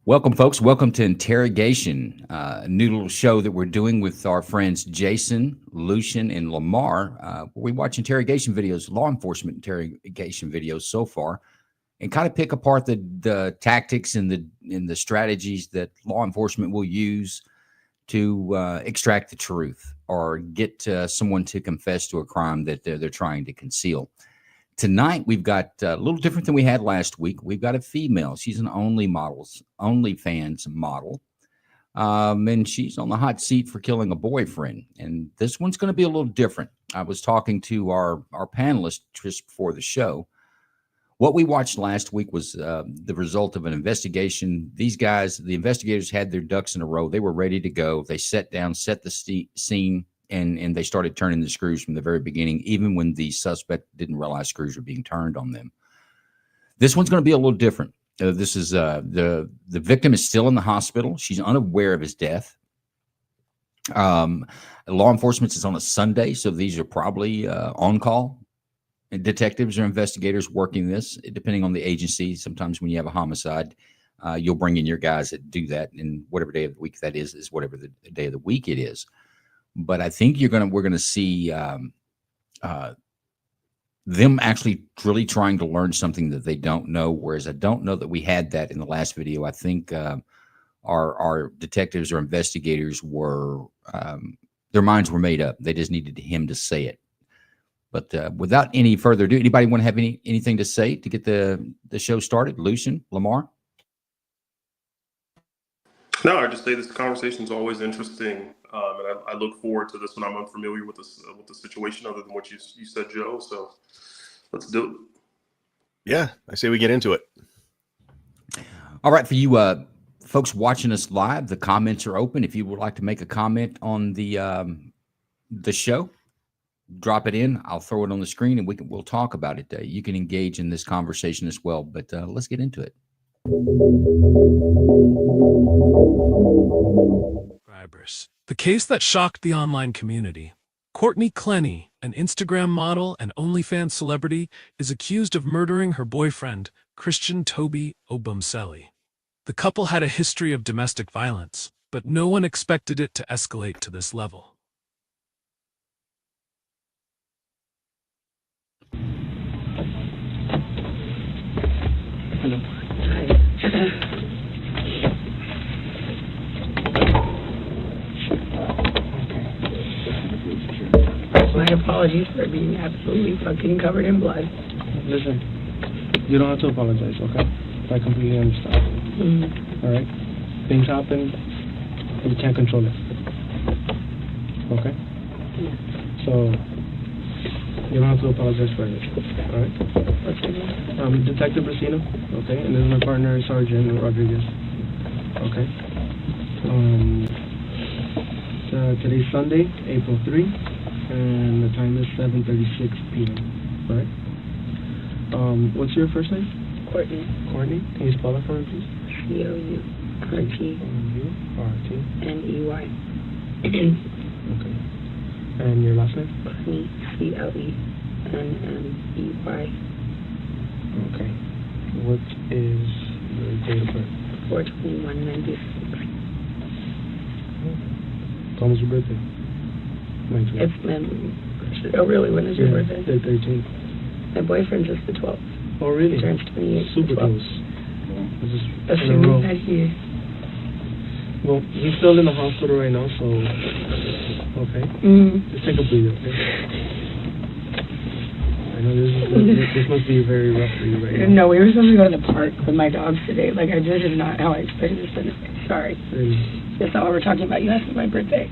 Welcome, folks. Welcome to Interrogation, a new little show that we're doing with our friends Jason, Lucian, and Lamar. We watch interrogation videos, law enforcement interrogation videos so far, and kind of pick apart the tactics and the strategies that law enforcement will use to extract the truth or get someone to confess to a crime that they're trying to conceal. Tonight, we've got a little different than we had last week. We've got a female. She's an OnlyFans model. And she's on the hot seat for killing a boyfriend. And this one's going to be a little different. I was talking to our panelists just before the show. What we watched last week was the result of an investigation. These guys, the investigators, had their ducks in a row. They were ready to go. They sat down, set the scene, and they started turning the screws from the very beginning, even when the suspect didn't realize screws were being turned on them. This one's going to be a little different. This is the victim is still in the hospital. She's unaware of his death. Law enforcement is on a Sunday, so these are probably on call. And detectives or investigators working this, depending on the agency. Sometimes when you have a homicide, you'll bring in your guys that do that, and whatever day of the week that is whatever the day of the week it is. But I think we're gonna see them actually really trying to learn something that they don't know. Whereas I don't know that we had that in the last video. I think our detectives or investigators were their minds were made up. They just needed him to say it. But without any further ado, anybody want to have anything to say to get the show started? Lucian, Lamar? No, I just say this conversation is always interesting, and I look forward to this when I'm unfamiliar with the situation, other than what you said, Joe. So let's do it. Yeah, I say we get into it. All right, for you folks watching us live, the comments are open. If you would like to make a comment on the show, drop it in. I'll throw it on the screen, and we'll talk about it. You can engage in this conversation as well. But let's get into it. The case that shocked the online community. Courtney Clenny, an Instagram model and OnlyFans celebrity, is accused of murdering her boyfriend, Christian Toby Obumseli. The couple had a history of domestic violence, but no one expected it to escalate to this level. Hello. My apologies for being absolutely fucking covered in blood. Listen, you don't have to apologize, okay? I completely understand. All right? Things happen, and you can't control it. Okay? So, you don't have to apologize for it. All right? What's your name? Detective Brasino, okay? And this is my partner, Sergeant Rodriguez. Okay? Today's Sunday, April 3, and the time is 7:36 p.m. All right? What's your first name? Courtney. Courtney? Can you spell it for me, please? C-O-U-R-T-N-E-Y. Okay. And your last name? Clenny, C-L-E-N-N-E-Y. Okay. What is your date of birth? 4/21/96. It's almost your birthday. 19. It's oh really? When is your birthday? The 13th. My boyfriend's just the 12th. Oh really? He turns 28. Super close. This is in a Assuming row. that he. Well, he's still in the hospital right now, so okay. Just take a breather, okay? I know this must be very rough for you right now. No, we were supposed to go to the park with my dogs today. Like, I just is not how I expected this to. Sorry. That's not what we're talking about. You asked me my birthday.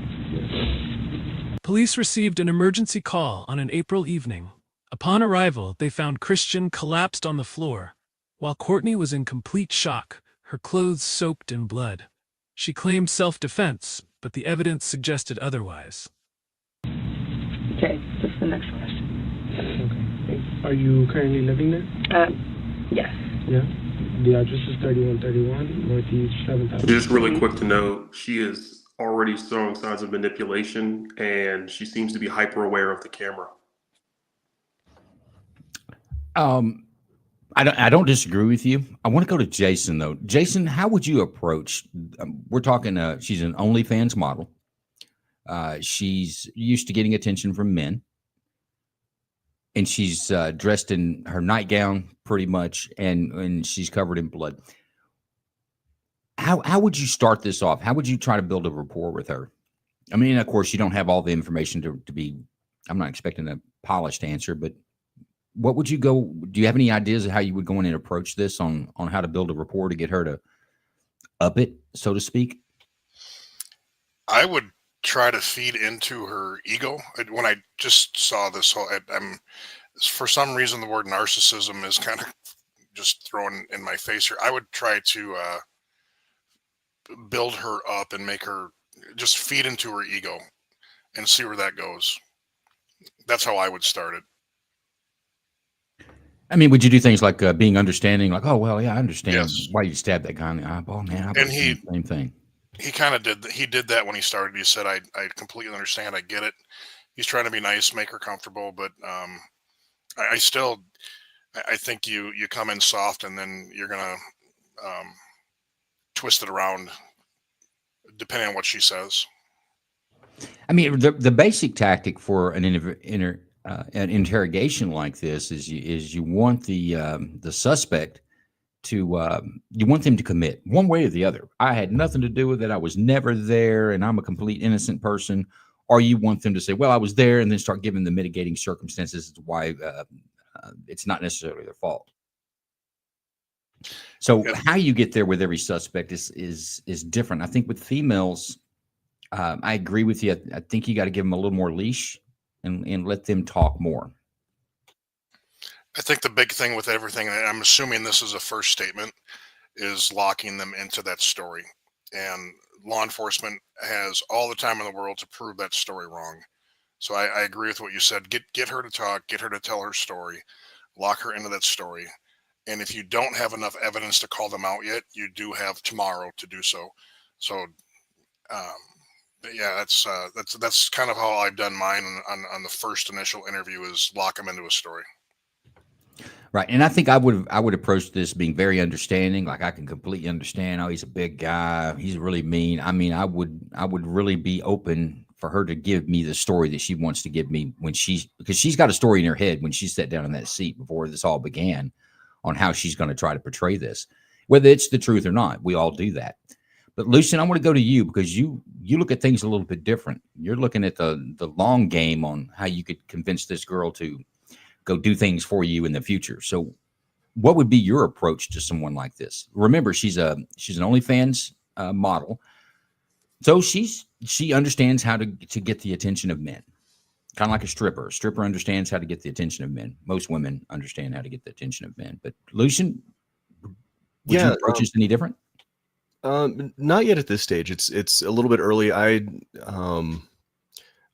Police received an emergency call on an April evening. Upon arrival, they found Christian collapsed on the floor, while Courtney was in complete shock, her clothes soaked in blood. She claimed self-defense, but the evidence suggested otherwise. Okay, what's the next question? Okay. Are you currently living there? Yes. Yeah. The address is 3131 Northeast 7th. Just really quick to note, she is already showing signs of manipulation, and she seems to be hyper aware of the camera. I don't disagree with you. I want to go to Jason though. Jason, how would you approach? We're talking. She's an OnlyFans model. She's used to getting attention from men, and she's dressed in her nightgown pretty much, and she's covered in blood. How would you start this off? How would you try to build a rapport with her? I mean, of course, you don't have all the information to be. I'm not expecting a polished answer, but what would you go? Do you have any ideas of how you would go in and approach this on how to build a rapport to get her to up it, so to speak? I would try to feed into her ego. When I just saw this whole, I'm for some reason the word narcissism is kind of just thrown in my face here. I would try to build her up and make her just feed into her ego and see where that goes. That's how I would start it. I mean, would you do things like being understanding, like, oh, well, yeah, I understand Yes. why you stabbed that guy in the eyeball, man. I And would've he- done the same thing. He kind of did. He did that when he started. He said, "I completely understand. I get it." He's trying to be nice, make her comfortable, but I still, I think you come in soft, and then you're gonna twist it around, depending on what she says. I mean, the basic tactic for an an interrogation like this is you want the suspect to you want them to commit one way or the other. I had nothing to do with it. I was never there, and I'm a complete innocent person. Or you want them to say, "Well, I was there," and then start giving the mitigating circumstances as to why it's not necessarily their fault. So Yeah. how you get there with every suspect is different. I think with females, I agree with you. I think you got to give them a little more leash and let them talk more. I think the big thing with everything, and I'm assuming this is a first statement, is locking them into that story. And law enforcement has all the time in the world to prove that story wrong. So I agree with what you said. Get her to talk, get her to tell her story, lock her into that story. And if you don't have enough evidence to call them out yet, you do have tomorrow to do so. So but yeah, that's kind of how I've done mine on the first initial interview, is lock them into a story. Right. And I think I would approach this being very understanding. Like, I can completely understand. Oh, he's a big guy. He's really mean. I mean, I would really be open for her to give me the story that she wants to give me because she's got a story in her head when she sat down in that seat before this all began on how she's going to try to portray this, whether it's the truth or not. We all do that. But Lucian, I want to go to you because you look at things a little bit different. You're looking at the long game on how you could convince this girl to go do things for you in the future. So what would be your approach to someone like this? Remember, she's an OnlyFans model. So she understands how to get the attention of men, kind of like a stripper. A stripper understands how to get the attention of men. Most women understand how to get the attention of men. But Lucian, would you approach this any different? Not yet at this stage. It's a little bit early. I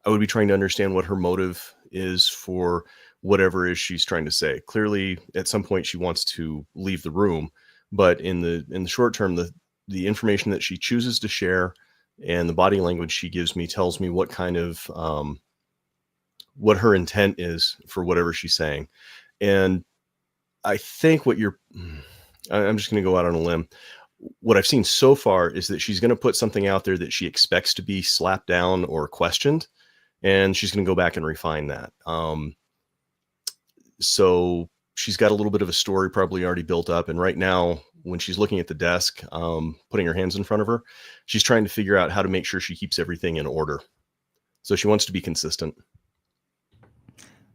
would be trying to understand what her motive is for whatever it is she's trying to say. Clearly, at some point, she wants to leave the room, but in the short term, the information that she chooses to share and the body language she gives me tells me what kind of what her intent is for whatever she's saying. And I think I'm just going to go out on a limb. What I've seen so far is that she's going to put something out there that she expects to be slapped down or questioned, and she's going to go back and refine that. So she's got a little bit of a story probably already built up. And right now, when she's looking at the desk, putting her hands in front of her, she's trying to figure out how to make sure she keeps everything in order. So she wants to be consistent.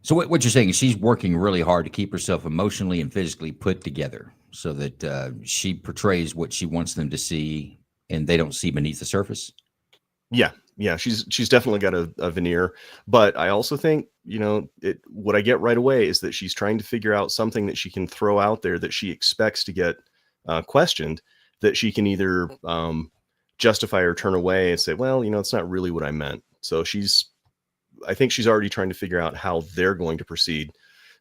So what you're saying is she's working really hard to keep herself emotionally and physically put together so that she portrays what she wants them to see and they don't see beneath the surface. Yeah, she's definitely got a veneer, but I also think, what I get right away is that she's trying to figure out something that she can throw out there that she expects to get questioned, that she can either justify or turn away and say, well, it's not really what I meant. So I think she's already trying to figure out how they're going to proceed.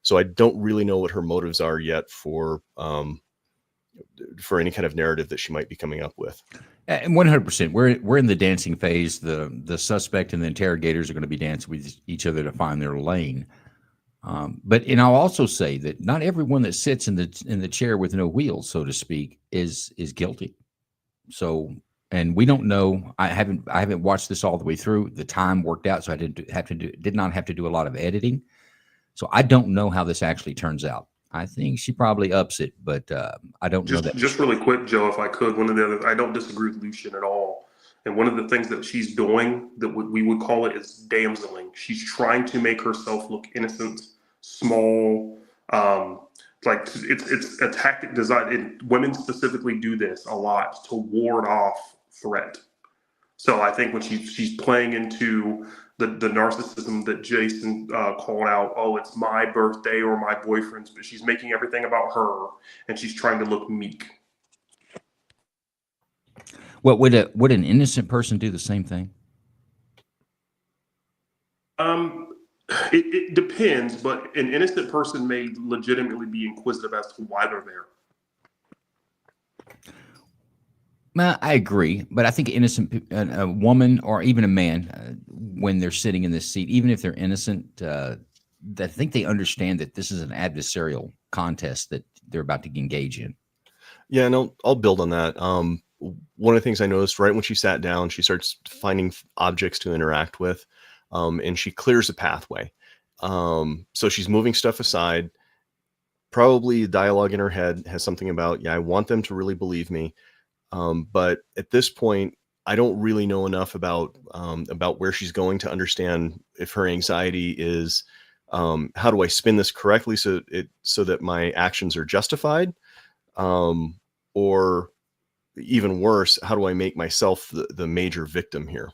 So I don't really know what her motives are yet for any kind of narrative that she might be coming up with. And 100%, we're in the dancing phase. The suspect and the interrogators are going to be dancing with each other to find their lane. But I'll also say that not everyone that sits in the chair with no wheels, so to speak, is guilty. So, and we don't know. I haven't watched this all the way through. The time worked out, so I did not have to do a lot of editing. So I don't know how this actually turns out. I think she probably ups it, but I don't know that. Just really quick, Joe, if I could, one of the other, I don't disagree with Lucian at all. And one of the things that she's doing that we would call it is damseling. She's trying to make herself look innocent, small. Like it's a tactic designed. Women specifically do this a lot to ward off threat. So I think when she's playing into the narcissism that Jason called out, oh, it's my birthday or my boyfriend's, but she's making everything about her, and she's trying to look meek. What would an innocent person do the same thing? It depends, but an innocent person may legitimately be inquisitive as to why they're there. I agree, but I think a woman or even a man, when they're sitting in this seat, even if they're innocent, I think they understand that this is an adversarial contest that they're about to engage in. Yeah, no, I'll build on that. One of the things I noticed right when she sat down, she starts finding objects to interact with, and she clears a pathway. So she's moving stuff aside. Probably the dialogue in her head has something about, yeah, I want them to really believe me. But at this point, I don't really know enough about where she's going to understand if her anxiety is, how do I spin this correctly so that my actions are justified, or even worse, how do I make myself the major victim here?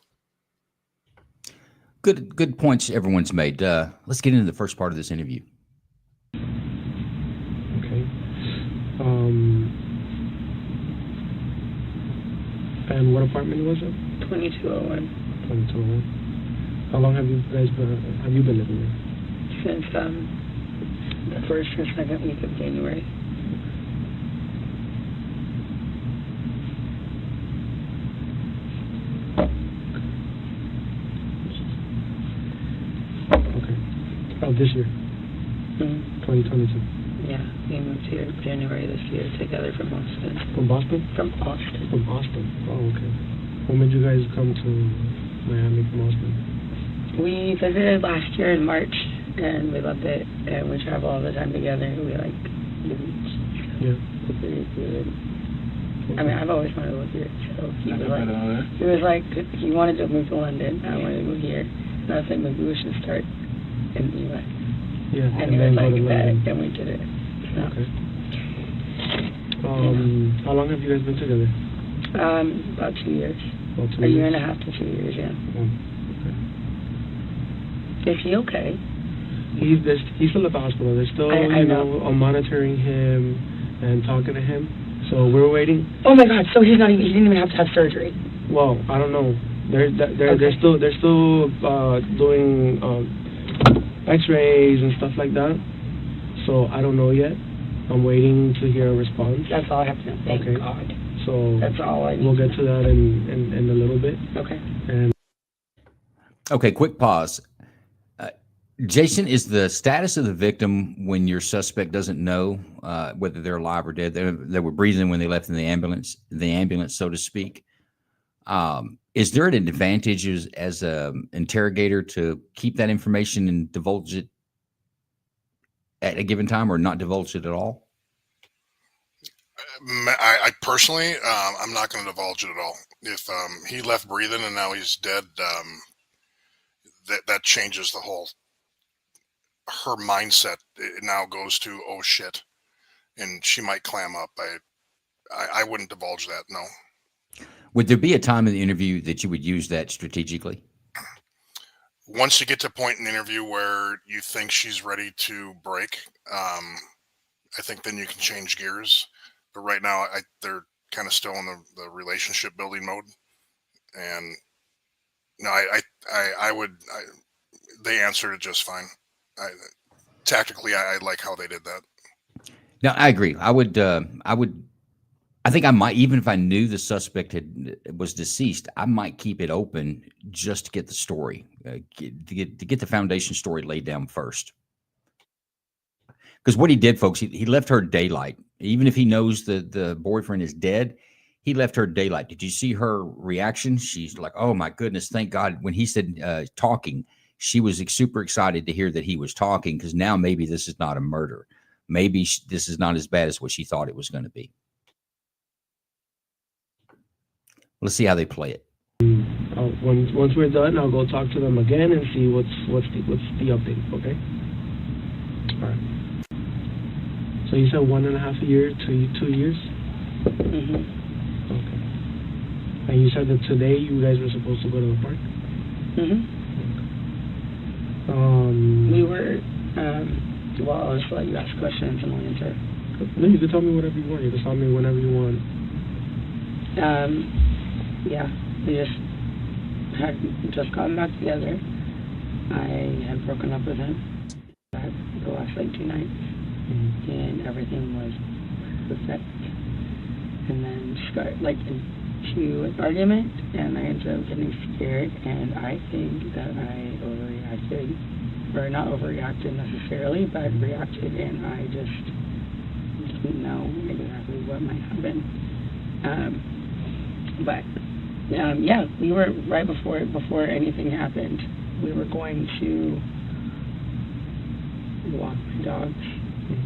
Good points everyone's made. Let's get into the first part of this interview. Okay. And what apartment was it? 2201. 2201. How long have you been living there? Since the first or second week of January. Okay. Oh, this year. 2022. Yeah, we moved here January this year together from Boston. From Boston? From Boston. From Boston. Oh, okay. When did you guys come to Miami from Boston? We visited last year in March, and we loved it. And we travel all the time together. We like the beach. Yeah. It's really good. I mean, I've always wanted to live here. So he was like, he wanted to move to London. I wanted to move here. And I was like, maybe we should start in the U.S. Yeah. And he was like, that, and we did it. So. Okay. How long have you guys been together? About 2 years. About 2 A years? year and a half to 2 years, yeah. Okay. Is he okay? He's still at the hospital. They're still, I know. monitoring him and talking to him. So we're waiting. Oh my God! So he didn't even have to have surgery. Well, I don't know. They're still doing X-rays and stuff like that. So I don't know yet. I'm waiting to hear a response. That's all I have to know. Thank Okay. God. So That's all I need. we'll get to that in a little bit. Okay. And Okay, quick pause. Jason, is the status of the victim when your suspect doesn't know whether they're alive or dead? They were breathing when they left in the ambulance, so to speak. Is there an advantage as an interrogator to keep that information and divulge it at a given time, or not divulge it at all? I personally, I'm not going to divulge it at all. If he left breathing and now he's dead, that changes the whole. Her mindset it now goes to, oh shit, and she might clam up. I wouldn't divulge that. No. Would there be a time in the interview that you would use that strategically? Once you get to a point in the interview where you think she's ready to break, I think then you can change gears. But right now, they're kind of still in the relationship building mode, and no, they answered it just fine. Tactically, I like how they did that. No, I agree. I think I might, even if I knew the suspect was deceased, I might keep it open just to get the story, to get the foundation story laid down first. Because what he did, folks, he left her daylight. Even if he knows the boyfriend is dead, he left her daylight. Did you see her reaction? She's like, "Oh my goodness, thank God!" When he said talking, she was super excited to hear that he was talking because now maybe this is not a murder. Maybe this is not as bad as what she thought it was going to be. Let's see how they play it. Once we're done, I'll go talk to them again and see what's the update. Okay. All right. So you said 1.5 years to 2 years. Mhm. Okay. And you said that today you guys were supposed to go to the park. Mhm. We were. Well, I'll just let you ask questions and I'll answer. No, you can tell me whatever you want. You can tell me whenever you want. Yeah, we had just gotten back together. I had broken up with him the last 2 nights, and everything was perfect. And then she got into an argument, and I ended up getting scared, and I think that I overreacted, or not overreacted necessarily, but reacted, and I just didn't know exactly what might happen. Yeah, we were right before anything happened. We were going to walk my dogs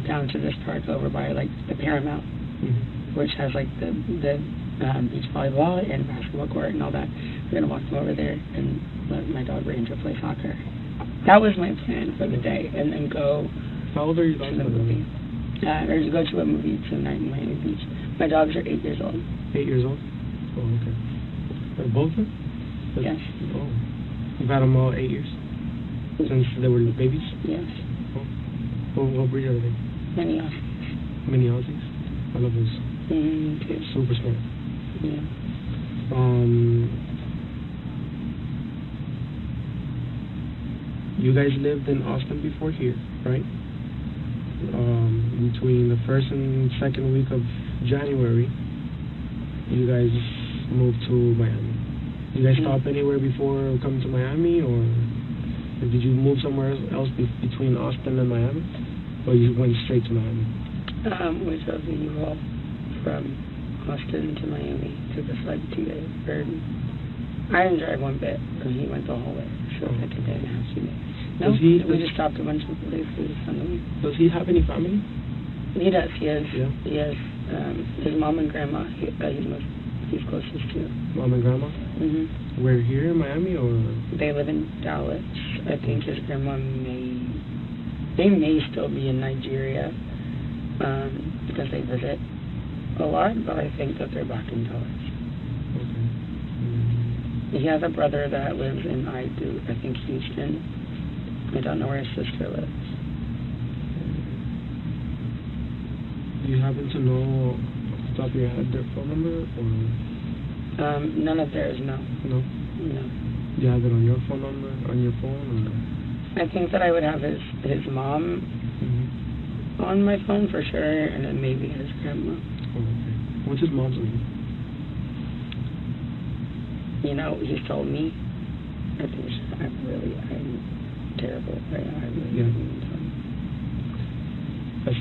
down to this park over by the Paramount, which has the beach volleyball and basketball court and all that. We're gonna walk them over there and let my dog Ranger play soccer. That was my plan for the day, and then go. How old are you? To the movie. Or to go to a movie tonight in Miami Beach. My dogs are 8 years old. 8 years old? Oh, okay. Both of them? Yes. Oh. You've had them all 8 years? Since they were babies? Yes. Oh. What breed are they? Mini Aussies. Mini Aussies? I love those. Too. Super smart. Yeah. You guys lived in Austin before here, right? Between the first and second week of January, you guys moved to Miami. You guys stop anywhere before coming to Miami, or did you move somewhere else between Austin and Miami, or you went straight to Miami? We drove the U-Haul from Austin to Miami. Took us 2 days. I didn't drive one bit, and he went the whole way. So a day and a half, 2 days. No, we just stopped a bunch of places on the way. Does he have any family? He does. He has. Yeah. He has his mom and grandma. He's closest to. Mom and grandma? Mhm. We're here in Miami, or? They live in Dallas. I think his grandma may still be in Nigeria, because they visit a lot, but I think that they're back in Dallas. Okay. He has a brother that lives in I think Houston. I don't know where his sister lives. Do you happen to know off the top of your head their phone number, or? None of theirs, no. No? No. Do you have it on your phone number, on your phone, or? I think that I would have his mom on my phone for sure, and then maybe his grandma. Oh, okay. What's his mom's name? He told me. I think I'm terrible. I really Yeah. didn't tell him. That's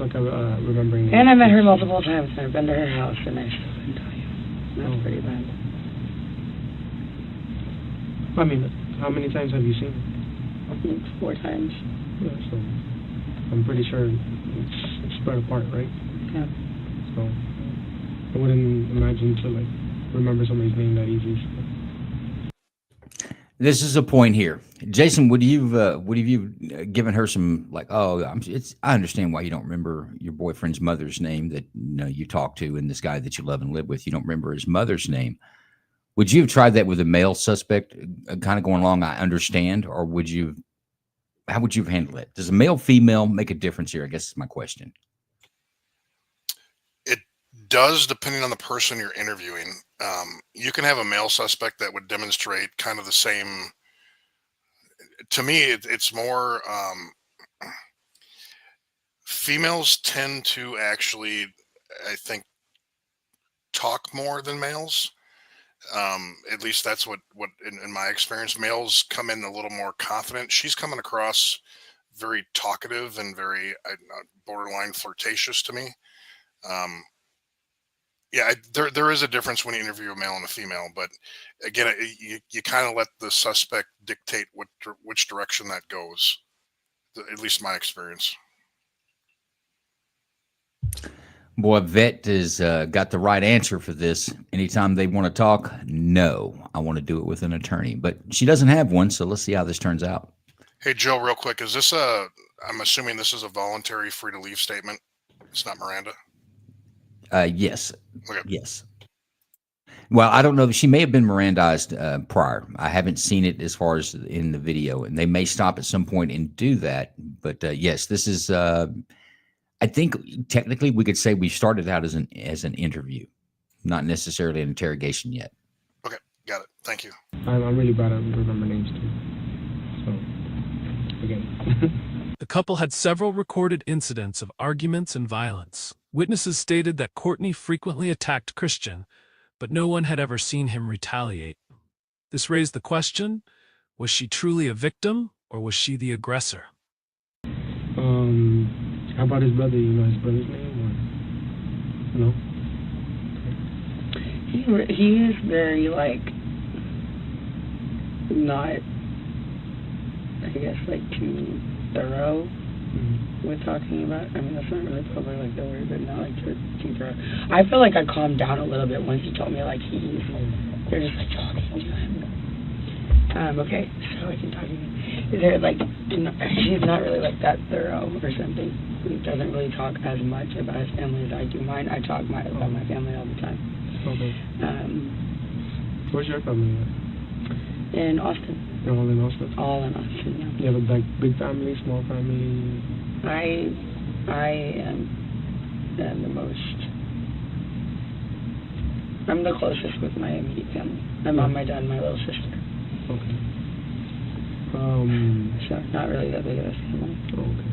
remembering. And I met her multiple times, and I've been to her house, and I still couldn't tell you. That's pretty bad. I mean, how many times have you seen her? I think 4 times. Yeah, so I'm pretty sure it's spread apart, right? Yeah. So I wouldn't imagine to remember somebody's name that easy. So. This is a point here, Jason. Would you given her some I understand why you don't remember your boyfriend's mother's name that you talked to, and this guy that you love and live with, you don't remember his mother's name. Would you have tried that with a male suspect, kind of going along? I understand, or how would you have handled it? Does a male female make a difference here? I guess is my question. It does, depending on the person you're interviewing. You can have a male suspect that would demonstrate kind of the same. To me, it's more females tend to actually, I think, talk more than males. At least that's what in my experience, males come in a little more confident. She's coming across very talkative and very borderline flirtatious to me. Yeah, there is a difference when you interview a male and a female, but again, you kind of let the suspect dictate which direction that goes. At least my experience. Boy, Vet has got the right answer for this. Anytime they want to talk, no, I want to do it with an attorney. But she doesn't have one, so let's see how this turns out. Hey, Joe, real quick, is this I'm assuming this is a voluntary free to leave statement. It's not Miranda. Yes. Okay. Yes. Well, I don't know. She may have been Mirandized prior. I haven't seen it as far as in the video, and they may stop at some point and do that. But yes, this is. I think technically we could say we started out as an interview, not necessarily an interrogation yet. Okay, got it. Thank you. I'm really bad at remembering names too. So again. The couple had several recorded incidents of arguments and violence. Witnesses stated that Courtney frequently attacked Christian, but no one had ever seen him retaliate. This raised the question, was she truly a victim, or was she the aggressor? How about his brother? You know his brother's name, or no? He is very, like, not, I guess, like, too thorough with talking about. I mean, that's not really probably like the word, but not like too thorough. I feel like I calmed down a little bit once he told me, like, they're just like talking to him. Okay, so I can talk again. They're like, he's not really like that thorough or something. He doesn't really talk as much about his family as I do mine. I talk about my family all the time. Okay. Where's your family at? In Austin. You're all in Austin? All in Austin, yeah. You have a big family, small family? I am the most. I'm the closest with my immediate family. My mom, my dad, and my little sister. Okay. So not really that big of a family. Okay.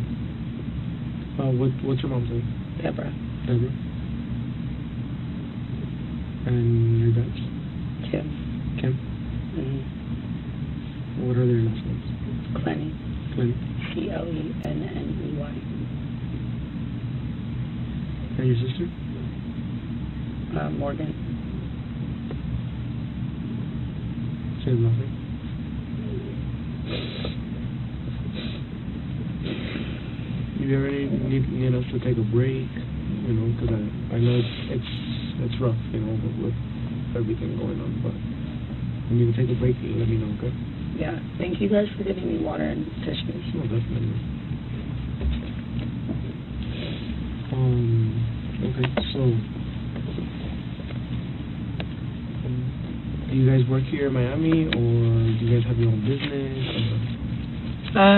What's your mom's name? Deborah. Deborah. And your dad's? Kim. Kim. Mm-hmm. What are their last names? Clenny. Clenny. Clenney. And your sister? Morgan. Same last name? You ever need us to take a break? You know, because I know it's rough, you know, with everything going on, but when you take a break, you let me know, okay? Yeah. Thank you guys for giving me water and tissues. No, definitely. Okay, so do you guys work here in Miami, or do you guys have your own business? Or?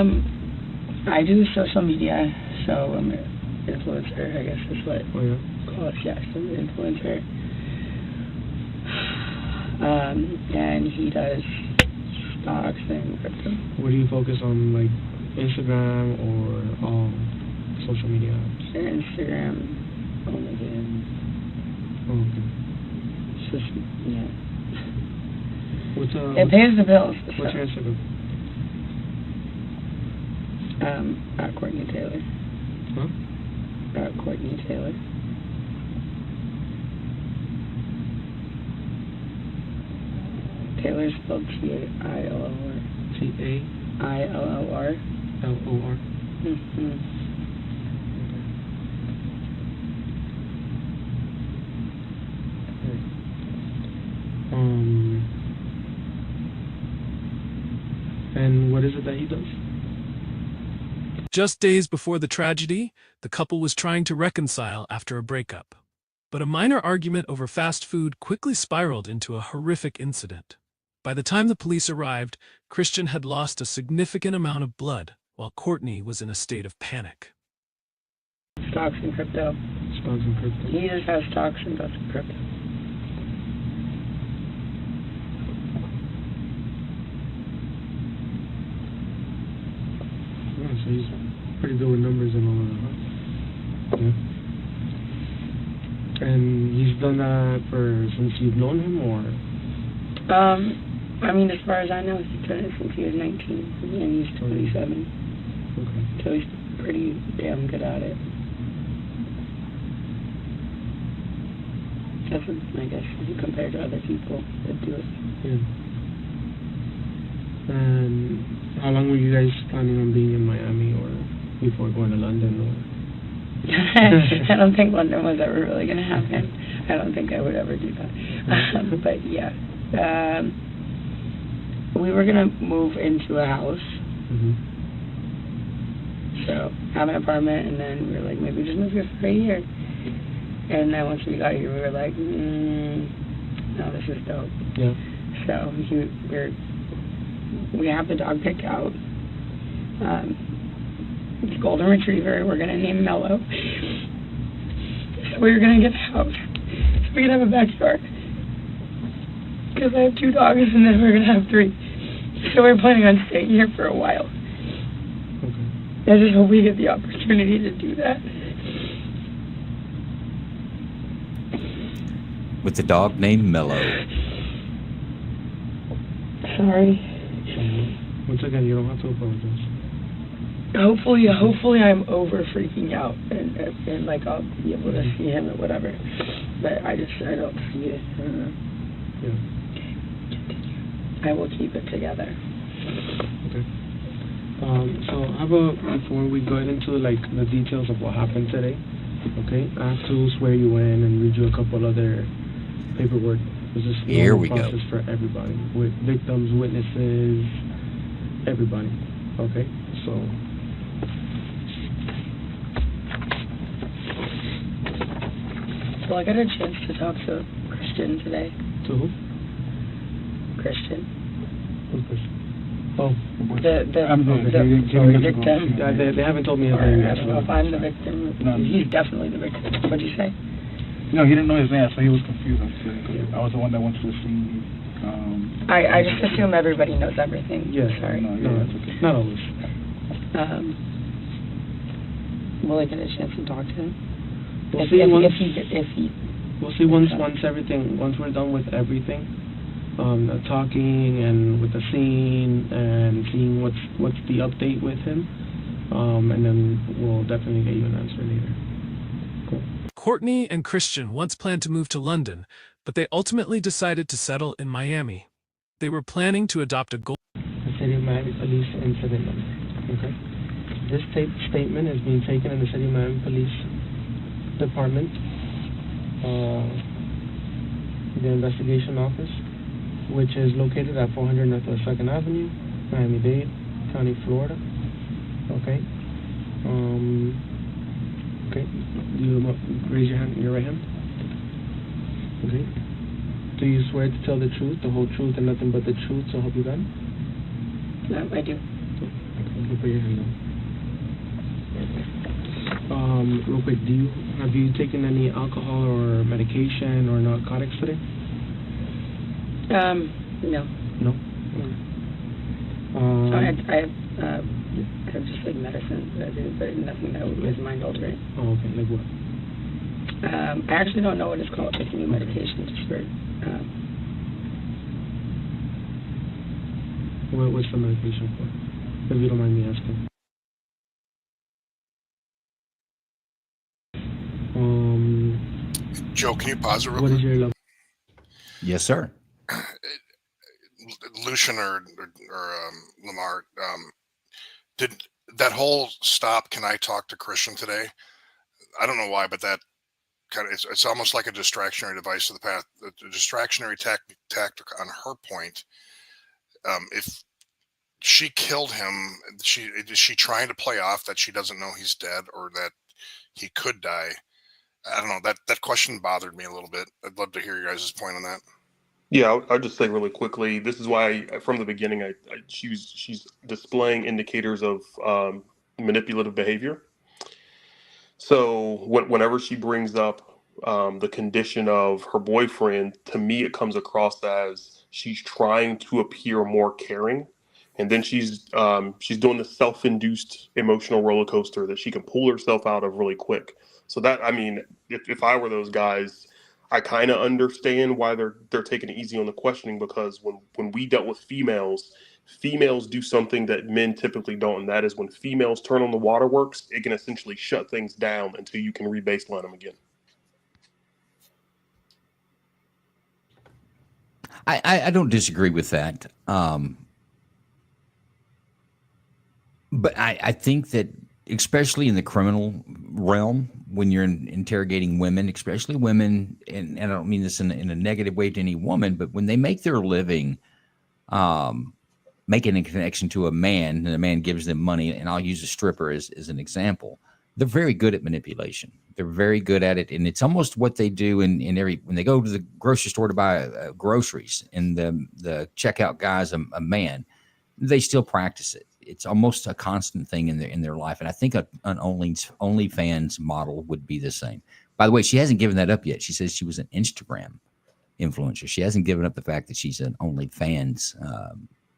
I do social media, so I'm an influencer, I guess is what. Oh yeah. Call it, yeah, so I'm an influencer. And he does stocks and crypto. What do you focus on, like Instagram or social media apps? Instagram, LinkedIn. Oh, okay. It's just, yeah. It pays the bills. What's your Instagram? Courtney Taylor. Huh? Courtney Taylor. Taylor spelled T-A-I-L-L-R. T-A-I-L-L-R. L-O-R. Mm-hmm. And what is it that he does? Just days before the tragedy, the couple was trying to reconcile after a breakup. But a minor argument over fast food quickly spiraled into a horrific incident. By the time the police arrived, Christian had lost a significant amount of blood, while Courtney was in a state of panic. Stocks and crypto. Stocks and crypto. He just has stocks and does crypto. Yeah, so he's pretty good with numbers and all of that. Yeah. And he's done that since you've known him, or? I mean, as far as I know, he's done it since he was 19, and he's 27. Okay. So he's pretty damn good at it. That's, I guess, compared to other people that do it. Yeah. And how long were you guys planning on being in Miami, or before going to London? Or? I don't think London was ever really going to happen. I don't think I would ever do that. But yeah, we were going to move into a house. Mm-hmm. So have an apartment, and then we were like, maybe just move here for a year. And then once we got here, we were like, no, this is dope. Yeah. So we have the dog picked out. It's a golden retriever. We're gonna name Mello. So we're gonna get a house. So we can have a backyard. Because I have 2 dogs, and then we're gonna have 3. So we're planning on staying here for a while. Okay. I just hope we get the opportunity to do that. With the dog named Mello. Sorry. Once again, you don't have to apologize. Hopefully I'm over freaking out and like I'll be able to see him or whatever. But I don't see it. Yeah. I will keep it together. Okay. So how about before we go into like the details of what happened today, okay? I have to swear you in and read you a couple other paperwork. This is Here we normal process for everybody, with victims, witnesses, everybody. Okay, so. Well, I got a chance to talk to Christian today. To who? Christian. Who's Christian? Oh, The victim. they haven't told me his name yet. I don't know if I'm the victim. No. He's definitely the victim. What'd you say? No, he didn't know his name, so he was confused. I was the one that went to the scene. I just assume everybody knows everything. Yeah. Sorry. No, yeah, that's okay. Not always. Will I get a chance to talk to him? We'll If see he once we're done with everything, talking and with the scene and seeing what's the update with him, and then we'll definitely get you an answer later. Cool. Courtney and Christian once planned to move to London, but they ultimately decided to settle in Miami. They were planning to adopt a golden. The City of Miami Police incident number. Okay. This statement is being taken in the City of Miami Police Department, the investigation office, which is located at 400 Northwest 2nd Avenue, Miami-Dade County, Florida. Okay. Okay. Do you raise your hand, your right hand? Okay. Do you swear to tell the truth, the whole truth, and nothing but the truth, so help you God? I do. Okay. You put your hand down. Real quick, have you taken any alcohol or medication or narcotics today? No. No. I have just like medicine that I do, but nothing that is mind altering. Oh, okay. Like what? I actually don't know what it's called. It's a new medication just for. What's the medication for? If you don't mind me asking. Joe, can you pause it real What quick? is your level? Yes, sir. Lucian or Lamar, did that whole stop? Can I talk to Christian today? I don't know why, but that kind of it's almost like a distractionary device of the path, a distractionary tactic on her point. If she killed him, is she trying to play off that she doesn't know he's dead or that he could die? I don't know. That question bothered me a little bit. I'd love to hear your guys' point on that. Yeah, I'll just say really quickly. This is why, from the beginning, she's displaying indicators of manipulative behavior. So whenever she brings up the condition of her boyfriend, to me it comes across as she's trying to appear more caring, and then she's doing the self-induced emotional roller coaster that she can pull herself out of really quick. So that, I mean, if I were those guys, I kind of understand why they're taking it easy on the questioning, because when we dealt with females, females do something that men typically don't, and that is when females turn on the waterworks, it can essentially shut things down until you can re-baseline them again. I don't disagree with that. But I think that, especially in the criminal realm, when you're interrogating women, especially women, and I don't mean this in a negative way to any woman, but when they make their living making a connection to a man, and a man gives them money, and I'll use a stripper as an example, they're very good at manipulation. They're very good at it, and it's almost what they do in when they go to the grocery store to buy groceries, and the checkout guy's a man. They still practice it. It's almost a constant thing in their life, and I think an OnlyFans model would be the same. By the way, she hasn't given that up yet. She says she was an Instagram influencer. She hasn't given up the fact that she's an OnlyFans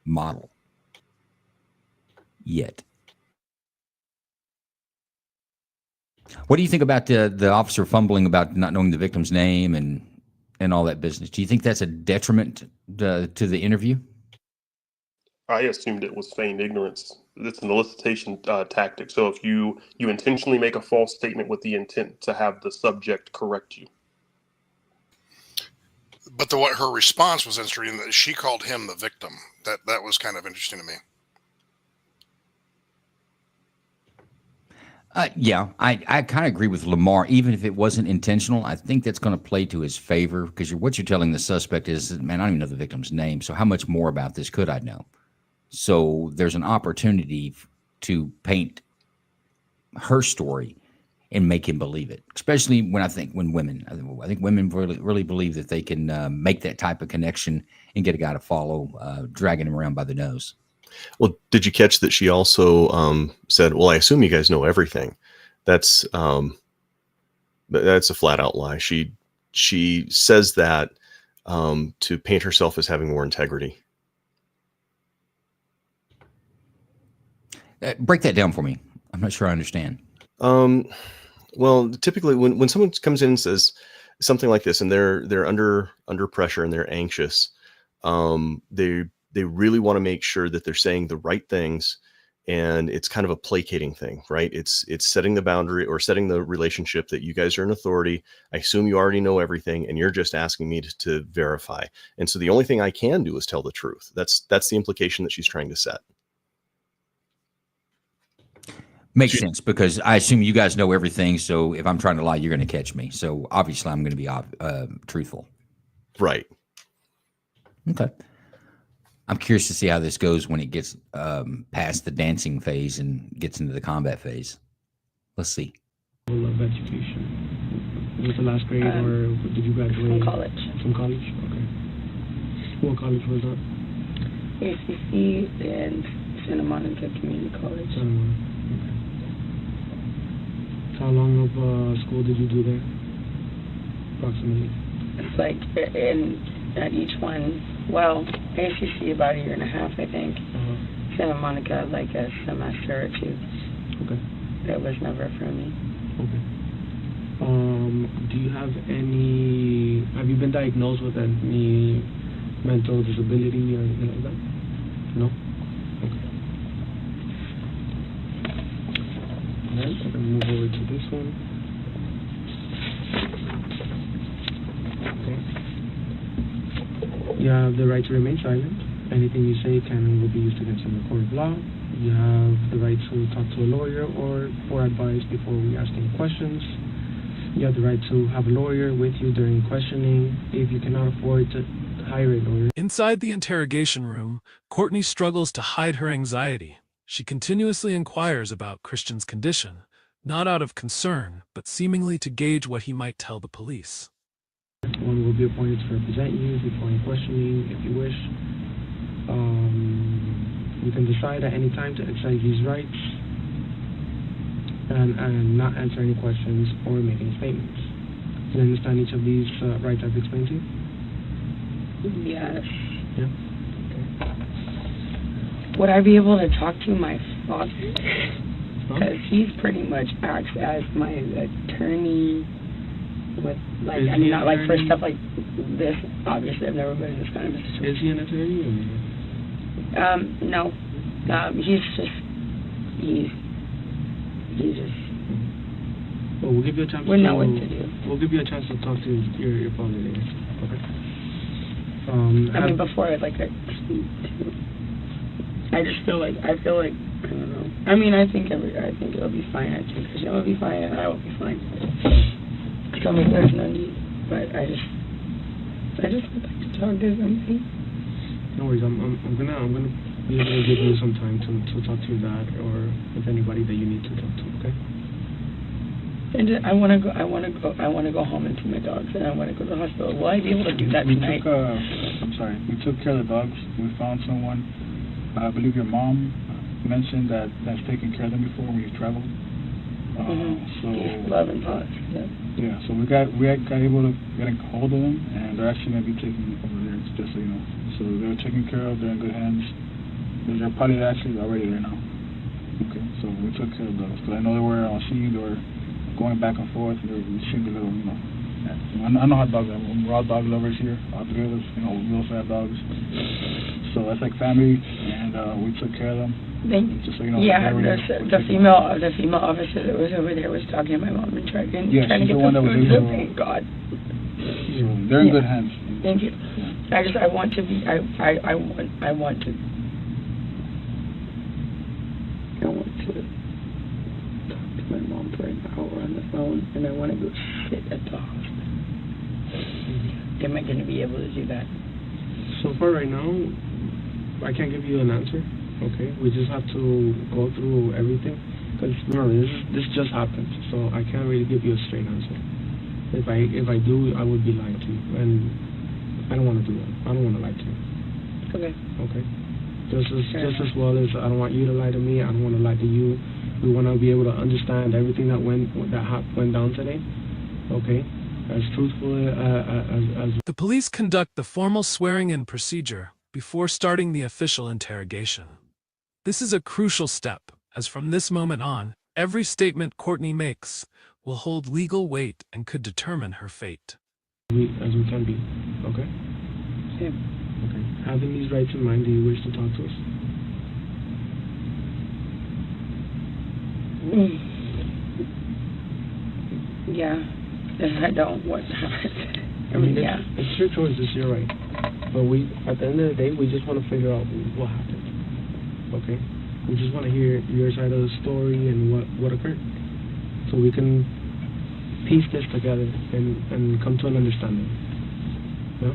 model yet. What do you think about the officer fumbling about not knowing the victim's name and all that business? Do you think that's a detriment to the interview? I assumed it was feigned ignorance. It's an elicitation tactic. So if you intentionally make a false statement with the intent to have the subject correct you. But what her response was interesting, that she called him the victim. That was kind of interesting to me. Yeah, I kind of agree with Lamar. Even if it wasn't intentional, I think that's going to play to his favor, because what you're telling the suspect is, man, I don't even know the victim's name, so how much more about this could I know? So there's an opportunity to paint her story and make him believe it, especially when women, I think women really believe that they can make that type of connection and get a guy to follow, dragging him around by the nose. Well, did you catch that she also said, well, I assume you guys know everything? That's a flat out lie. She says that to paint herself as having more integrity. Break that down for me. I'm not sure I understand. Well, typically when someone comes in and says something like this, and they're under pressure and they're anxious, they really want to make sure that they're saying the right things, and it's kind of a placating thing, right? It's setting the boundary or setting the relationship that you guys are in authority. I assume you already know everything, and you're just asking me to verify. And so the only thing I can do is tell the truth. That's the implication that she's trying to set. Makes sense, because I assume you guys know everything. So if I'm trying to lie, you're going to catch me. So obviously I'm going to be truthful. Right. Okay. I'm curious to see how this goes when it gets past the dancing phase and gets into the combat phase. Let's see. Level of education. Was it the last grade, or did you graduate? From college. From college? Okay. What college was that? ACC and Santa Monica Community College. Okay. How long of school did you do there? Approximately. It's like at each one, well, ACC about a year and a half, I think. Santa Monica like a semester or two. Okay. That was never for me. Okay. Do you have you been diagnosed with any mental disability or anything like that? No? Okay. Alright, I'm gonna move over to this one. Okay. You have the right to remain silent. Anything you say can and will be used against you in the court of law. You have the right to talk to a lawyer or for advice before we ask any questions. You have the right to have a lawyer with you during questioning. If you cannot afford to hire a lawyer. Inside the interrogation room, Courtney struggles to hide her anxiety. She continuously inquires about Christian's condition, not out of concern, but seemingly to gauge what he might tell the police. One will be appointed to represent you before any questioning, if you wish. You can decide at any time to exercise these rights and not answer any questions or make any statements. Do you understand each of these rights I've explained to you? Yes. Yeah. Would I be able to talk to my father? Because he's pretty much acts as my attorney with, like, I mean, not like for stuff like this. Obviously, I've never been in this kind of a situation. Is he an attorney? No. He's just Well, we'll give you a chance. We know what to do. We'll give you a chance to talk to your father later. Okay. I mean, before I just feel like I don't know. I mean, I think it'll be fine. I think Christian will be fine, and I will be fine. So maybe there's no need, but I just would like to talk to somebody. No worries. I'm gonna be able to give you some time to talk to your dad or with anybody that you need to talk to. Okay. And I want to go home and see my dogs, and I want to go to the hospital. Will I be able to do that tonight? We took care of the dogs. We found someone. I believe your mom mentioned that's taken care of them before when you traveled. So Love and thoughts. Yeah. So we got able to get a hold of them, and they're actually gonna be taken over there. Just so you know. So they're taken care of. They're in good hands. They're probably actually already there now. Okay. So we took care of those. Because I know they were seeing they were going back and forth, and we seemed a little, I know how dogs are. We're all dog lovers here, all three of us, we also have dogs. So that's like family, and we took care of them. Just so you know. Yeah, the female officer that was over there was talking to my mom and trying to get the food, so thank God. So they're in good hands. Thank you. I want to my mom for an hour on the phone, and I want to go sit at the hospital. Am I going to be able to do that? So far right now, I can't give you an answer. Okay, we just have to go through everything. Because remember, this just happened, so I can't really give you a straight answer. If I do, I would be lying to you, and I don't want to do that. I don't want to lie to you. Okay. Okay. Just as well as I don't want you to lie to me. I don't want to lie to you. We want to be able to understand everything that went down today. Okay, as truthfully as. The police conduct the formal swearing-in procedure before starting the official interrogation. This is a crucial step, as from this moment on, every statement Courtney makes will hold legal weight and could determine her fate. As we can be. Okay. Yeah. Okay. Having these rights in mind, do you wish to talk to us? Yeah. If I don't, what happens? I mean, yeah. It's your choice. It's your right. But at the end of the day, we just want to figure out what happened. Okay? We just want to hear your side of the story and what occurred, so we can piece this together and come to an understanding. Yeah.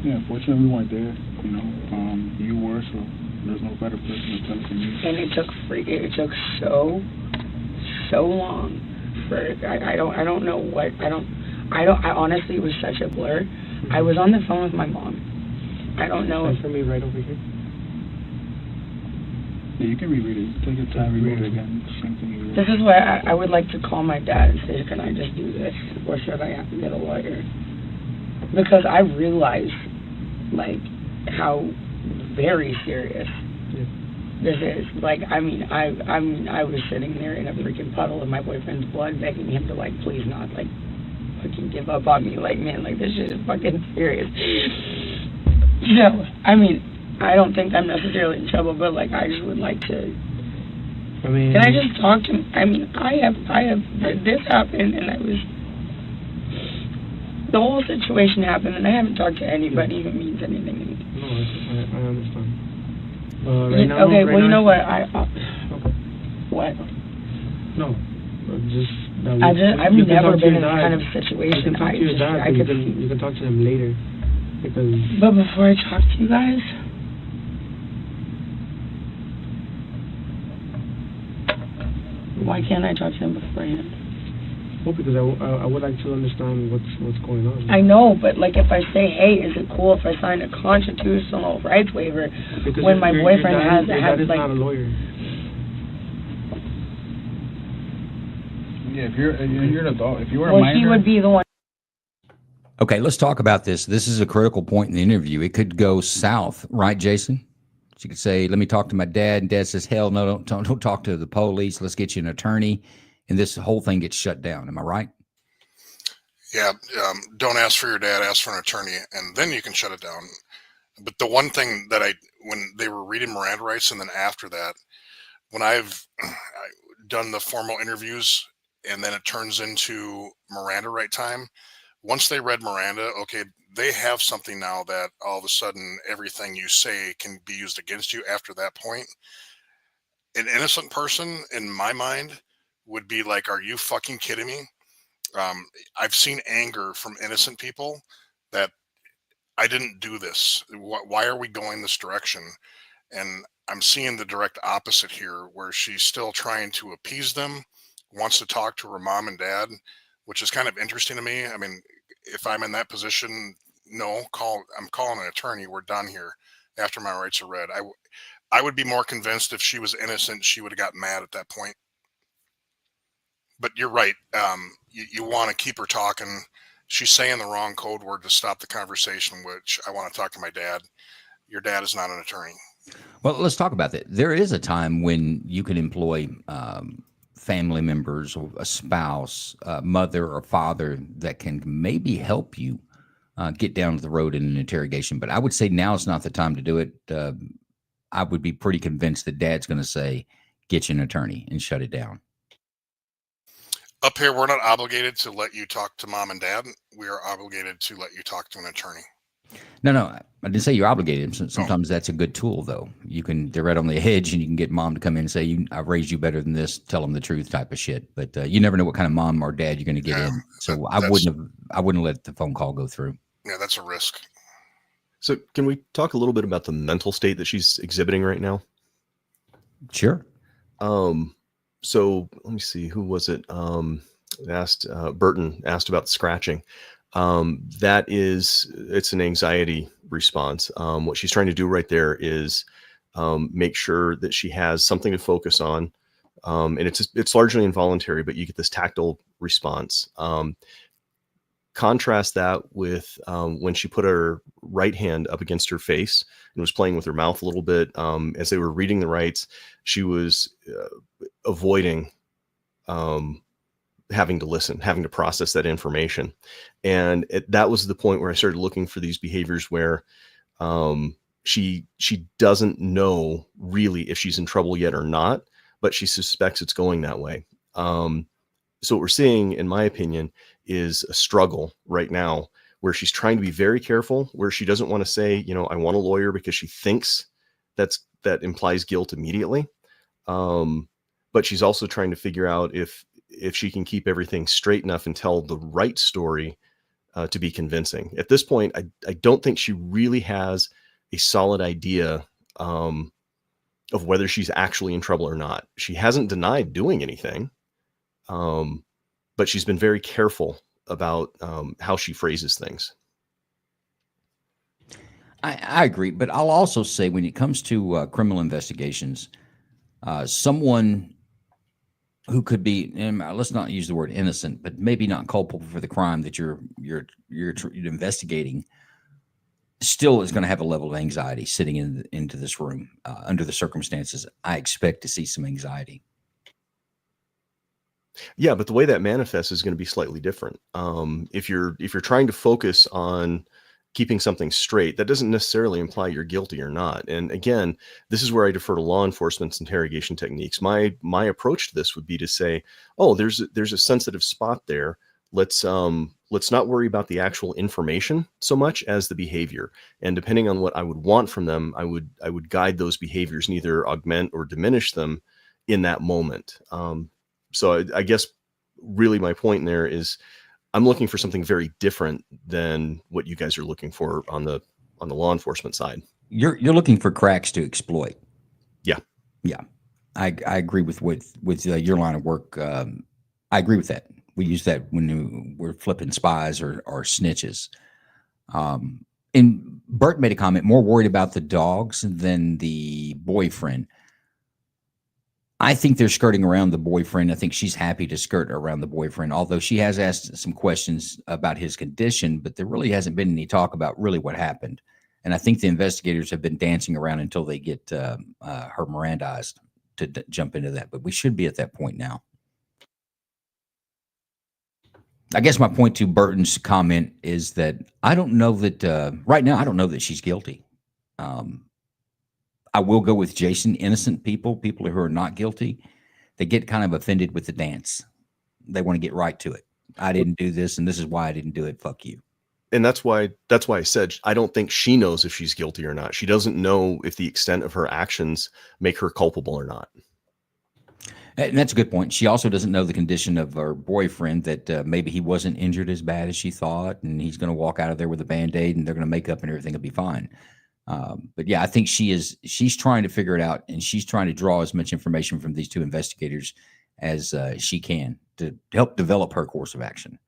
Yeah. Fortunately, we weren't there. You were, so there's no better person to tell than you. And it took so long for I don't know what I honestly, it was such a blur. I was on the phone with my mom. I don't know. Stand for me right over here. Yeah, you can reread it. Take your time, reread it again. Same thing you read. This is why I would like to call my dad and say, can I just do this, or should I have to get a lawyer? Because I realize, how very serious this is. I was sitting there in a freaking puddle of my boyfriend's blood, begging him to please not fucking give up on me. Man, this shit is fucking serious. I don't think I'm necessarily in trouble, but I just would like to. Can I just talk to him? I have this happened, and the whole situation happened, and I haven't talked to anybody who means anything to me. No, I understand. You know what? What? No, just. I've never been in this kind of situation. You can talk to your dad. You can talk to him later, because. But before I talk to you guys. Why can't I talk to him beforehand? Well, because I would like to understand what's going on. I know, but if I say, hey, is it cool if I sign a constitutional rights waiver because when my boyfriend your dad is not a lawyer. Yeah, if you're an adult, if you were a minor, he would be the one. Okay, let's talk about this. This is a critical point in the interview. It could go south, right, Jason? She could say, let me talk to my dad. And dad says, hell no, don't talk to the police. Let's get you an attorney. And this whole thing gets shut down. Am I right? Yeah. Don't ask for your dad, ask for an attorney, and then you can shut it down. But the one thing that when they were reading Miranda rights, and then after that, when I've done the formal interviews and then it turns into Miranda right time, once they read Miranda, okay, they have something now that all of a sudden everything you say can be used against you after that point. An innocent person, in my mind, would be like, are you fucking kidding me? Um, I've seen anger from innocent people that I didn't do this. Why are we going this direction? And I'm seeing the direct opposite here, where she's still trying to appease them, wants to talk to her mom and dad, which is kind of interesting to me. I mean, if I'm in that position, no, I'm calling an attorney. We're done here after my rights are read. I would be more convinced if she was innocent, she would have got mad at that point. But you're right. You want to keep her talking. She's saying the wrong code word to stop the conversation, which I want to talk to my dad. Your dad is not an attorney. Well, let's talk about that. There is a time when you can employ family members or a spouse, mother or father that can maybe help you get down to the road in an interrogation. But I would say now is not the time to do it. I would be pretty convinced that dad's going to say, get you an attorney and shut it down. Up here, we're not obligated to let you talk to mom and dad. We are obligated to let you talk to an attorney. No, I didn't say you're obligated. Sometimes that's a good tool, though. They're right on the edge, and you can get mom to come in and say, "I've raised you better than this. Tell them the truth," type of shit. But you never know what kind of mom or dad you're going to get in. So I wouldn't let the phone call go through. Yeah, that's a risk. So can we talk a little bit about the mental state that she's exhibiting right now? Sure. So let me see, who was it? Burton asked about the scratching. It's an anxiety response. What she's trying to do right there is make sure that she has something to focus on. And it's largely involuntary, but you get this tactile response. Contrast that with when she put her right hand up against her face and was playing with her mouth a little bit. As they were reading the rights, she was avoiding having to listen, having to process that information. And that was the point where I started looking for these behaviors where she doesn't know really if she's in trouble yet or not, but she suspects it's going that way. So what we're seeing, in my opinion, is a struggle right now where she's trying to be very careful, where she doesn't want to say, I want a lawyer, because she thinks that implies guilt immediately. But she's also trying to figure out if she can keep everything straight enough and tell the right story to be convincing. At this point, I don't think she really has a solid idea of whether she's actually in trouble or not. She hasn't denied doing anything. But she's been very careful about how she phrases things. I agree, but I'll also say when it comes to criminal investigations, someone who could be, and let's not use the word innocent, but maybe not culpable for the crime that you're investigating, still is going to have a level of anxiety sitting into this room under the circumstances. I expect to see some anxiety. Yeah, but the way that manifests is going to be slightly different. If you're trying to focus on keeping something straight, that doesn't necessarily imply you're guilty or not. And again, this is where I defer to law enforcement's interrogation techniques. My approach to this would be to say, oh, there's a sensitive spot there. Let's not worry about the actual information so much as the behavior. And depending on what I would want from them, I would guide those behaviors and either augment or diminish them in that moment. So I guess really my point there is I'm looking for something very different than what you guys are looking for on the law enforcement side. You're looking for cracks to exploit. Yeah. I agree with your line of work. I agree with that. We use that when we're flipping spies or snitches. And Bert made a comment, more worried about the dogs than the boyfriend. I think they're skirting around the boyfriend. I think she's happy to skirt around the boyfriend, although she has asked some questions about his condition, but there really hasn't been any talk about really what happened. And I think the investigators have been dancing around until they get her Mirandized to jump into that. But we should be at that point now. I guess my point to Burton's comment is that I don't know that right now, I don't know that she's guilty. I will go with Jason. Innocent people who are not guilty, they get kind of offended with the dance. They want to get right to it. I didn't do this, and this is why I didn't do it. Fuck you. And that's why I said I don't think she knows if she's guilty or not. She doesn't know if the extent of her actions make her culpable or not. And that's a good point. She also doesn't know the condition of her boyfriend, that maybe he wasn't injured as bad as she thought, and he's going to walk out of there with a Band-Aid, and they're going to make up and everything will be fine. But yeah, I think she's trying to figure it out, and she's trying to draw as much information from these two investigators as she can to help develop her course of action.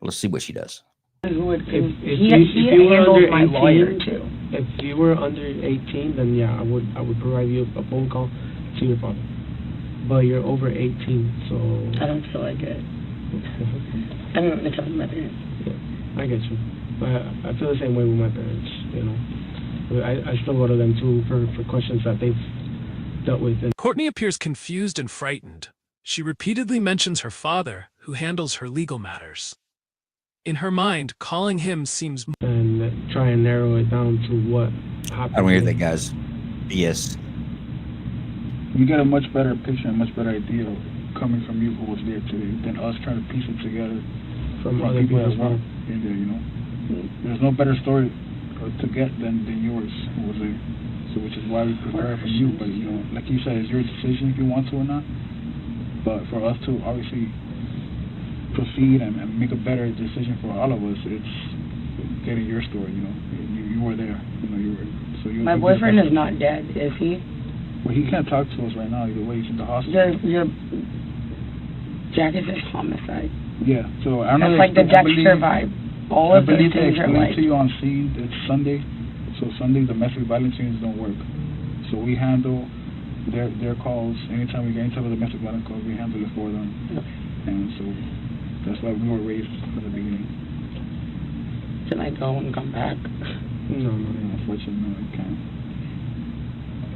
Let's see what she does. Who would, If he you were handles under my 18, lawyer too. If you were under 18, then yeah, I would provide you a phone call to your father. But you're over 18, so I don't feel like it. I don't want to tell my parents. yeah, I get you. I feel the same way with my parents. You know, I still go to them too for questions that they've dealt with. And Courtney appears confused and frightened. She repeatedly mentions her father, who handles her legal matters. In her mind, calling him seems and try and narrow it down to what happened. I don't hear that, guys. BS. You get a much better picture, a much better idea coming from you who was there today than us trying to piece it together from other people people as well in there, you know. There's no better story to get than yours who was there. So which is why we prepare from you. But you know, like you said, it's your decision if you want to or not. But for us to obviously proceed and make a better decision for all of us, it's getting your story, you know. You were there. You know, you were so you My boyfriend is not dead, is he? Well, he can't talk to us right now either way. He's in the hospital. Jack is a homicide. Yeah, so I don't know. That's like the Dexter vibe. All of those things things are explained like. to you on scene. It's Sunday, so Sunday domestic violence scenes don't work. So we handle their calls anytime we get into the domestic violence calls. We handle it for them, and so that's why we were raised from the beginning. Can I go and come back? No, unfortunately, no, I can't.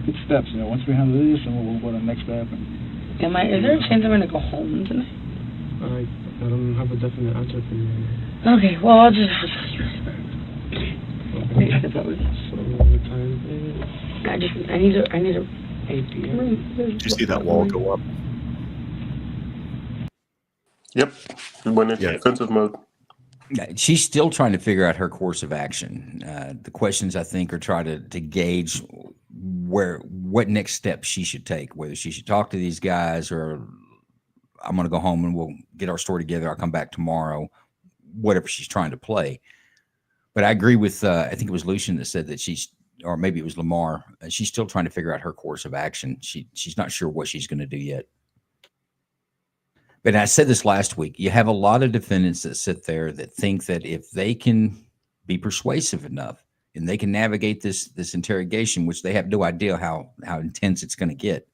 It's steps, you know. Once we handle this, and we'll go to the next step. And Is there a chance I'm gonna go home tonight? I don't have a definite answer for you right now. Okay, well I'll just tell you. Okay. So the time is I need a 8 p.m. Did you see that wall go up? Yep. We went into Yeah. defensive mode. She's still trying to figure out her course of action. The questions, I think, are trying to gauge what next steps she should take, whether she should talk to these guys or I'm going to go home and we'll get our story together. I'll come back tomorrow, whatever she's trying to play. But I agree with, I think it was Lucian that said that or maybe it was Lamar, she's still trying to figure out her course of action. She's not sure what she's going to do yet. But I said this last week, you have a lot of defendants that sit there that think that if they can be persuasive enough and they can navigate this interrogation, which they have no idea how intense it's going to get.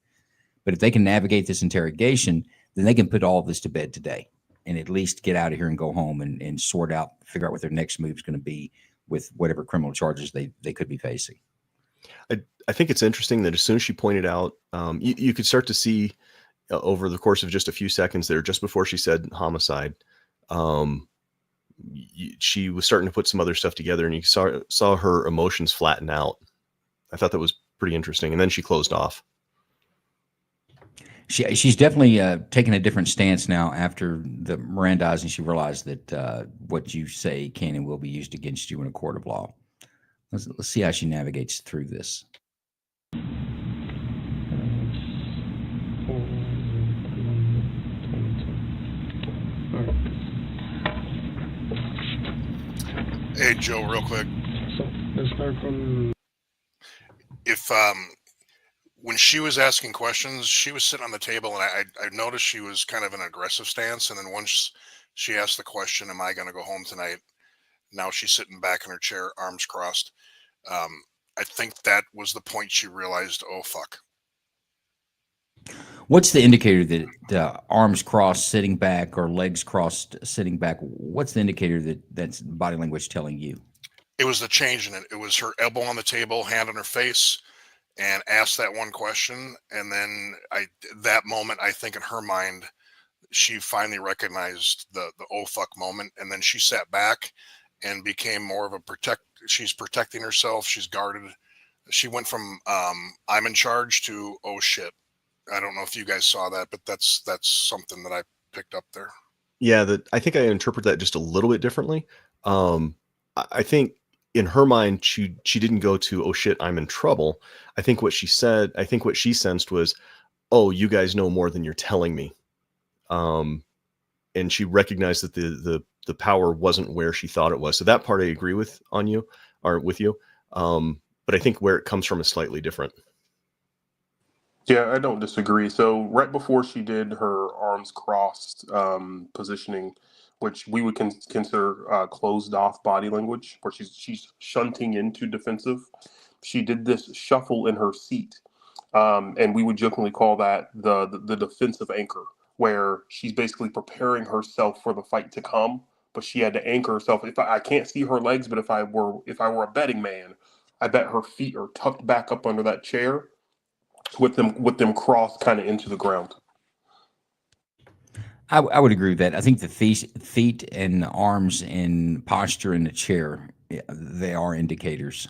But if they can navigate this interrogation, then they can put all of this to bed today and at least get out of here and go home and figure out what their next move is going to be with whatever criminal charges they could be facing. I think it's interesting that as soon as she pointed out, you could start to see over the course of just a few seconds there, just before she said homicide, she was starting to put some other stuff together, and you saw her emotions flatten out. I thought that was pretty interesting. And then she closed off. She's definitely taken a different stance now after the Mirandizing. She realized that what you say can and will be used against you in a court of law. Let's see how she navigates through this. Hey, Joe, real quick. So let's start from. If when she was asking questions, she was sitting on the table, and I noticed she was kind of in an aggressive stance. And then once she asked the question, "Am I going to go home tonight?" Now she's sitting back in her chair, arms crossed. I think that was the point she realized, oh fuck. What's the indicator that the arms crossed, sitting back, or legs crossed, sitting back? What's the indicator that's body language telling you? It was the change in it. It was her elbow on the table, hand on her face, and asked that one question. And then that moment, I think in her mind, she finally recognized the oh fuck moment. And then she sat back and became more of a she's protecting herself. She's guarded. She went from I'm in charge to oh shit. I don't know if you guys saw that, but that's something that I picked up there. Yeah, I think I interpret that just a little bit differently. I think in her mind, she didn't go to, oh shit, I'm in trouble. I think what she sensed was, oh, you guys know more than you're telling me. And she recognized that the power wasn't where she thought it was. So that part I agree with you. But I think where it comes from is slightly different. Yeah, I don't disagree. So right before she did her arms crossed positioning, which we would consider closed off body language, where she's shunting into defensive, she did this shuffle in her seat, and we would jokingly call that the defensive anchor, where she's basically preparing herself for the fight to come, but she had to anchor herself. If I can't see her legs, but if I were a betting man, I bet her feet are tucked back up under that chair with them crossed kind of into the ground. I would agree with that. I think the feet and arms and posture in the chair, they are indicators.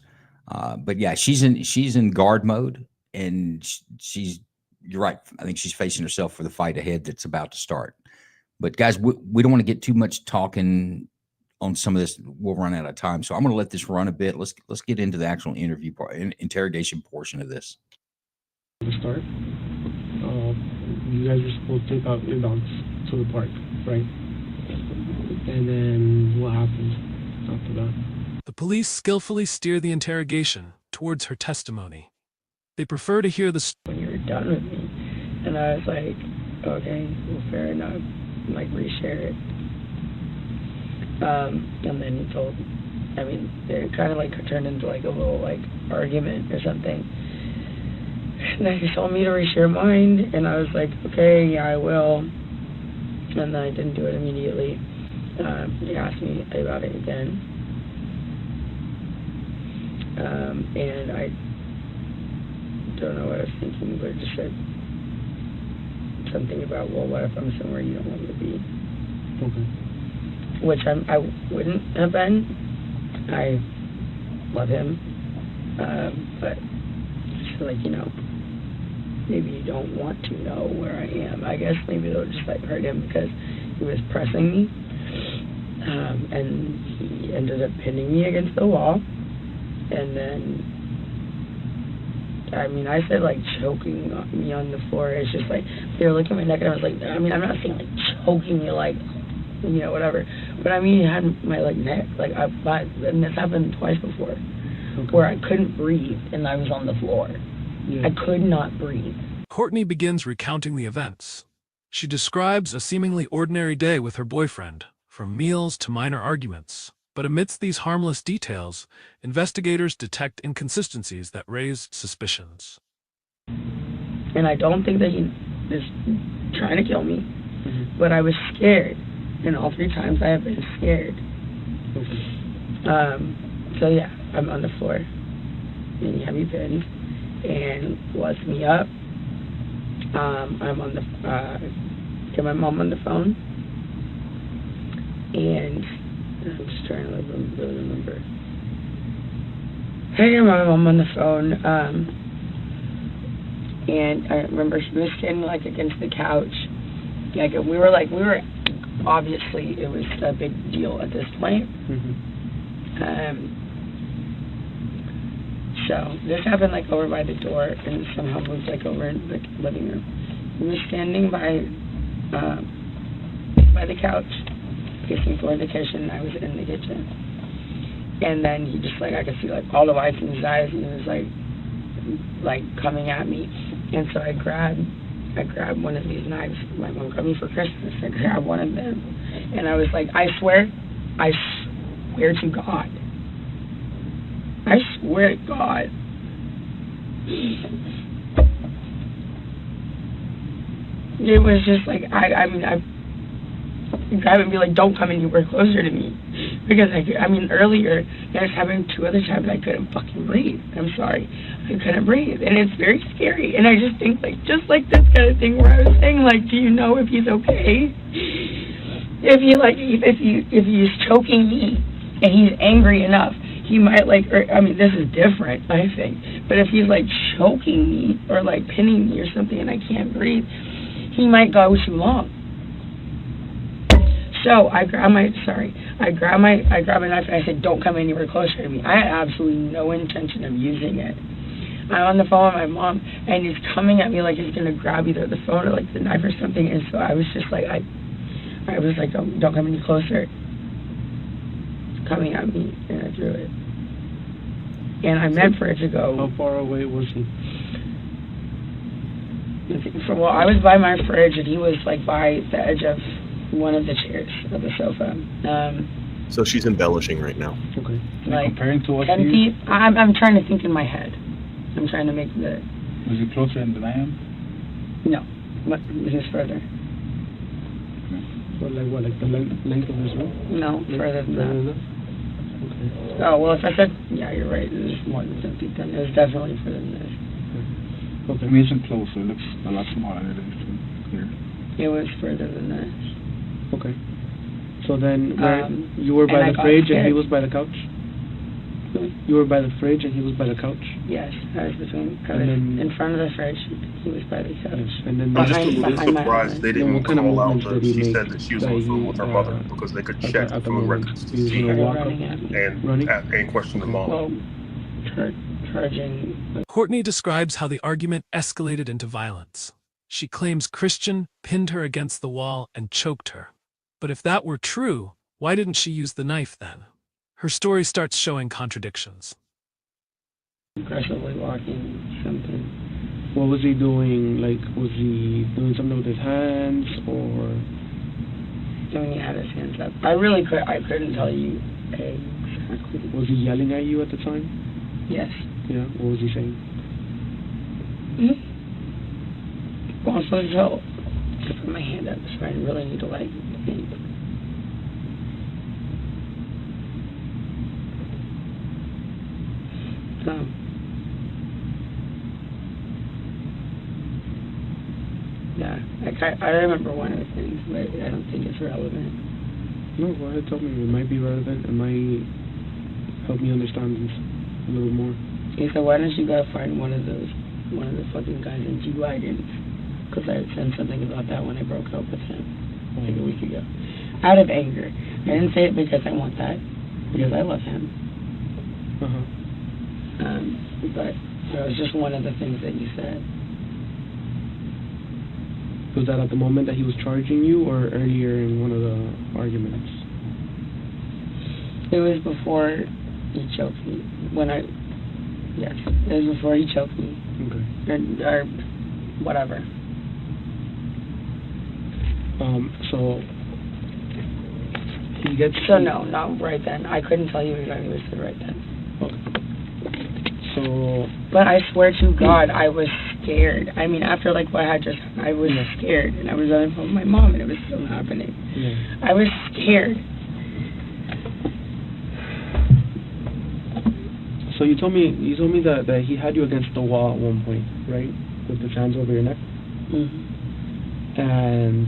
But yeah, she's in guard mode, and you're right. I think she's facing herself for the fight ahead that's about to start. But guys, we don't want to get too much talking on some of this. We'll run out of time, so I'm going to let this run a bit. Let's get into the actual interview part, interrogation portion of this. To start, you guys are supposed to take out your dogs to the park, right? And then what happens after that? The police skillfully steer the interrogation towards her testimony. They prefer to hear the When you were done with me, and I was like, okay, well, fair enough, like reshare it. And then he told, it kind of like turned into like a little like argument or something. And then he told me to reshare mine, and I was like, okay, yeah, I will. And then I didn't do it immediately. He asked me about it again. And I don't know what I was thinking, but it just said something about, well, what if I'm somewhere you don't want me to be? Okay. Which I wouldn't have been. I love him. But just like, maybe you don't want to know where I am. I guess maybe it'll just like hurt him because he was pressing me. And he ended up pinning me against the wall. And then, I said like choking me on the floor. It's just like, they were looking at my neck, and I was like, I'm not saying like choking me like, whatever. But he had my like neck, like and this happened twice before, okay, where I couldn't breathe and I was on the floor. Yeah. I could not breathe. Courtney begins recounting the events. She describes a seemingly ordinary day with her boyfriend, from meals to minor arguments. But amidst these harmless details, investigators detect inconsistencies that raise suspicions. And I don't think that he is trying to kill me, mm-hmm, but I was scared. And all 3 times I have been scared. So yeah, I'm on the floor, and he had me pinned and lets me up. I'm on the get my mom on the phone, and I'm just trying to really remember. I got my mom on the phone, and I remember she was standing like against the couch. Like we were obviously it was a big deal at this point. Mm-hmm. So this happened like over by the door, and somehow moved like over in the living room. He was standing by the couch, facing toward the kitchen. I was in the kitchen, and then he just I could see like all the whites in his eyes, and he was like coming at me, and so I grabbed one of these knives. My mom got me for Christmas. I grabbed one of them, and I was like, I swear to God. I swear to God. It was just like, I grab and be like, don't come anywhere closer to me. Because, earlier, that happened 2 other times, I couldn't fucking breathe. I'm sorry. I couldn't breathe. And it's very scary. And I just think, just like this kind of thing where I was saying, do you know if he's okay? If he's choking me, and he's angry enough, he might like, or, I mean, this is different, I think, but if he's like choking me or like pinning me or something and I can't breathe, he might go too long. So I grab a knife and I said, don't come anywhere closer to me. I had absolutely no intention of using it. I'm on the phone with my mom, and he's coming at me like he's gonna grab either the phone or like the knife or something. And so I was just like, I was like, don't come any closer. It's coming at me, and I drew it. And I meant for it to go. How far away was he? Well, I was by my fridge, and he was like by the edge of one of the chairs of the sofa. So she's embellishing right now. Okay. Like comparing to what 10 feet. I'm trying to think in my head. I'm trying to make the. Was he closer than I am? No, but just further. So like what, like the length of this room? No, further than that. Okay. Oh, well, if I said, yeah, you're right. It was more than 10 feet then. It was definitely further than this. Okay. I mean, it's close, so it looks a lot smaller than it is here. It was further than this. Okay. So then, you were by and the I got fridge and he scared. was by the couch? You were by the fridge and he was by the couch? Yes, I was And then- in front of the fridge. He was by the couch. Yes. And then I'm just a Behind- little behind my surprised husband. they Then didn't what kind of call out movements that did he she make said that she was on that the phone with her he, mother because they could check at the phone moment? records to He was see gonna walk up? running at me. Running? and question the mom. Well, charging. Courtney describes how the argument escalated into violence. She claims Christian pinned her against the wall and choked her. But if that were true, why didn't she use the knife then? Her story starts showing contradictions. Aggressively walking something. What was he doing? Like, was he doing something with his hands or? When he had his hands up. I couldn't tell you exactly. Was he yelling at you at the time? Yes. Yeah. What was he saying? Well, I'm supposed to put my hand up, so I really need to like think. Yeah, I remember one of the things, but I don't think it's relevant. No, go ahead, tell me. It might be relevant. It might help me understand this a little more. He said, why don't you go find one of the fucking guys in G-Wagons? Because I had said something about that when I broke up with him like a week ago. Out of anger. I didn't say it because I want that, because I love him. But it was just one of the things that you said. Was that at the moment that he was charging you or earlier in one of the arguments? It was before he choked me. Yes, it was before he choked me. Okay. Or whatever. So he gets. So no, not right then. I couldn't tell you exactly what he said right then. So. But I swear to God, I was scared. I mean, after like what had just happened, I was scared, and I was on the phone with my mom, and it was still happening. Yeah. I was scared. So you told me that he had you against the wall at one point, right? With his hands over your neck. Mm-hmm. And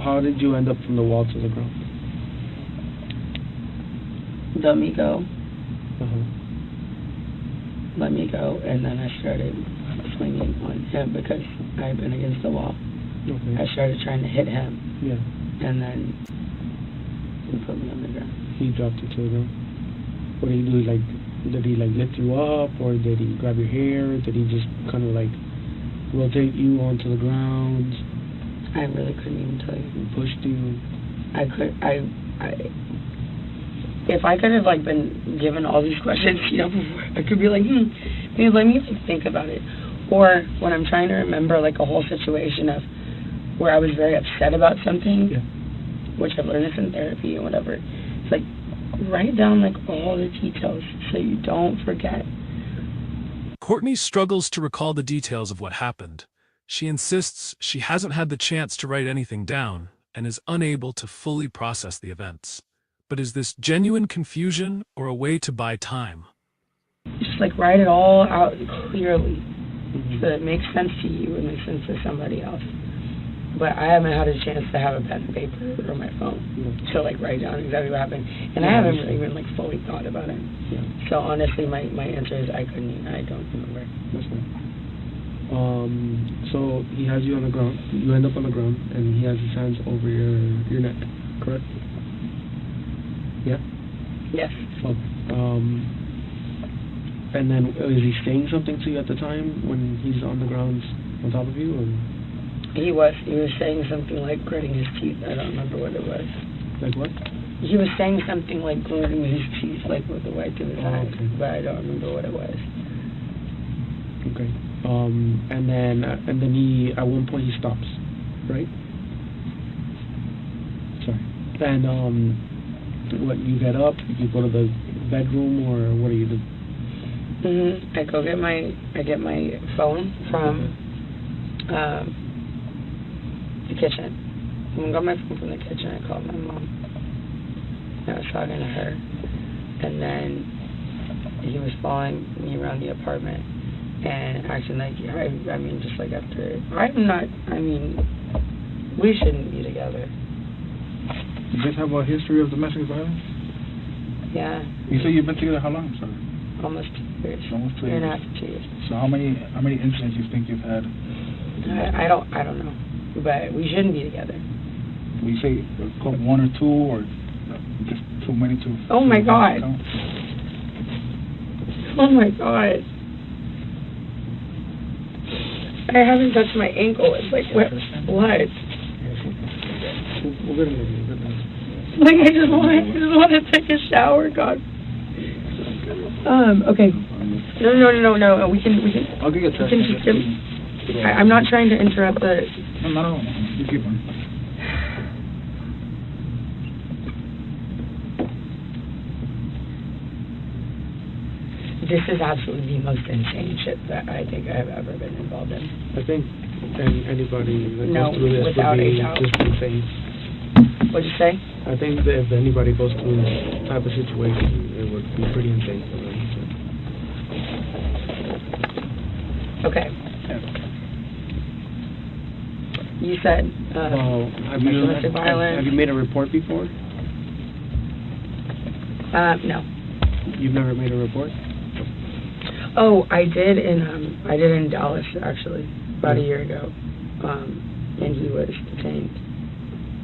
how did you end up from the wall to the ground? Let me go. Uh-huh. Let me go, and then I started swinging on him because I had been against the wall. Okay. I started trying to hit him, Yeah. and then he put me on the ground. He dropped you to the ground. What did he do? Did he lift you up, or did he grab your hair? Did he just kind of rotate you onto the ground? I really couldn't even tell you. And pushed you? If I could have been given all these questions, before, I could be like, maybe let me think about it. Or when I'm trying to remember a whole situation of where I was very upset about something, which I've learned this in therapy and whatever. It's write down all the details so you don't forget. Courtney struggles to recall the details of what happened. She insists she hasn't had the chance to write anything down and is unable to fully process the events. But is this genuine confusion or a way to buy time? Just write it all out clearly so that it makes sense to you and makes sense to somebody else. but I haven't had a chance to have a pen and paper or my phone to like write down exactly what happened, and I haven't really even like fully thought about it. Yeah. So honestly, my answer is I don't remember. That's fine. So he has you on the ground. You end up on the ground, and he has his hands over your neck. Correct? Yeah. Yes. Okay. And then is he saying something to you at the time when he's on the ground on top of you, or? He was saying something like gritting his teeth. I don't remember what it was. Like what? He was saying something like gritting his teeth, like with the white of his eyes, okay. but I don't remember what it was. Okay. And then he at one point he stops, right? Sorry. And what, you get up, you go to the bedroom, or what do you do? I get my phone from the kitchen. When I got my phone from the kitchen, I called my mom. I was talking to her, and then he was following me around the apartment and acting like, I mean, just like after, we shouldn't be together. You guys have a history of domestic violence? Yeah, You say you've been together how long, sorry? almost 2 years. Almost 2 Year and a years. half to 2 years. So how many incidents you think you've had? I don't know, but we shouldn't be together. Will you say one or two, or just too many to? Oh my God. count? Oh my God. I haven't touched my ankle. It's like, what? We're gonna Like, I just want to take a shower, God. Okay. No. We can. I'll give you a text. I'm not trying to interrupt the. No. You keep on. This is absolutely the most insane shit that I think I've ever been involved in. I think anybody that No, goes through this without would a be doubt. just insane. What'd you say? I think that if anybody goes through this type of situation, it would be pretty insane for them. Okay. You said domestic violence. Have you made a report before? No. You've never made a report? Oh, I did in Dallas actually about a year ago, and he was detained.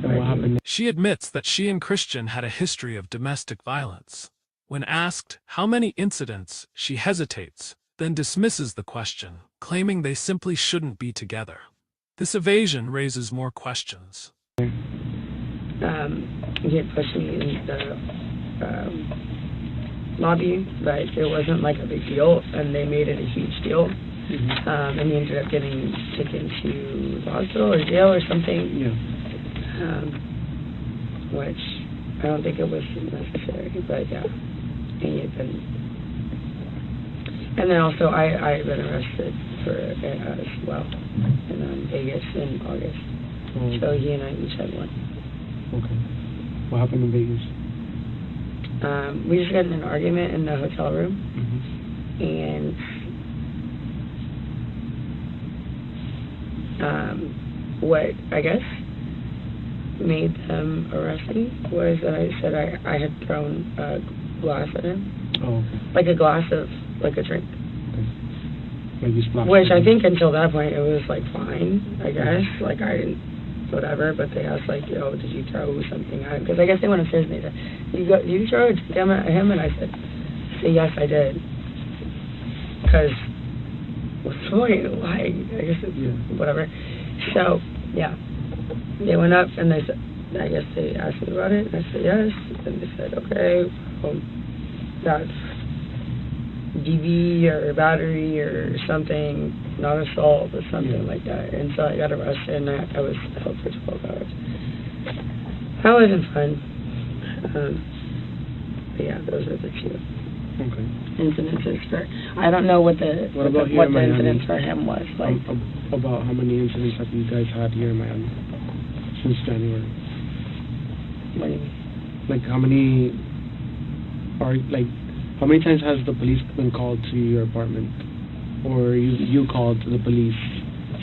And what happened? She admits that she and Christian had a history of domestic violence. When asked how many incidents, she hesitates, then dismisses the question, claiming they simply shouldn't be together. This evasion raises more questions. He had pushed me in the lobby, but it wasn't like a big deal, and they made it a huge deal. And he ended up getting taken to the hospital or jail or something. Yeah. Which I don't think it was necessary, but yeah, he had been. And then also I had been arrested for it as well in Vegas in August. So he and I each had one. Okay. What happened in Vegas? We just got in an argument in the hotel room, and what I guess made them arrest me was that I said I had thrown a glass at him. Oh, okay. Like a glass of, like a drink. Okay. Like you splashed Which I it. think until that point it was like fine, I guess. Like I didn't, whatever, but they asked like, did you throw something at him? Because I guess they went upstairs and they said, did you throw a drink at him? And I said, yes, I did. Because what's the point? Lying? I guess it's whatever. So, yeah. They went up and they said, I guess they asked me about it, and I said yes, and they said, okay, that's DV or battery or something, not assault or something like that. And so I got arrested, and I was held for 12 hours. That wasn't fun. But yeah, those are the two incidences for. I don't know what the incident for him was like. About how many incidents have you guys had here in Miami since January? What do you mean? Like how many times has the police been called to your apartment, or you called the police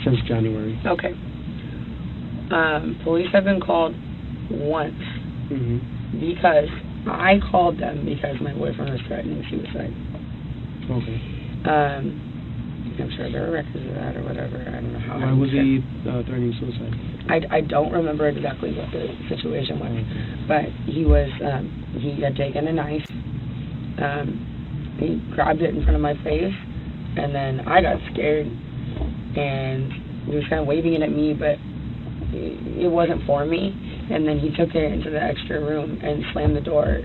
since January? Okay. Police have been called once because I called them because my boyfriend was threatening suicide. Okay. I'm sure there are records of that or whatever. I don't know how. Why was he threatening suicide? I don't remember exactly what the situation was, but he had taken a knife. He grabbed it in front of my face, and then I got scared, and he was kind of waving it at me, but it wasn't for me. And then he took it into the extra room and slammed the door.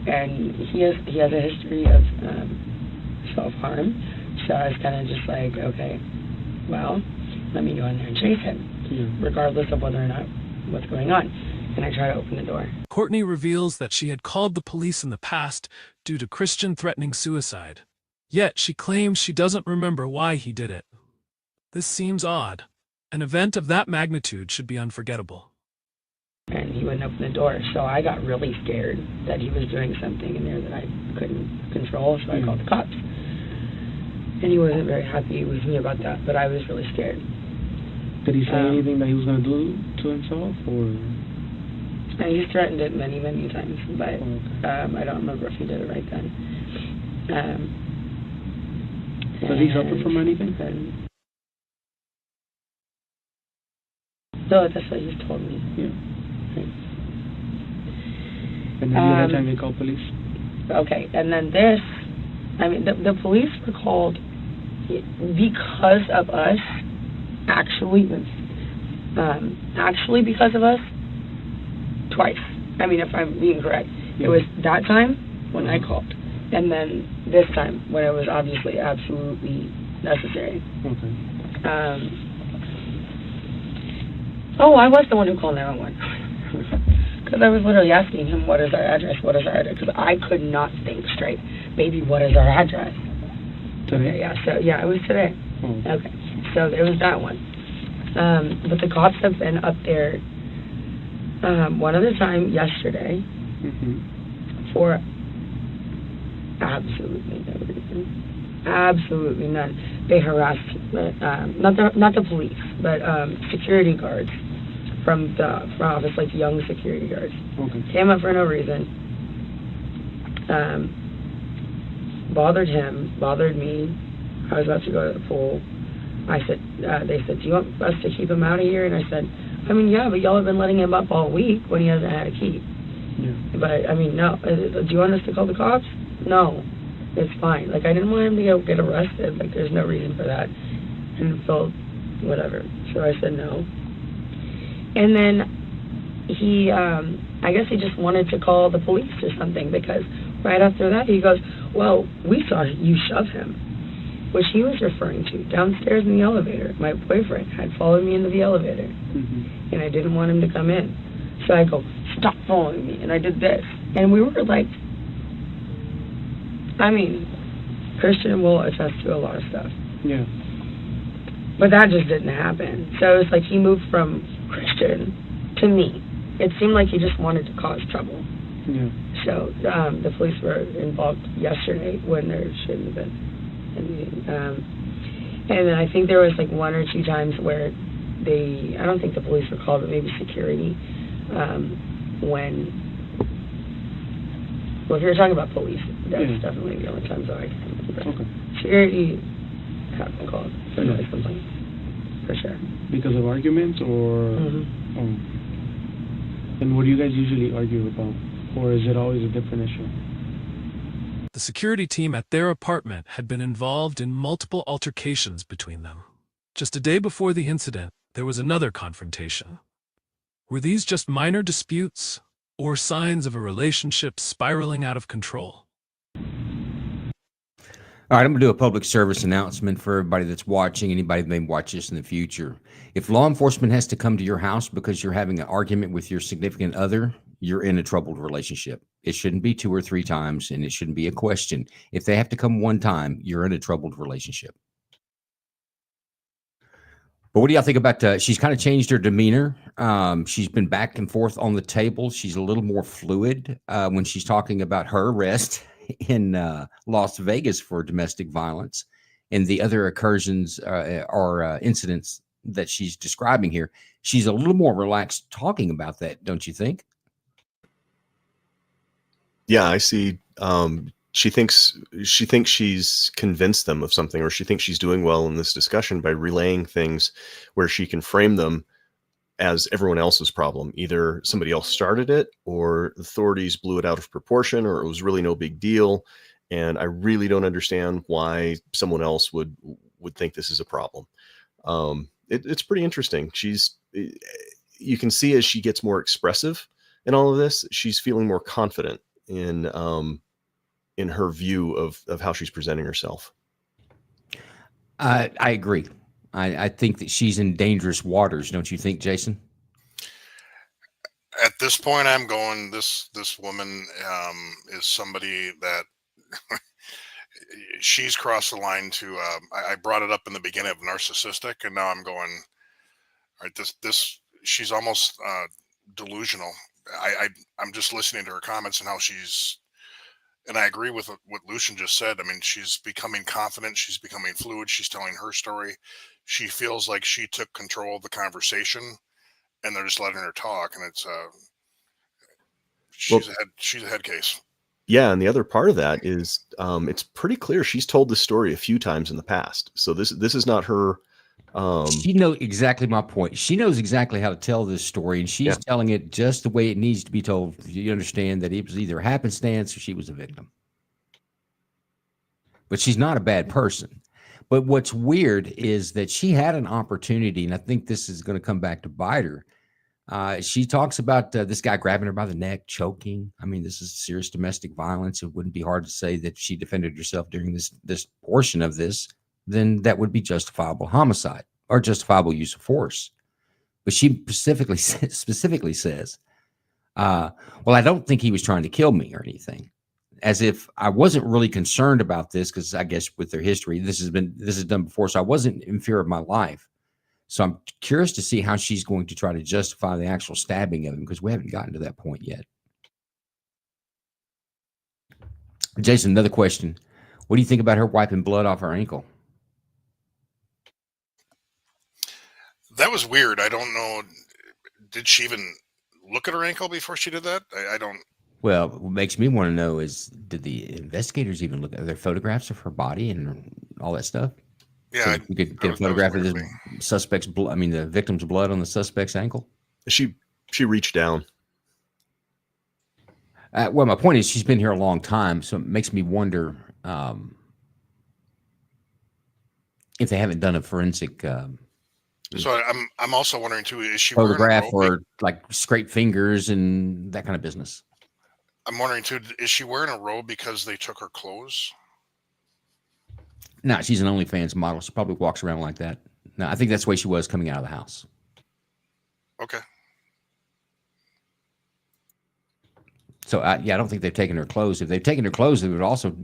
And he has a history of self-harm, so I was kind of just like, okay, well, let me go in there and chase him, regardless of whether or not what's going on. And I try to open the door. Courtney reveals that she had called the police in the past due to Christian threatening suicide. Yet she claims she doesn't remember why he did it. This seems odd. An event of that magnitude should be unforgettable. And he wouldn't open the door, so I got really scared that he was doing something in there that I couldn't control, so I called the cops. And he wasn't very happy with me about that, but I was really scared. Did he say anything that he was going to do to himself, or? And he's threatened it many, many times, but I don't remember if he did it right then. Does he suffer from anything? No, that's what he's told me. Yeah. And then the other time they called police? Okay, and then this, I mean, the police were called because of us, actually because of us, twice. I mean, if I'm being correct. It was that time when I called, and then this time when it was obviously absolutely necessary. Okay. I was the one who called 911. Because I was literally asking him, what is our address? What is our address? Because I could not think straight. Baby, what is our address? Today? Okay, it was today. Okay, so there was that one. But the cops have been up there one other time yesterday for absolutely no reason. Absolutely none. They harassed, not the police, but security guards from the office, like young security guards. Came up for no reason. Bothered him, bothered me. I was about to go to the pool. I said, they said, do you want us to keep him out of here? And I said, I mean, yeah, but y'all have been letting him up all week when he hasn't had a key. But, I mean, no. Do you want us to call the cops? No. It's fine. Like, I didn't want him to get arrested. Like, there's no reason for that. And felt whatever. So I said no. And then he, I guess he just wanted to call the police or something, because right after that he goes, well, we saw you shove him, which he was referring to downstairs in the elevator. My boyfriend had followed me into the elevator, and I didn't want him to come in. So I go, stop following me. And I did this. And we were like, I mean, Christian will attest to a lot of stuff. Yeah. But that just didn't happen. So it's like he moved from Christian to me. It seemed like he just wanted to cause trouble. Yeah. So the police were involved yesterday when there shouldn't have been. And then I think there was like one or two times where I don't think the police were called, but maybe security, well, if you're talking about police, that's definitely the only times that I can remember. Security have been called for noise complaint, for sure. Because of arguments, or? And what do you guys usually argue about? Or is it always a different issue? The security team at their apartment had been involved in multiple altercations between them. Just a day before the incident, there was another confrontation. Were these just minor disputes, or signs of a relationship spiraling out of control? All right, I'm going to do a public service announcement for everybody that's watching, anybody that may watch this in the future. If law enforcement has to come to your house because you're having an argument with your significant other, you're in a troubled relationship. It shouldn't be 2 or 3 times, and it shouldn't be a question. If they have to come one time, you're in a troubled relationship. But what do y'all think about, she's kind of changed her demeanor. She's been back and forth on the table. She's a little more fluid when she's talking about her arrest in Las Vegas for domestic violence and the other incursions or incidents that she's describing here, she's a little more relaxed talking about that, don't you think? Yeah, I see. She thinks she's convinced them of something, or she thinks she's doing well in this discussion by relaying things where she can frame them as everyone else's problem. Either somebody else started it, or authorities blew it out of proportion, or it was really no big deal. And I really don't understand why someone else would think this is a problem. It's pretty interesting. You can see as she gets more expressive in all of this, she's feeling more confident in her view of how she's presenting herself. I agree. I think that she's in dangerous waters, don't you think, Jason? At this point, I'm going, this woman is somebody that she's crossed the line to, I brought it up in the beginning of narcissistic, and now I'm going, all right, this she's almost delusional. I'm just listening to her comments and how she's, and I agree with what Lucian just said. I mean, she's becoming confident. She's becoming fluid. She's telling her story. She feels like she took control of the conversation, and they're just letting her talk. And it's she's a head case. Yeah, and the other part of that is it's pretty clear she's told this story a few times in the past. So this is not her. She knows exactly my point. She knows exactly how to tell this story, and she's telling it just the way it needs to be told. You understand that it was either happenstance or she was a victim. But she's not a bad person. But what's weird is that she had an opportunity, and I think this is going to come back to bite her. She talks about this guy grabbing her by the neck, choking. I mean, this is serious domestic violence. It wouldn't be hard to say that she defended herself during this portion of this. Then that would be justifiable homicide or justifiable use of force. But she specifically says, well, I don't think he was trying to kill me or anything. As if I wasn't really concerned about this, because I guess with their history, this is done before. So I wasn't in fear of my life. So I'm curious to see how she's going to try to justify the actual stabbing of him, because we haven't gotten to that point yet. Jason, another question. What do you think about her wiping blood off her ankle? That was weird. I don't know. Did she even look at her ankle before she did that? I don't. Well, what makes me want to know is, did the investigators even look at their photographs of her body and all that stuff? Yeah, so you could get a photograph of this suspect's blood. I mean, the victim's blood on the suspect's ankle. She reached down. Well, my point is, she's been here a long time, so it makes me wonder if they haven't done a forensic. So I'm also wondering too, is she photograph wearing a robe? Or like scrape fingers and that kind of business? I'm wondering too, is she wearing a robe because they took her clothes? No, she's an OnlyFans model. She probably walks around like that. No, I think that's the way she was coming out of the house. Okay. So I don't think they've taken her clothes. If they've taken her clothes, they would also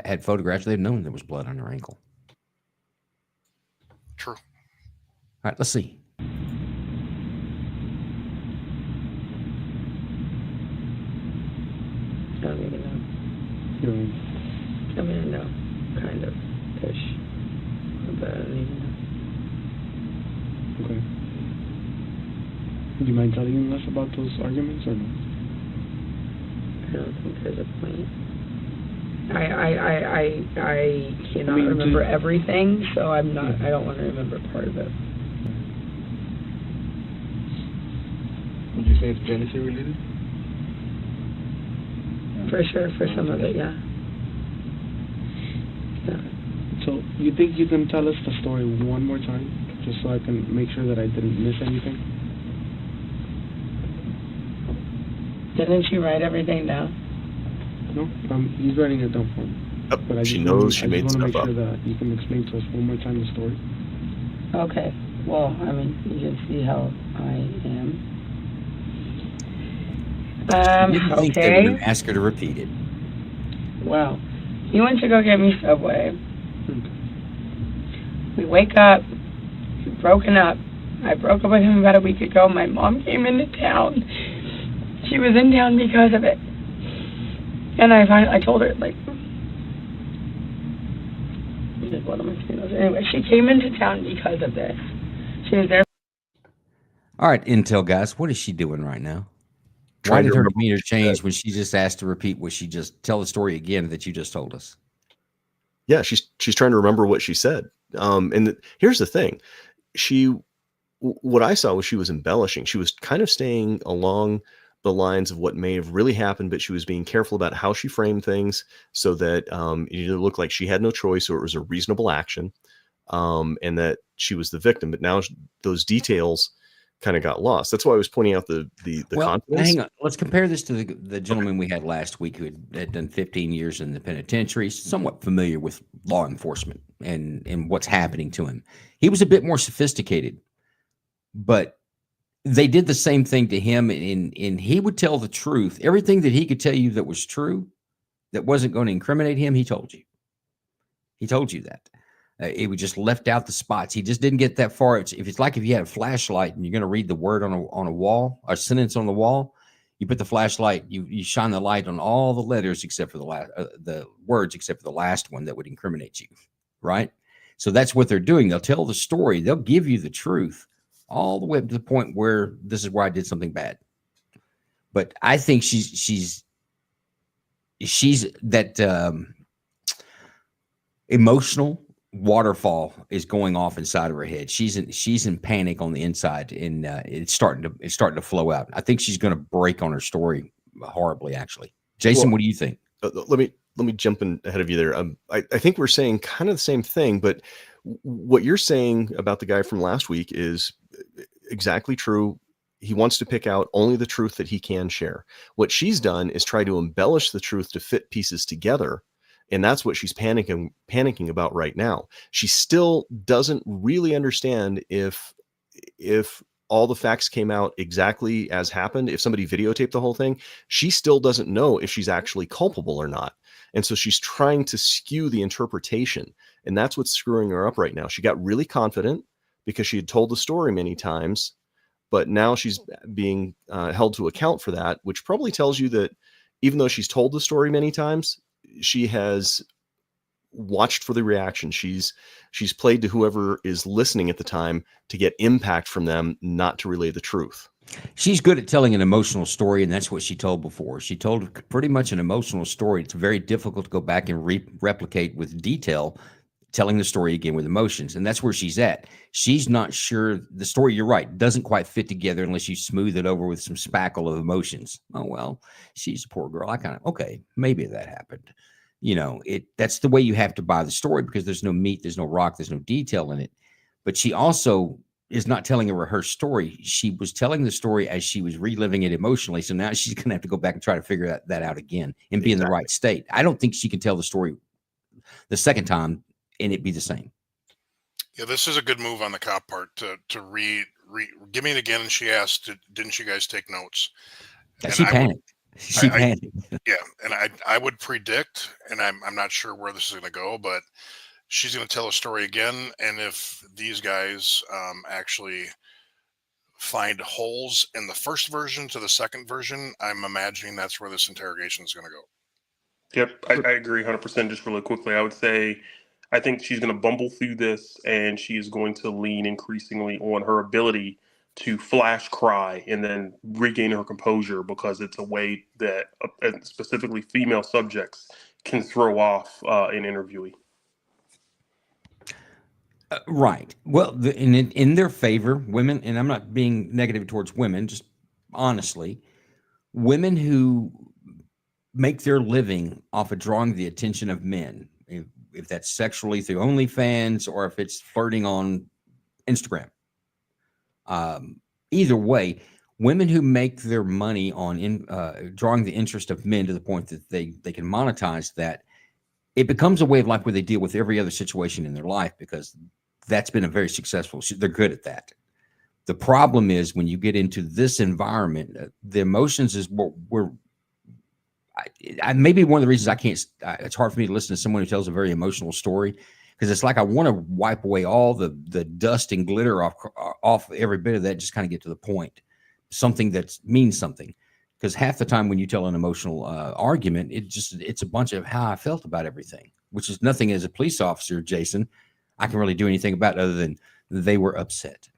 had photographs. They'd known there was blood on her ankle. True. All right, let's see. I don't even know. I mean, I know, kind of, ish. But I don't even know. Okay. Do you mind telling us about those arguments or no? I don't think there's a point. I cannot remember everything, so I'm not. I don't want to remember part of it. Would you say it's jealousy related? For sure, for some of it, yeah. So you think you can tell us the story one more time, just so I can make sure that I didn't miss anything? Didn't she write everything down? No, he's writing it down for me. Yep, But I she just knows wanna, she I made just want to stuff make sure up. that you can explain to us one more time the story. Okay. Well, I mean, you can see how I am. I didn't think they were Okay. going to ask her to repeat it. Well, he went to go get me Subway. Okay. We wake up. We've broken up. I broke up with him about a week ago. My mom came into town. She was in town because of it. And I told her, like, what am I saying? Anyway, she came into town because of this. She was there. All right, Intel guys, what is she doing right now? Why Trying to did her remember demeanor what she said. change when she just asked to repeat what she just tell the story again that you just told us? Yeah, she's trying to remember what she said. Here's the thing. What I saw was she was embellishing. She was kind of staying along the lines of what may have really happened, but she was being careful about how she framed things so that it either looked like she had no choice or it was a reasonable action, and that she was the victim. But now those details kind of got lost. That's why I was pointing out the Well, confidence. hang on. Let's compare this to the gentleman we had last week who had done 15 years in the penitentiary, somewhat familiar with law enforcement and what's happening to him. He was a bit more sophisticated, but they did the same thing to him, and he would tell the truth. Everything that he could tell you that was true, that wasn't going to incriminate him, he told you. He told you that. It would just left out the spots. He just didn't get that far. If it's like if you had a flashlight and you're going to read the word on a wall, a sentence on the wall, you put the flashlight, you shine the light on all the letters except for the words except for the last one that would incriminate you, right? So that's what they're doing. They'll tell the story. They'll give you the truth all the way up to the point where this is where I did something bad. But I think she's that emotional waterfall is going off inside of her head. She's in panic on the inside, and it's starting to flow out. I think she's going to break on her story horribly. Actually, Jason, what do you think? Let me jump in ahead of you there. I think we're saying kind of the same thing, but what you're saying about the guy from last week is exactly true. He wants to pick out only the truth that he can share. What she's done is try to embellish the truth to fit pieces together. And that's what she's panicking about right now. She still doesn't really understand if all the facts came out exactly as happened, if somebody videotaped the whole thing, she still doesn't know if she's actually culpable or not. And so she's trying to skew the interpretation. And that's what's screwing her up right now. She got really confident because she had told the story many times, but now she's being held to account for that, which probably tells you that even though she's told the story many times, she has watched for the reaction. She's played to whoever is listening at the time to get impact from them, not to relay the truth. She's good at telling an emotional story, and that's what she told before. She told pretty much an emotional story. It's very difficult to go back and replicate with detail, telling the story again with emotions, and that's where she's at. She's not sure the story, you're right, doesn't quite fit together unless you smooth it over with some spackle of emotions. Oh, well, she's a poor girl. Okay, maybe that happened. That's the way you have to buy the story, because there's no meat, there's no rock, there's no detail in it. But she also is not telling her story. She was telling the story as she was reliving it emotionally. So now she's going to have to go back and try to figure that out again and be in the right state. I don't think she can tell the story the second time and it be the same. Yeah, this is a good move on the cop part to give me it again. And she asked, didn't you guys take notes? And she panicked. She panicked. Yeah, and I would predict, and I'm not sure where this is going to go, but she's going to tell a story again. And if these guys actually find holes in the first version to the second version, I'm imagining that's where this interrogation is going to go. Yep, I agree 100%. Just really quickly, I would say I think she's going to bumble through this, and she is going to lean increasingly on her ability to flash cry and then regain her composure, because it's a way that specifically female subjects can throw off an interviewee. Right. Well, in their favor, women, and I'm not being negative towards women, just honestly, women who make their living off of drawing the attention of men, if that's sexually through OnlyFans or if it's flirting on Instagram. Either way, women who make their money on drawing the interest of men to the point that they can monetize that, it becomes a way of life where they deal with every other situation in their life, because that's been a very successful. They're good at that. The problem is when you get into this environment, the emotions is what maybe one of the reasons I can't. It's hard for me to listen to someone who tells a very emotional story, because it's like I want to wipe away all the dust and glitter off every bit of that. Just kind of get to the point, something that means something. Because half the time when you tell an emotional argument, it's a bunch of how I felt about everything, which is nothing as a police officer, Jason, I can really do anything about other than they were upset.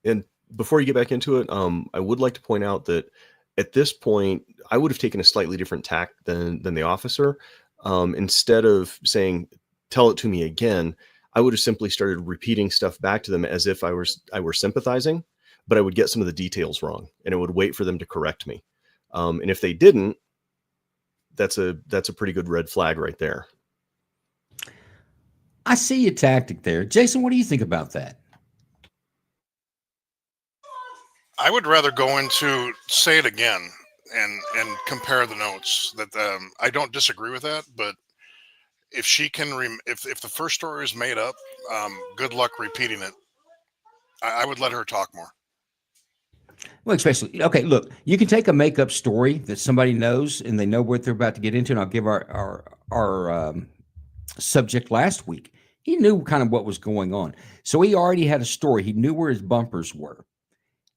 And before you get back into it, I would like to point out that at this point, I would have taken a slightly different tack than the officer. Instead of saying, "Tell it to me again," I would have simply started repeating stuff back to them as if I were sympathizing, but I would get some of the details wrong, and I would wait for them to correct me. And if they didn't, that's a pretty good red flag right there. I see your tactic there. Jason, what do you think about that? I would rather go into say it again and compare the notes. That I don't disagree with that, but if she can, if the first story is made up, good luck repeating it. I would let her talk more. Well, especially, okay, look, you can take a makeup story that somebody knows and they know what they're about to get into. And I'll give our subject last week. He knew kind of what was going on. So he already had a story. He knew where his bumpers were.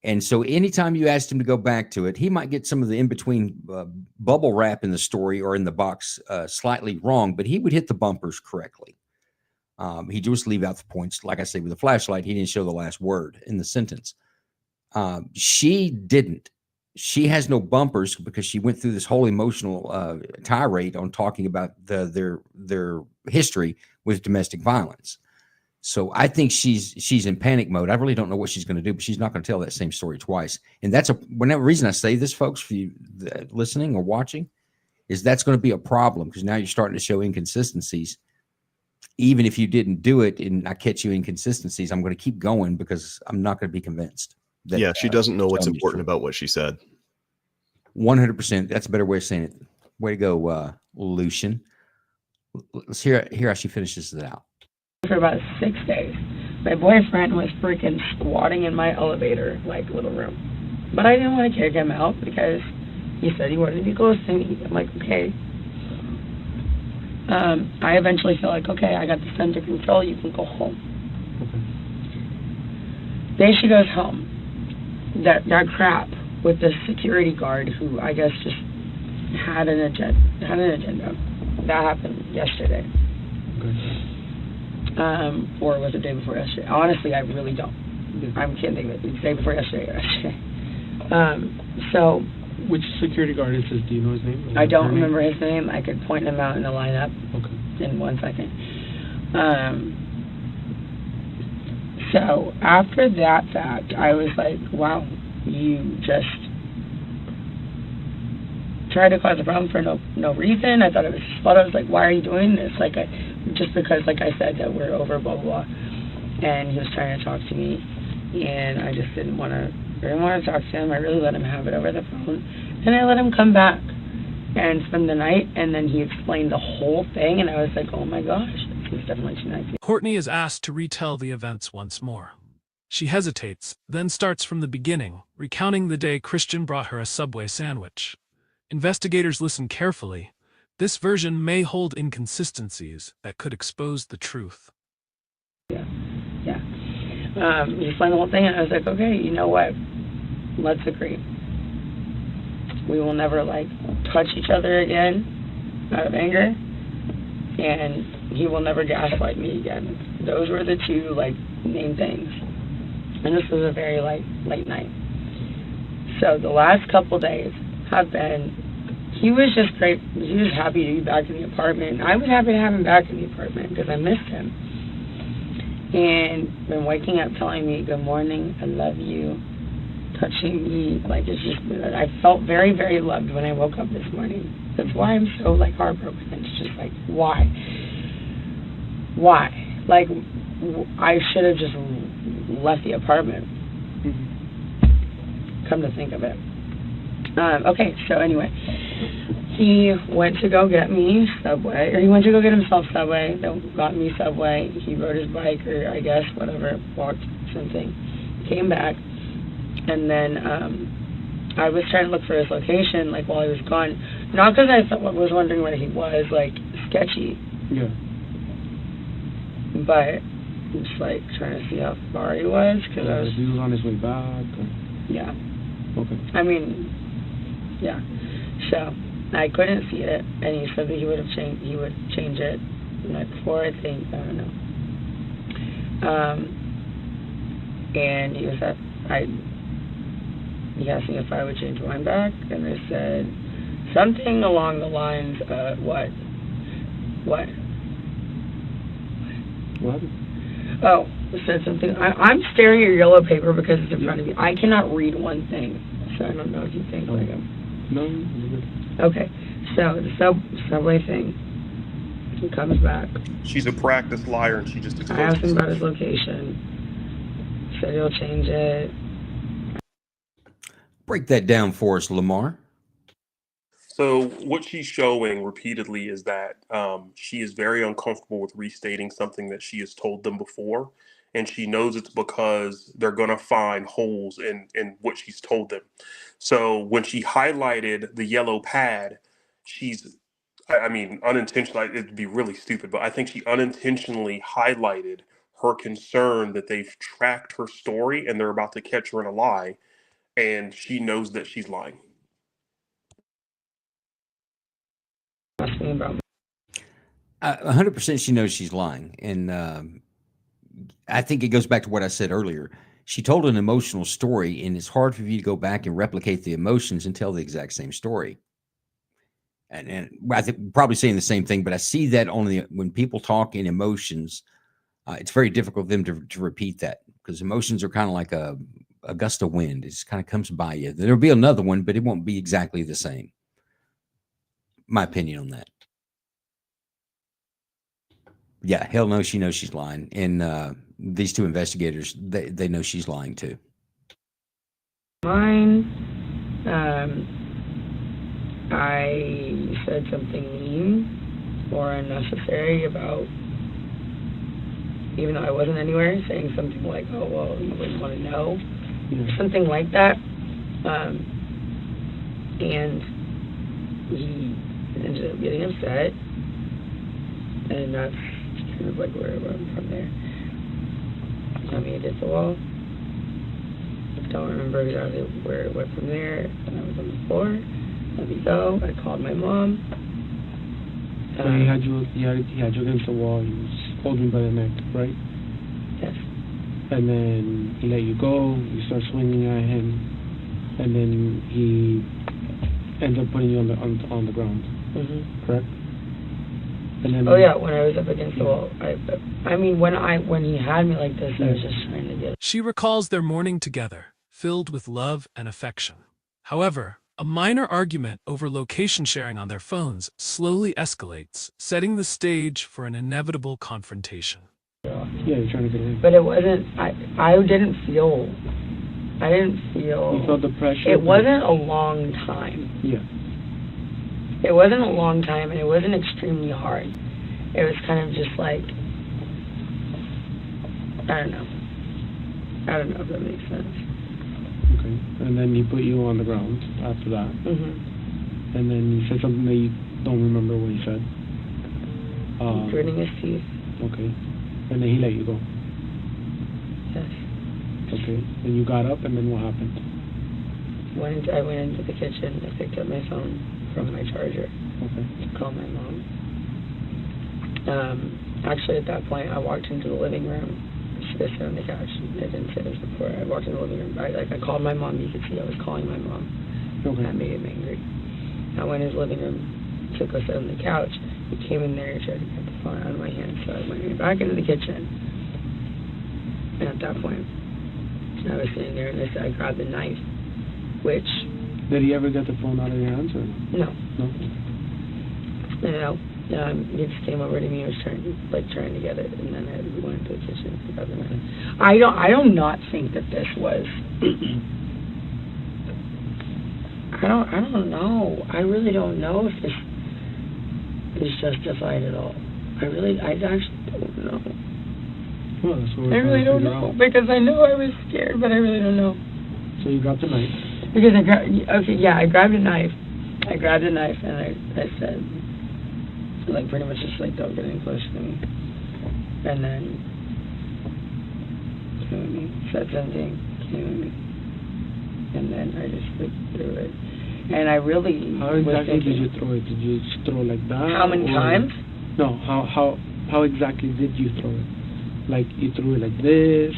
And so anytime you asked him to go back to it, he might get some of the in-between bubble wrap in the story or in the box slightly wrong, but he would hit the bumpers correctly. He just leave out the points. Like I say, with a flashlight, he didn't show the last word in the sentence. She didn't. She has no bumpers because she went through this whole emotional tirade on talking about their history with domestic violence. So I think she's in panic mode. I really don't know what she's going to do, but she's not going to tell that same story twice. And that's whenever reason I say this, folks, for you listening or watching, is that's going to be a problem because now you're starting to show inconsistencies. Even if you didn't do it and I catch you inconsistencies, I'm going to keep going because I'm not going to be convinced. That, she doesn't know what's important about what she said. 100%. That's a better way of saying it. Way to go, Lucian. Let's hear how she finishes it out. For about 6 days, my boyfriend was freaking squatting in my elevator, like, little room. But I didn't want to kick him out because he said he wanted to be close to me. I'm like, okay. I eventually feel like, okay, I got this under control. You can go home. Day she goes home. That crap with the security guard who I guess just had an agenda. That happened yesterday. Or was it the day before yesterday? Honestly, I really don't. I can't think of it. It's the day before yesterday or yesterday. So. Which security guard is this? Do you know his name? I don't remember his name. I could point him out in the lineup in 1 second. So after that fact, I was like, wow, you just tried to cause a problem for no reason. I thought it was just fun. I was like, why are you doing this? Like, just because, like I said, that we're over, blah, blah, blah. And he was trying to talk to me, and I just didn't want to talk to him. I really let him have it over the phone. And I let him come back and spend the night, and then he explained the whole thing, and I was like, oh my gosh, this is definitely too nice. Courtney is asked to retell the events once more. She hesitates, then starts from the beginning, recounting the day Christian brought her a Subway sandwich. Investigators listen carefully. This version may hold inconsistencies that could expose the truth. Yeah. He explained the whole thing, and I was like, okay, you know what? Let's agree. We will never, touch each other again out of anger, and he will never gaslight me again. Those were the two, main things. And this was a very late night. So the last couple days have been, he was just great. He was happy to be back in the apartment. I was happy to have him back in the apartment because I missed him. And been waking up telling me, good morning, I love you, touching me. It's just, I felt very, very loved when I woke up this morning. That's why I'm so, heartbroken. It's just why? Why? I should have just left the apartment. Come to think of it. Okay, so anyway, he went to go get me Subway, or he went to go get himself Subway, then got me Subway. He rode his bike, or I guess, whatever, walked something, came back, and then I was trying to look for his location, while he was gone. Not because I was wondering where he was, sketchy. Yeah. But just, trying to see how far he was, because I was... He was on his way back? Or... Yeah. Okay. I mean, yeah. So, I couldn't see it, and he said that he would change it the night before, I think, I don't know. And he was at he asked me if I would change mine back, and I said something along the lines of what? What? Oh, it said something. I'm staring at your yellow paper because it's in front of you. I cannot read one thing, so I don't know if you think like I'm. No, you're good. Okay, so the subway thing. He comes back. She's a practiced liar, and she just exposed I asked him about herself. his location. He said he'll change it. Break that down for us, Lamar. So what she's showing repeatedly is that she is very uncomfortable with restating something that she has told them before, and she knows it's because they're going to find holes in what she's told them. So when she highlighted the yellow pad, I mean, unintentionally, it'd be really stupid, but I think she unintentionally highlighted her concern that they've tracked her story and they're about to catch her in a lie, and she knows that she's lying. Asking about 100% she knows she's lying. And I think it goes back to what I said earlier. She told an emotional story, and it's hard for you to go back and replicate the emotions and tell the exact same story. And I think probably saying the same thing, but I see that only when people talk in emotions, it's very difficult for them to repeat that, because emotions are kind of like a gust of wind. It just kind of comes by you. There'll be another one, but it won't be exactly the same. My opinion on that. Yeah, hell no, she knows she's lying. And these two investigators, they know she's lying too. mine. I said something mean or unnecessary about, even though I wasn't anywhere, saying something like, oh, well, you wouldn't want to know, something like that. And he ended up getting upset, and that's kind of like where I went from there. He told me against the wall. I don't remember exactly where it went from there, and I was on the floor. Let me go. I called my mom. So he had you against the wall. He was holding you by the neck, right? Yes. And then he let you go. You start swinging at him, and then he ends up putting you on the ground. Mm-hmm. Correct. And then. Oh yeah, when I was up against the wall. I mean, when he had me like this, I was just trying to get. She recalls their morning together, filled with love and affection. However, a minor argument over location sharing on their phones slowly escalates, setting the stage for an inevitable confrontation. Yeah, you're trying to get away. But it wasn't. I didn't feel. You felt the pressure. It wasn't a long time. Yeah. It wasn't a long time, and it wasn't extremely hard. It was kind of just like, I don't know if that makes sense. Okay. And then he put you on the ground after that. Mm-hmm. And then he said something that you don't remember what he said. Gritting his teeth. Okay. And then he let you go. Yes. Okay. And you got up, and then what happened? I went into the kitchen. I picked up my phone from my charger. Okay. Called my mom. Actually, at that point, I walked into the living room. She was sitting on the couch. I didn't say this before. I walked in the living room. I called my mom. You could see I was calling my mom. Okay. That made him angry. I went in his living room, took us on the couch. He came in there and tried to get the phone out of my hand. So I went back into the kitchen. And at that point, I was sitting there, and I grabbed the knife, which... Did he ever get the phone out of your hands, or no? No. No. He just came over to me and was trying to get it, and then I went into the kitchen and got the knife. I don't not think that this was. I don't know. I really don't know if this is justified at all. I actually don't know. Well, that's what I really don't know, because I know I was scared, but I really don't know. So you grabbed the knife. Because I grabbed a knife. I grabbed a knife, and I said, like, pretty much just like, don't get any closer to me. And then came at me, said something, came at me, and then I just threw it. And I really. How exactly did you throw it? Did you just throw like that? How many times? No. How exactly did you throw it? Like, you threw it like this,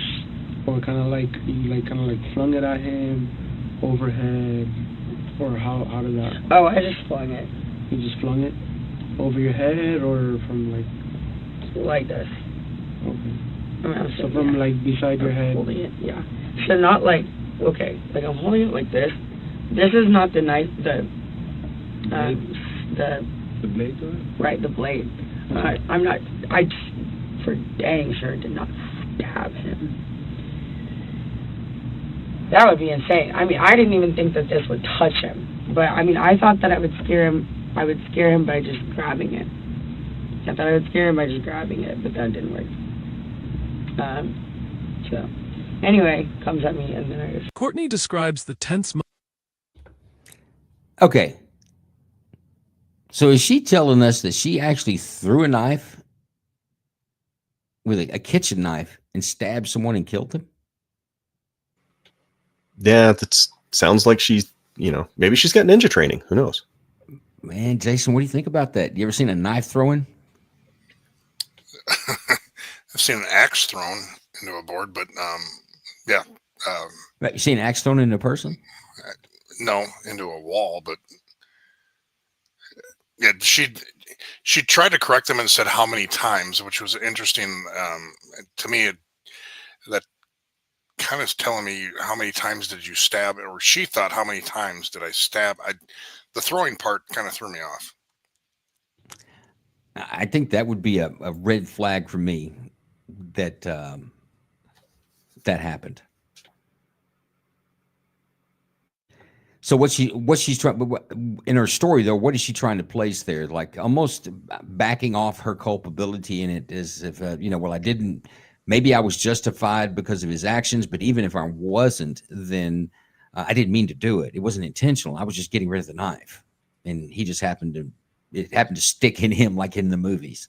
or kind of like you kind of flung it at him overhead, or how did that? Oh, I just flung it. You just flung it over your head, or from like this. Okay. I mean, So from like beside your head. Holding it, yeah. So not like, okay, like I'm holding it like this. This is not the knife, the blade to it? Right, the blade. I'm not, I for dang sure did not stab him. That would be insane. I mean, I didn't even think that this would touch him. But I mean, I thought that I would scare him by just grabbing it. I thought I would scare him by just grabbing it, but that didn't work. So, anyway, comes at me, and then I just... Courtney describes the tense Okay. So is she telling us that she actually threw a knife with a kitchen knife and stabbed someone and killed them? Yeah, that sounds like she's, maybe she's got ninja training. Who knows? Man, Jason, what do you think about that? You ever seen a knife throwing? I've seen an axe thrown into a board, but yeah. You seen an axe thrown into a person? No, into a wall, but yeah, she tried to correct them and said how many times, which was interesting to me. That kind of telling me how many times did you stab, or she thought how many times did I stab. The throwing part kind of threw me off. I think that would be a red flag for me that that happened. So what she's trying in her story though, what is she trying to place there? Like almost backing off her culpability in it, as if well, I didn't. Maybe I was justified because of his actions, but even if I wasn't, then I didn't mean to do it. It wasn't intentional. I was just getting rid of the knife, and he just happened to stick in him like in the movies,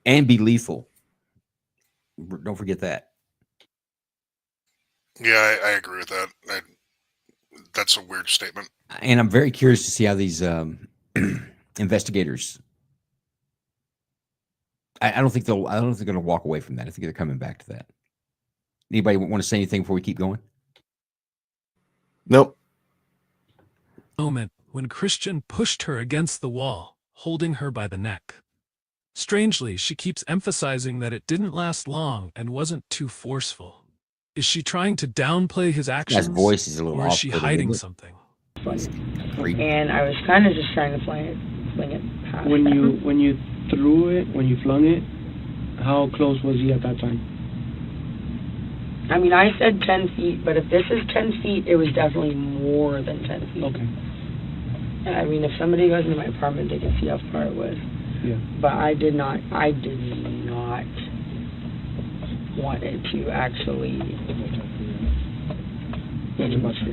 and be lethal. Don't forget that. Yeah, I agree with that. That's a weird statement. And I'm very curious to see how these investigators. I don't think they're going to walk away from that. I think they're coming back to that. Anybody want to say anything before we keep going? Nope. moment when Christian pushed her against the wall, holding her by the neck. Strangely, she keeps emphasizing that it didn't last long and wasn't too forceful. Is she trying to downplay his actions? His voice is a little or is she hiding something? And I was kind of just trying to fling it past When him. you threw it, when you flung it, how close was he at that time? I mean, I said 10 feet, but if this is 10 feet, it was definitely more than 10 feet. Okay. I mean, if somebody goes into my apartment, they can see how far it was. Yeah. But I did not want it to actually,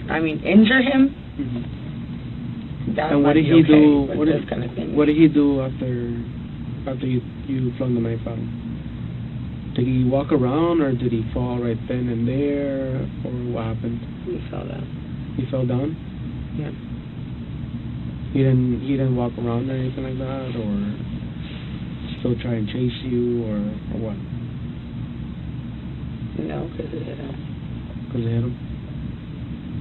I mean, injure him. Mm-hmm. That And what might did be he okay, do? but What this did, kind of thing. what did he do after you flung the knife at him? Did he walk around, or did he fall right then and there, or what happened? He fell down. He fell down? Yeah. He didn't walk around or anything like that, or still try and chase you, or what? No, because it hit him. Because it hit him?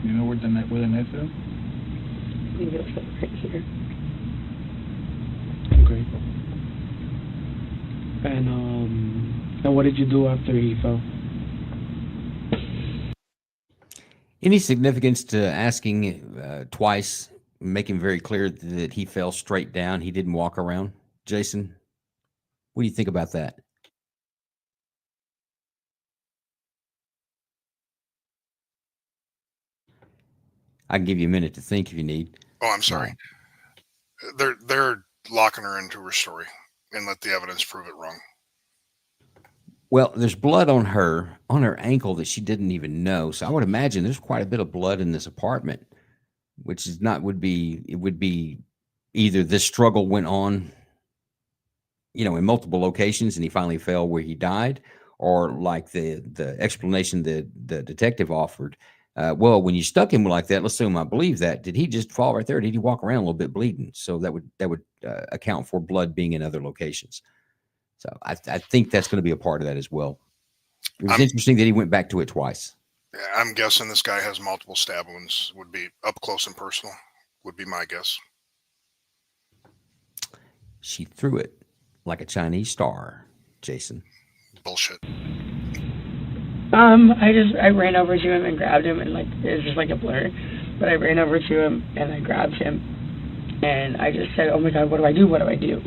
You know where the knife is? I think it was like right here. Okay. And what did you do after he fell? Any significance to asking twice, making very clear that he fell straight down? He didn't walk around. Jason, what do you think about that? I can give you a minute to think if you need. Oh, I'm sorry. They're locking her into her story and let the evidence prove it wrong. Well, there's blood on her ankle that she didn't even know. So I would imagine there's quite a bit of blood in this apartment, which is not would be either this struggle went on, in multiple locations and he finally fell where he died, or like the explanation that the detective offered. Well, when you stuck him like that, let's assume I believe that. Did he just fall right there? Or did he walk around a little bit bleeding? So that would account for blood being in other locations. So I think that's going to be a part of that as well. It was interesting that he went back to it twice. I'm guessing this guy has multiple stab wounds. Would be up close and personal. Would be my guess. She threw it like a Chinese star, Jason. Bullshit. I ran over to him and grabbed him, and like it was just like a blur, but I ran over to him and I grabbed him, and I just said, "Oh my God, what do I do? What do I do?"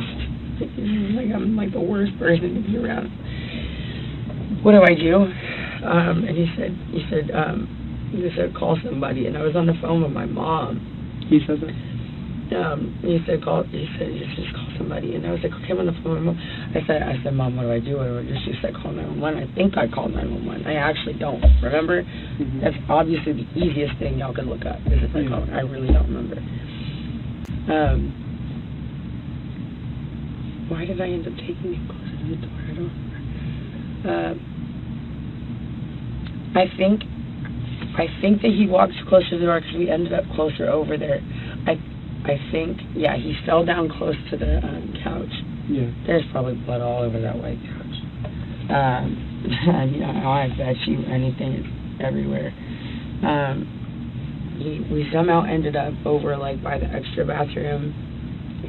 Like I'm like the worst person to be around. What do I do? And he said, call somebody, and I was on the phone with my mom. He said that? He said, just call somebody, and I was like, okay, I'm on the phone with my mom. I said, Mom, what do I do? She said, call 911. I think I called 911. I actually don't remember. Mm-hmm. That's obviously the easiest thing y'all could look up. Is if I called. I really don't remember. Why did I end up taking him closer to the door? I don't remember. I think that he walked closer to the door because we ended up closer over there. I think, yeah, he fell down close to the couch. Yeah. There's probably blood all over that white couch. I bet you anything is everywhere. We somehow ended up over like by the extra bathroom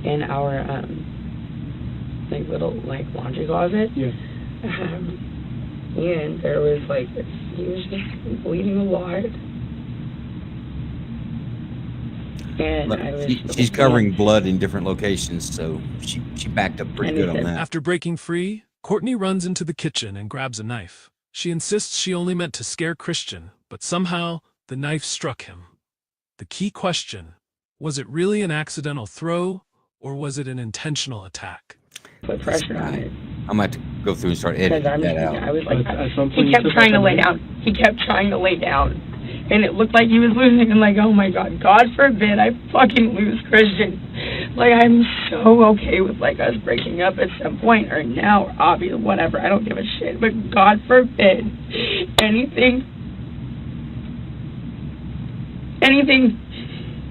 in our like little like laundry closet. Yeah. And there was like he was just bleeding a lot. And But I was she's covering blood in different locations, so she backed up pretty good on that. After breaking free, Courtney runs into the kitchen and grabs a knife. She insists she only meant to scare Christian, but somehow the knife struck him. The key question, was it really an accidental throw, or was it an intentional attack? Put pressure on it. I'm going to have to go through and start editing that out. I was like, At some point he you kept took trying to out the lay knife? down. He kept trying to lay down. And it looked like he was losing. And like, oh my God, God forbid I fucking lose Christian. Like, I'm so okay with like us breaking up at some point or now or obviously whatever. I don't give a shit. But God forbid anything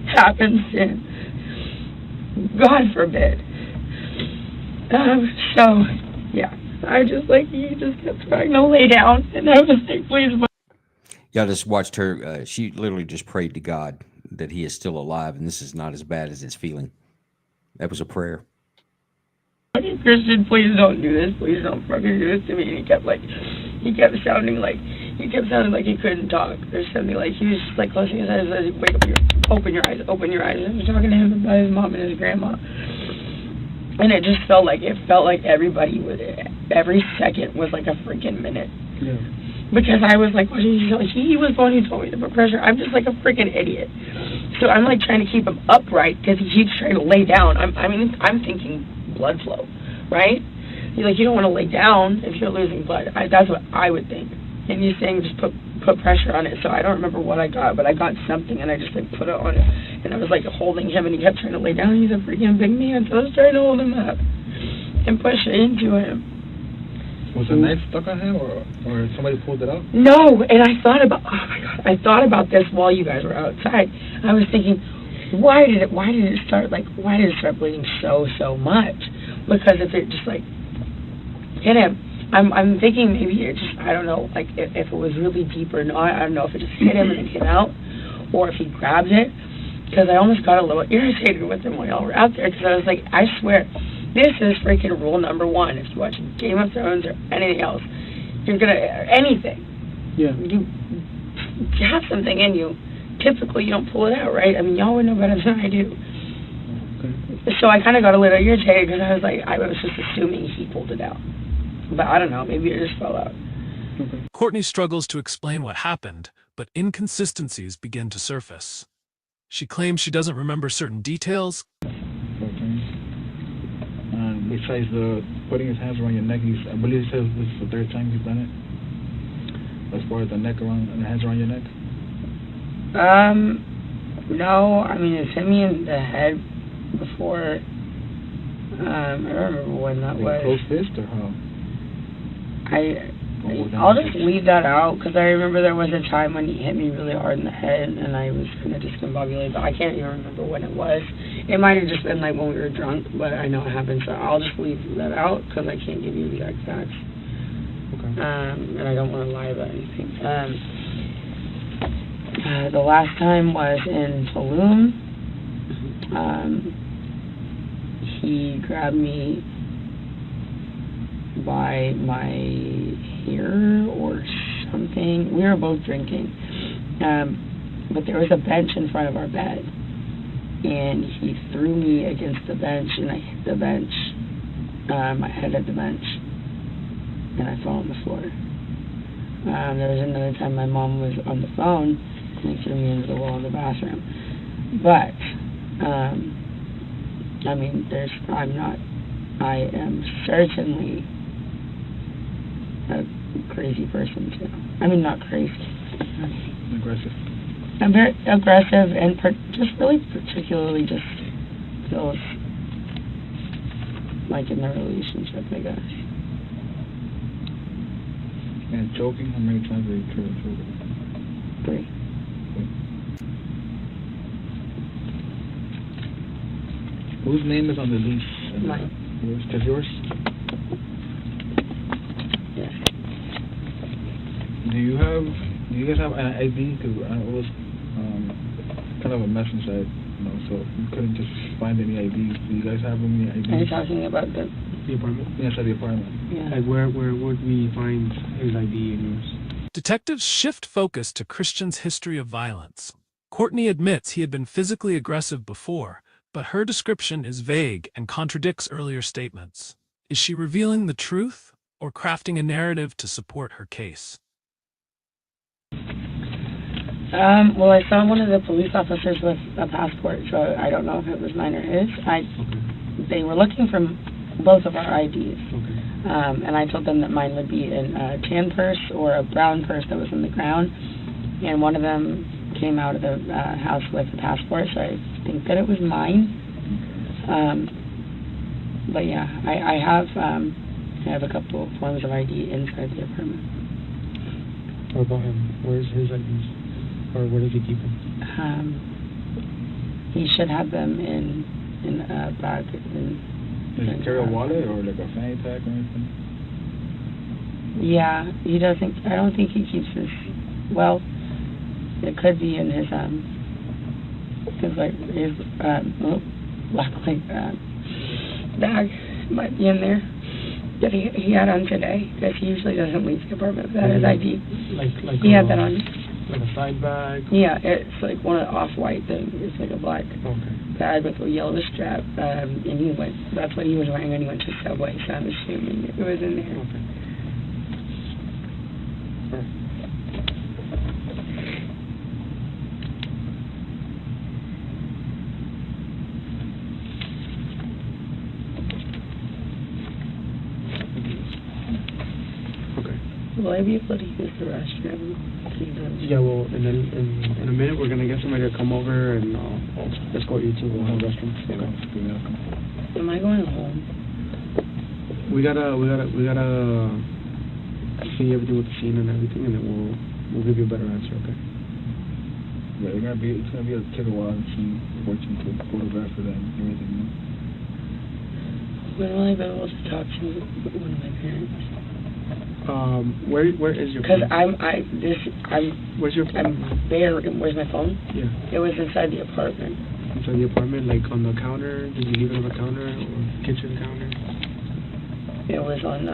happens in. God forbid. So, yeah. I just like, he just kept trying to lay down. And I was like, please. Y'all just watched her. She literally just prayed to God that he is still alive and this is not as bad as it's feeling. That was a prayer. Christian, please don't do this. Please don't fucking do this to me. And he kept sounding like he couldn't talk or something. Like he was just like closing his eyes, like, wake up, open your eyes. I was talking to him about his mom and his grandma. And it just felt like everybody was, every second was like a freaking minute. Yeah. Because I was like, what did he tell me? He was the one who told me to put pressure. I'm just like a freaking idiot. So I'm like trying to keep him upright because he keeps trying to lay down. I'm thinking blood flow, right? You're like, you don't want to lay down if you're losing blood. That's what I would think. And he's saying just put pressure on it. So I don't remember what I got, but I got something and I just like put it on it. And I was like holding him and he kept trying to lay down. He's a freaking big man. So I was trying to hold him up and push it into him. Was the knife stuck on him, or somebody pulled it out? No, and I thought about this while you guys were outside. I was thinking, why did it start bleeding so much? Because if it just like hit him, I'm thinking maybe it just, I don't know, like if it was really deep or not. I don't know if it just hit him and it came out, or if he grabbed it. Because I almost got a little irritated with him while y'all were out there. Because I was like, I swear, this is freaking rule number one. If you watch Game of Thrones or anything else, you're gonna anything. Yeah. You have something in you. Typically, you don't pull it out, right? I mean, y'all would know better than I do. Okay. So I kind of got a little irritated because I was like, I was just assuming he pulled it out. But I don't know. Maybe it just fell out. Okay. Courtney struggles to explain what happened, but inconsistencies begin to surface. She claims she doesn't remember certain details. Besides putting his hands around your neck, I believe he says this is the third time he's done it. As far as the neck around and the hands around your neck. No. I mean, it's hit me in the head before. I don't remember when that was. Close fist or how? I'll just leave that out because I remember there was a time when he hit me really hard in the head and I was kind of discombobulated, but I can't even remember when it was. It might have just been like when we were drunk, but I know it happened, so I'll just leave that out because I can't give you the exact facts. Okay. And I don't want to lie about anything. The last time was in Tulum. He grabbed me by my hair or something. We were both drinking. But there was a bench in front of our bed. And he threw me against the bench, and I hit the bench. My head hit the bench. And I fell on the floor. There was another time my mom was on the phone, and he threw me into the wall of the bathroom. But, I mean, I am certainly a crazy person too. I mean, not crazy. Aggressive. I'm very aggressive and just really particularly just feels like in the relationship, I guess. And choking, how many times have you tried choking? 3. Whose name is on the lease? Mine. Yours? Just yours? Yes. Do you guys have an ID? Because it was kind of a mess inside, so we couldn't just find any IDs. Do you guys have any IDs? Are you talking about the apartment? Yes, at the apartment. Yeah. Like, where would we find his ID and yours? Detectives shift focus to Christian's history of violence. Courtney admits he had been physically aggressive before, but her description is vague and contradicts earlier statements. Is she revealing the truth or crafting a narrative to support her case? Well, I saw one of the police officers with a passport, so I don't know if it was mine or his. They were looking for both of our IDs. Okay. And I told them that mine would be in a tan purse or a brown purse that was on the ground. And one of them came out of the house with a passport, so I think that it was mine. But yeah, I have a couple of forms of ID inside the apartment. What about him? Where's his IDs? Or where does he keep them? He should have them in a bag. Does he carry a wallet or like a fanny pack or anything? Yeah, he doesn't. I don't think he keeps his. Well, it could be in his black bag might be in there that he had on today, because he usually doesn't leave the apartment without his ID. Like He had that on. Like a side bag? Yeah, it's like one of the off-white things. It's like a black bag with a yellow strap. And that's what he was wearing when he went to Subway, so I'm assuming it was in there. Okay. Will I be able to use the restroom? Yeah, well, and then in a minute we're gonna get somebody to come over and escort you to the restroom. Okay. Am I going home? We gotta see everything with the scene and everything, and then we'll give you a better answer. Okay. Yeah, it's gonna be take a while to see what you can photograph for that and everything. When will I be able to talk to one of my parents? Where is your Because phone? where's your phone? I'm there. Where's my phone? Yeah. It was inside the apartment. Inside the apartment, like on the counter? Did you leave it on the counter or kitchen counter? It was on,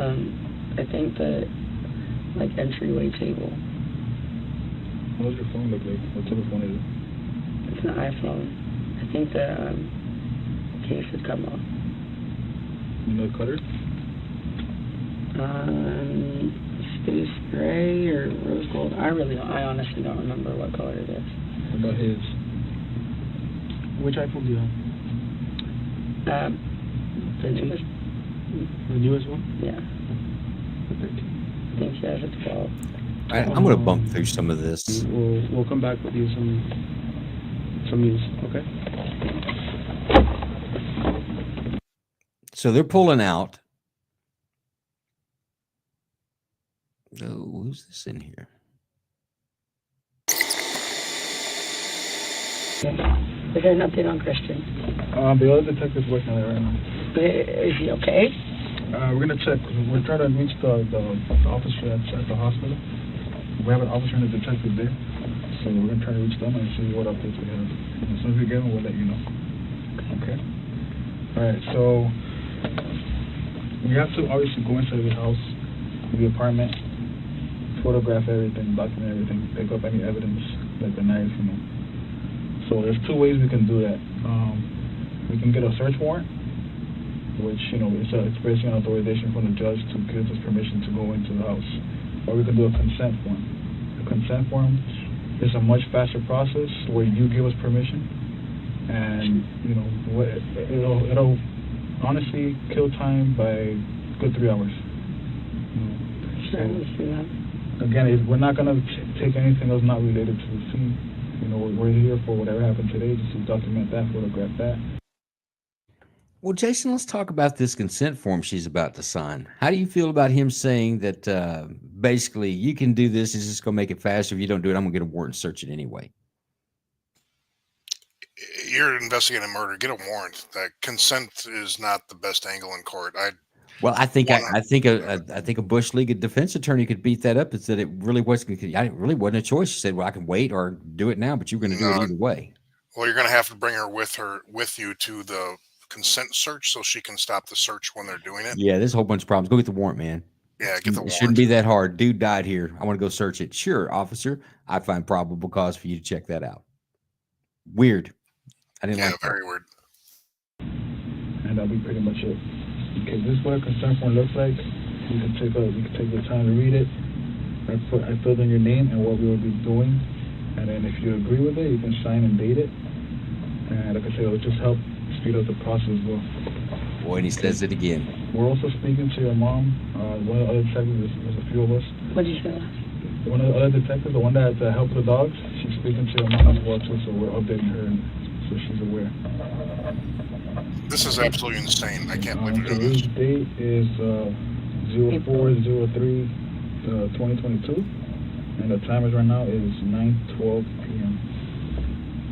I think the, entryway table. What does your phone look like? What type of phone is it? It's an iPhone. I think the case had come off. You know the color? Space gray or rose gold. I honestly don't remember what color it is. What about his? Which iPhone do you have? The newest. The newest one? Yeah. The 13. I think she has a 12. I'm going to bump through some of this. We'll come back with you some news. Okay. So they're pulling out. Oh, who's this in here? Is there an update on Christian? The other detective's working on it right now. Is he okay? We're gonna check. We're trying to reach the officer at the hospital. We have an officer and a detective there, so we're gonna try to reach them and see what updates we have. As soon as we get them, we'll let you know. Okay. All right. So we have to obviously go inside the house, the apartment, photograph everything, document everything, pick up any evidence like the knife, you know. So there's two ways we can do that. We can get a search warrant, which, you know, it's basically an authorization from the judge to give us permission to go into the house. Or we can do a consent form. A consent form is a much faster process where you give us permission, and, you know, it'll honestly kill time by good 3 hours. You know, Sure, let's do that. again, we're not gonna take anything else not related to the scene. You know, we're here for whatever happened today, just to document that, photograph that. Well, Jason, let's talk about this consent form she's about to sign. How do you feel about him saying that basically you can do this, it's just going to make it faster. If you don't do it, I'm going to get a warrant and search it anyway? You're investigating a murder. Get a warrant. That consent is not the best angle in court. Well, I think I think a Bush League defense attorney could beat that up and said it really wasn't. It really wasn't a choice. She said, "Well, I can wait or do it now, but you're going to do it either way." Well, you're going to have to bring her with you to the consent search so she can stop the search when they're doing it. Yeah, there's a whole bunch of problems. Go get the warrant, man. Yeah, get the warrant. It shouldn't be that hard. Dude died here. I want to go search it. Sure, officer. I find probable cause for you to check that out. Weird. I didn't like that. Very weird. And that'll be pretty much it. Okay, this is what a consent form looks like. You can take the time to read it. I filled in your name and what we will be doing, and then if you agree with it, you can sign and date it. And like I said, it'll just help speed up the process as well. Boy, and he says it again. We're also speaking to your mom. One of the other detectives, there's a few of us. What did you say last? One of the other detectives, the one that helped the dogs, she's speaking to your mom as well too, so we're updating her so she's aware. This is absolutely insane. I can't believe you're doing Today's this. date is 04/03/2022, and the timer right now is 9:12 p.m.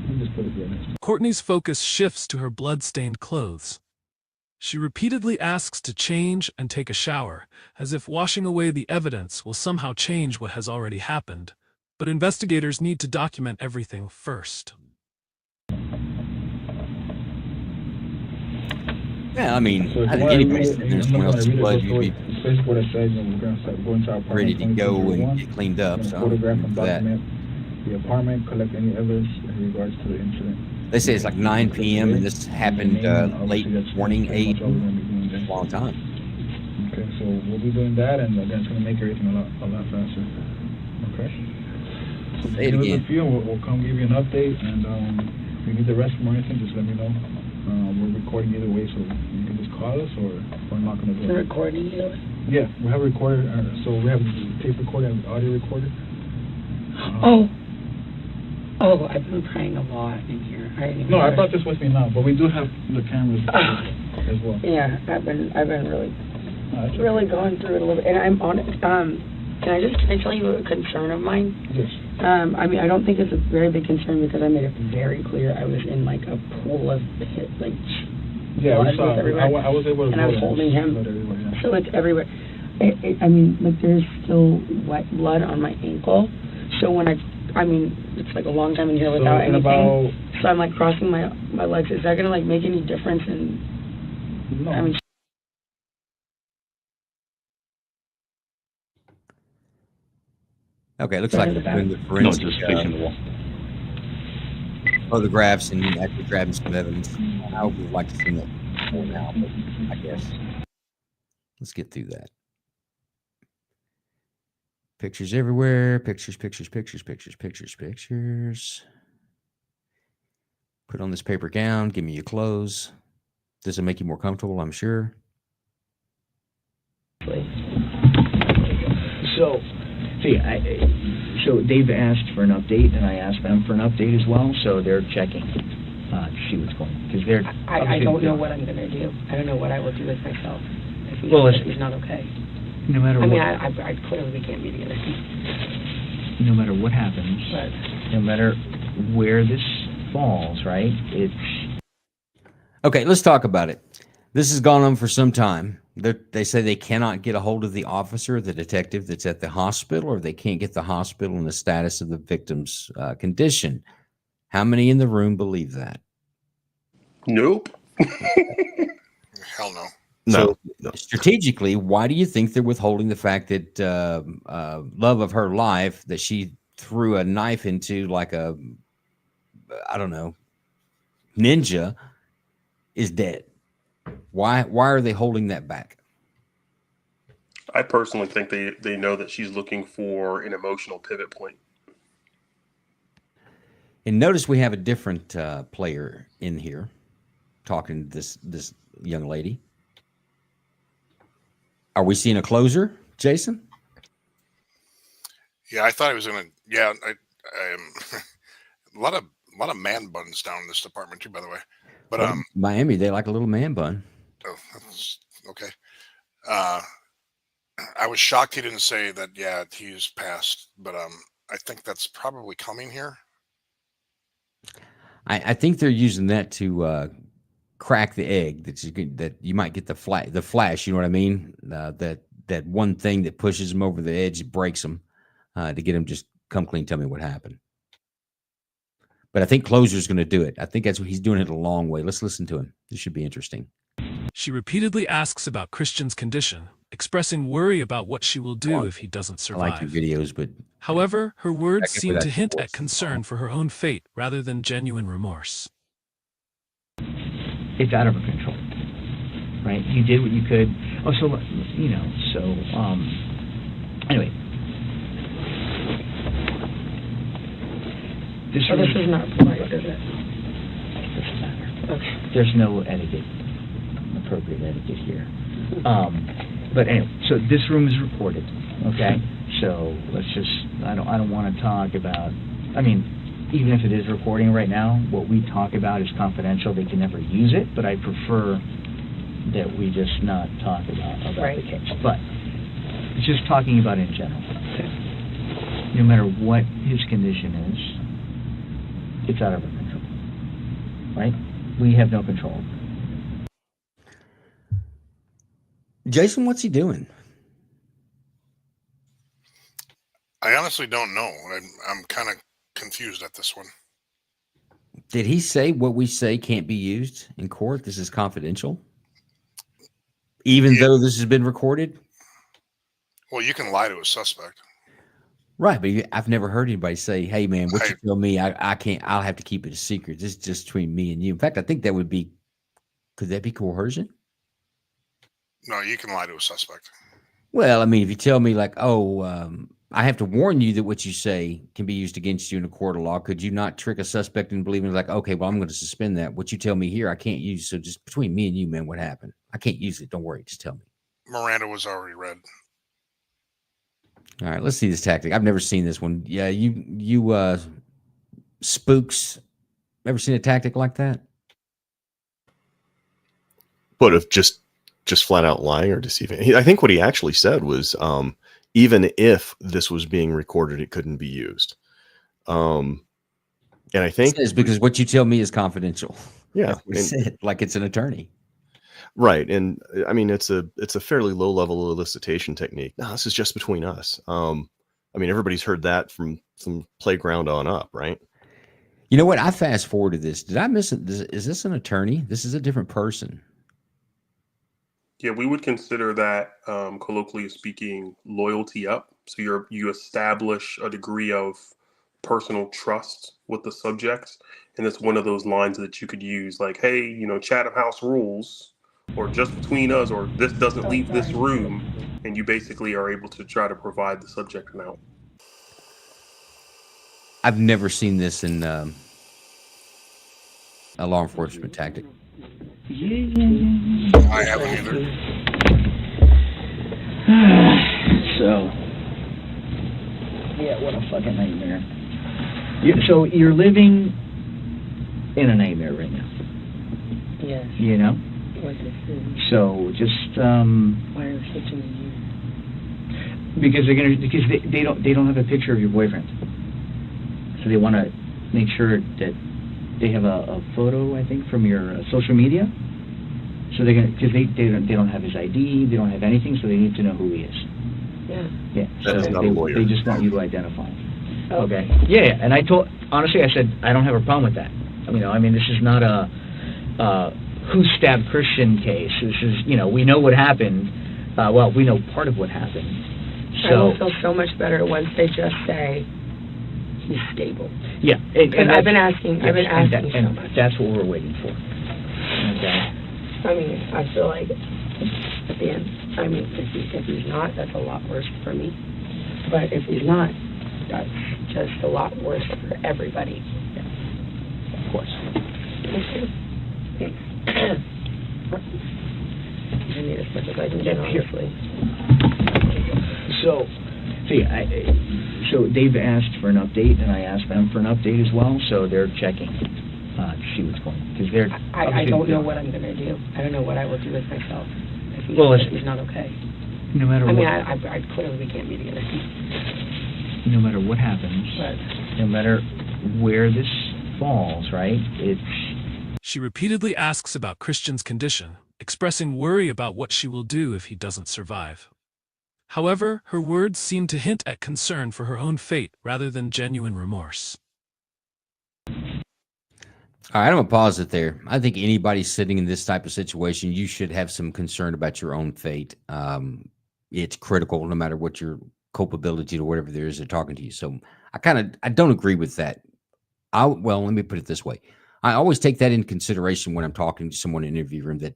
Let me just put it here next. Courtney's focus shifts to her blood-stained clothes. She repeatedly asks to change and take a shower, as if washing away the evidence will somehow change what has already happened. But investigators need to document everything first. Yeah, I mean, So if I you think want to anybody's read it, there's I'm someone not else's going to blood, read it, you'd be it's basically what it says, and we're going to start going to our apartment. ready to go and get cleaned up. We're So gonna photograph and for that. document the apartment, collect any evidence in regards to the incident. They say it's like 9 p.m. and this happened late morning, 8. A long time. Okay, so we'll be doing that, and again, it's going to make everything a lot faster. Okay. So Say it give us a again. few, and we'll come give you an update, and if you need the rest or anything, just let me know. We're recording either way, so you can just call us, or we're not going to do The it. recording, you know? Yeah, we have a recorder, so we have a tape recorder and audio recorder. Oh, I've been praying a lot in here. No, I brought this with me now, but we do have the cameras as well. Yeah, I've been really That's okay. really going through it a little bit, and I'm on it. Can I tell you a concern of mine? Yes. I mean, I don't think it's a very big concern because I made it very clear I was in like a pool of like. Yeah, we blood saw. was everywhere. I was able to. And I was holding him. Blood everywhere, yeah. So it's everywhere. I mean, like there's still wet blood on my ankle. So when I mean, it's like a long time in here without anything. So I'm like crossing my legs. Is that gonna like make any difference in? No. I mean. Okay, looks like we're doing the forensic photographs and actually grabbing some evidence. I would like to see that more now, but I guess let's get through that. Pictures everywhere. Pictures. Put on this paper gown. Give me your clothes. Does it make you more comfortable? I'm sure. So, so they've asked for an update, and I asked them for an update as well. So they're checking to see what's going on because they're. I don't know what I'm gonna do. I don't know what I will do with myself if he's, Well, if he's not okay. No matter I what. mean, I clearly we can't be together. No matter what happens, But no matter where this falls, right? It's Okay, let's talk about it. This has gone on for some time. They say they cannot get a hold of the officer, the detective that's at the hospital, or they can't get the hospital and the status of the victim's condition. How many in the room believe that? Nope. Hell no. So No. strategically, why do you think they're withholding the fact that love of her life that she threw a knife into like a, I don't know, ninja is dead? Why are they holding that back? I personally think they know that she's looking for an emotional pivot point. And notice we have a different player in here talking to this young lady. Are we seeing a closer, Jason? Yeah, I thought he was gonna. Yeah, I a lot of man buns down in this department too, by the way. But Well, Miami, they like a little man bun. oh, that's okay. I was shocked he didn't say that. Yeah, he's passed, but I think that's probably coming here. I think they're using that to crack the egg that you might get the flash. You know what I mean? That one thing that pushes them over the edge, breaks them, to get them just come clean. Tell me what happened. But I think Closer's going to do it. I think that's what he's doing it a long way. Let's listen to him. This should be interesting. She repeatedly asks about Christian's condition, expressing worry about what she will do if he doesn't I like your survive. videos, but However, her words Check it seem with to that hint voice. at concern for her own fate rather than genuine remorse. It's out of her control, right? You did what you could. Oh, so you know. So anyway, this So this is not polite, is it? doesn't matter. Okay. There's no etiquette, appropriate etiquette here. But anyway, so this room is recorded, okay? So let's just, I don't want to talk about, I mean, even if it is recording right now, what we talk about is confidential. They can never use it, but I prefer that we just not talk about Right. the case. But it's just talking about in general. No matter what his condition is, it's out of our control, right? We have no control. Jason, what's he doing? I honestly don't know. I'm kind of confused at this one. Did he say what we say can't be used in court? This is confidential, even though this has been recorded. Well, you can lie to a suspect. Right, but I've never heard anybody say, "Hey, man, what you tell me, I can't. I'll have to keep it a secret. This is just between me and you." In fact, I think that would be. Could that be coercion? No, you can lie to a suspect. Well, I mean, if you tell me like, "Oh, I have to warn you that what you say can be used against you in a court of law," could you not trick a suspect into believing like, "Okay, well, I'm going to suspend that. What you tell me here, I can't use. So just between me and you, man, what happened? I can't use it. Don't worry. Just tell me." Miranda was already read. All right, let's see this tactic. I've never seen this one. Yeah, you spooks. Ever seen a tactic like that? But of just flat out lying or deceiving. I think what he actually said was, even if this was being recorded, it couldn't be used. And I think it's because what you tell me is confidential. Yeah, That's what he said, like it's an attorney. Right, and I mean it's a fairly low level elicitation technique. No, this is just between us. I mean everybody's heard that from playground on up, right? You know what? I fast forwarded this. Did I miss it? Is this an attorney? This is a different person. Yeah, we would consider that, colloquially speaking, loyalty up. So you establish a degree of personal trust with the subject, and it's one of those lines that you could use, like, "Hey, Chatham House rules," or "just between us," or "this doesn't leave this room," and you basically are able to try to provide the subject an out. I've never seen this in a law enforcement tactic. I haven't either. So, yeah, what a fucking nightmare. So you're living in a nightmare right now. Yes. You know? Like I said. So just Why are they switching to you? because they don't have a picture of your boyfriend. So they want to make sure that they have a photo, I think, from your social media. So they're gonna, because they don't have his ID, they don't have anything, so they need to know who he is. Yeah. Yeah. That is so not a lawyer. They just want you to identify him. Oh. Okay. Yeah, and I said I don't have a problem with that. I mean, this is not a who stabbed Christian case. This is, we know what happened. Well, we know part of what happened. I will feel so much better once they just say he's stable. Yeah, and I've been asking so and much. That's what we're waiting for. Okay. I mean, I feel like at the end, if he's not, that's a lot worse for me. But if he's not, that's just a lot worse for everybody. Yeah. Of course. Thanks. I need as much as I can get, honestly. So they've asked for an update, and I asked them for an update as well. So they're checking to see what's going on, because they're. I don't know what I'm going to do. I don't know what I will do with myself if he's not okay. No matter what. I clearly we can't be together. No matter what happens, no matter where this falls, right? She repeatedly asks about Christian's condition, expressing worry about what she will do if he doesn't survive. However, her words seem to hint at concern for her own fate rather than genuine remorse. All right, I'm going to pause it there. I think anybody sitting in this type of situation, you should have some concern about your own fate. It's critical no matter what your culpability or whatever there is they're talking to you. So I don't agree with that. Well, let me put it this way. I always take that into consideration when I'm talking to someone in an interview room, that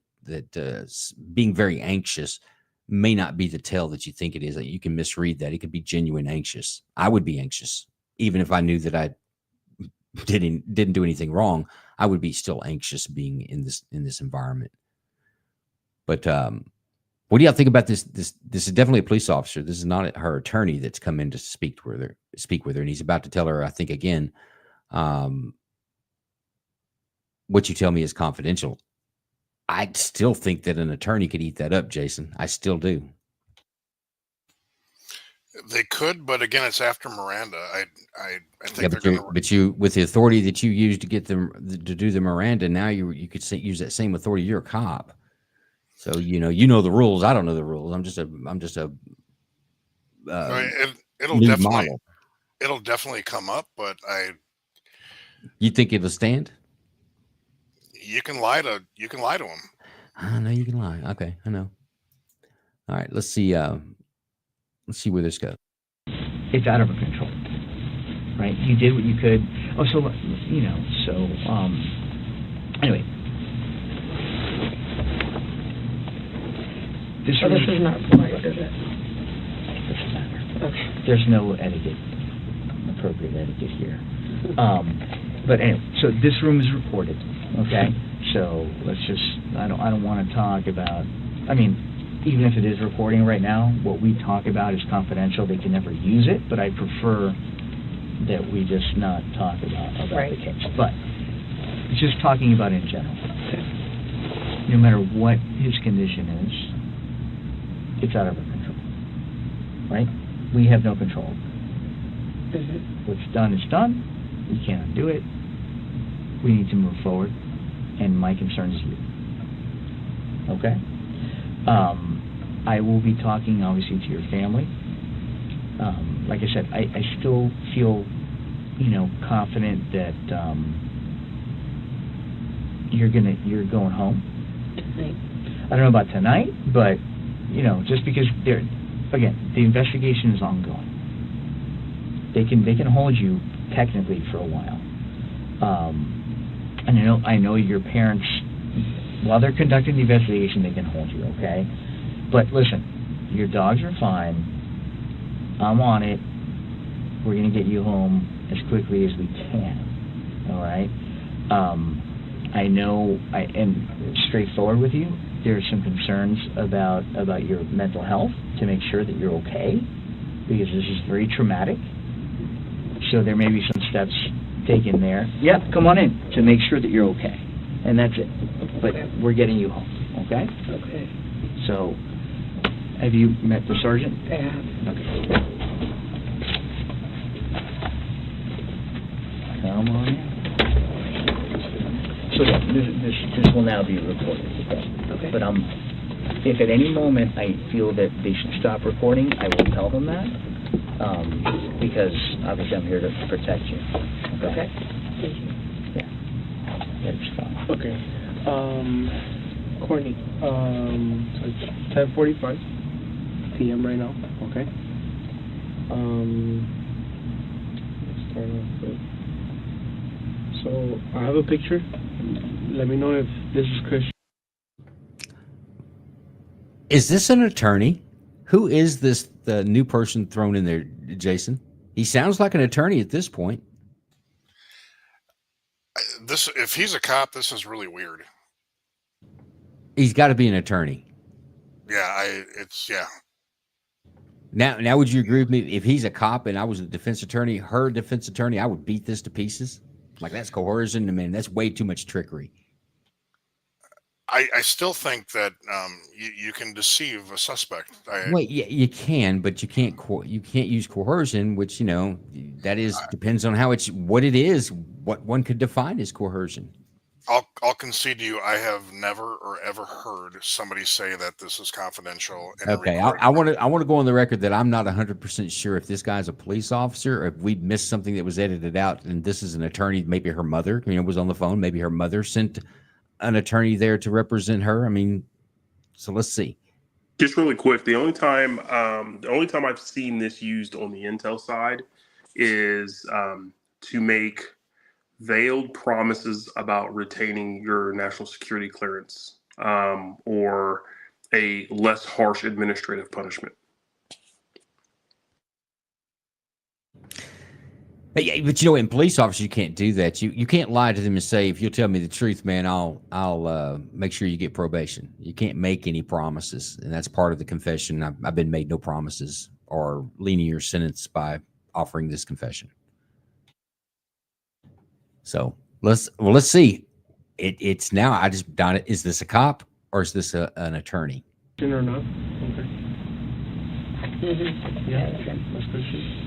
being very anxious may not be the tell that you think it is. That you can misread that. It could be genuine anxious. I would be anxious, even if I knew that I didn't do anything wrong. I would be still anxious being in this environment. But what do y'all think about this? This is definitely a police officer. This is not her attorney that's come in to speak with her, and he's about to tell her, I think again, what you tell me is confidential. I still think that an attorney could eat that up, Jason. I still do. They could, but again, it's after Miranda. I think Yeah, they're going to. but you, with the authority that you used to get them to do the Miranda, now you could use that same authority. You're a cop, so you know the rules. I don't know the rules. I'm just a It'll definitely come up, but You think it'll stand? You can lie to him. I know you can lie. Okay, I know. All right, let's see. Let's see where this goes. It's out of our control, right? You did what you could. Oh, so anyway. This is not polite, is it? Doesn't matter. Okay. There's no appropriate etiquette here. But anyway, so this room is recorded, okay? So let's just, I don't want to talk about, even if it is recording right now, what we talk about is confidential. They can never use it, but I prefer that we just not talk about the case. But just talking about in general. No matter what his condition is, it's out of our control, right? We have no control. Mm-hmm. What's done is done. We can't undo it. We need to move forward, and my concern is you. Okay? I will be talking, obviously, to your family. Like I said, I still feel, confident that you're going home. Tonight. I don't know about tonight, but just because the investigation is ongoing. They can hold you technically for a while. And I know your parents, while they're conducting the investigation, they can hold you, okay? But listen, your dogs are fine. I'm on it. We're going to get you home as quickly as we can, all right? I know I am straightforward with you. There are some concerns about your mental health, to make sure that you're okay, because this is very traumatic. So there may be some steps taken there. Yep, come on in, to make sure that you're okay. And that's it. But we're getting you home, okay? Okay. So, have you met the sergeant? I have. Okay. Come on in. So yeah, this will now be recorded. Okay. Okay. But if at any moment I feel that they should stop recording, I will tell them that, because obviously I'm here to protect you. Okay. Thank you. Yeah. That's fine. Okay. Courtney, so it's 10:45 p.m. right now, okay? Let's start off with, so I have a picture. Let me know if this is Christian. Is this an attorney? Who is this, the new person thrown in there, Jason? He sounds like an attorney at this point. If he's a cop, this is really weird. He's got to be an attorney. Yeah, Now, would you agree with me? If he's a cop and I was a defense attorney, her defense attorney, I would beat this to pieces. Like, that's coercion. I mean, that's way too much trickery. I still think that you can deceive a suspect. Wait, yeah, you can, but you can't use coercion, which that is depends on what it is. What one could define as coercion. I'll concede to you. I have never or ever heard somebody say that this is confidential. Okay, I want to go on the record that I'm not 100% sure if this guy's a police officer or if we missed something that was edited out, and this is an attorney. Maybe her mother, was on the phone. Maybe her mother sent an attorney there to represent her. I mean, so let's see. Just really quick, the only time I've seen this used on the intel side is to make veiled promises about retaining your national security clearance, or a less harsh administrative punishment. But in police officers, you can't do that. You can't lie to them and say, if you'll tell me the truth, man, I'll make sure you get probation. You can't make any promises, and that's part of the confession. I've been made no promises or leaning your sentence by offering this confession. So let's see. It's now. I just done it. Is this a cop or is this an attorney? Or not? Okay. Mm-hmm. Yeah, that's Christian.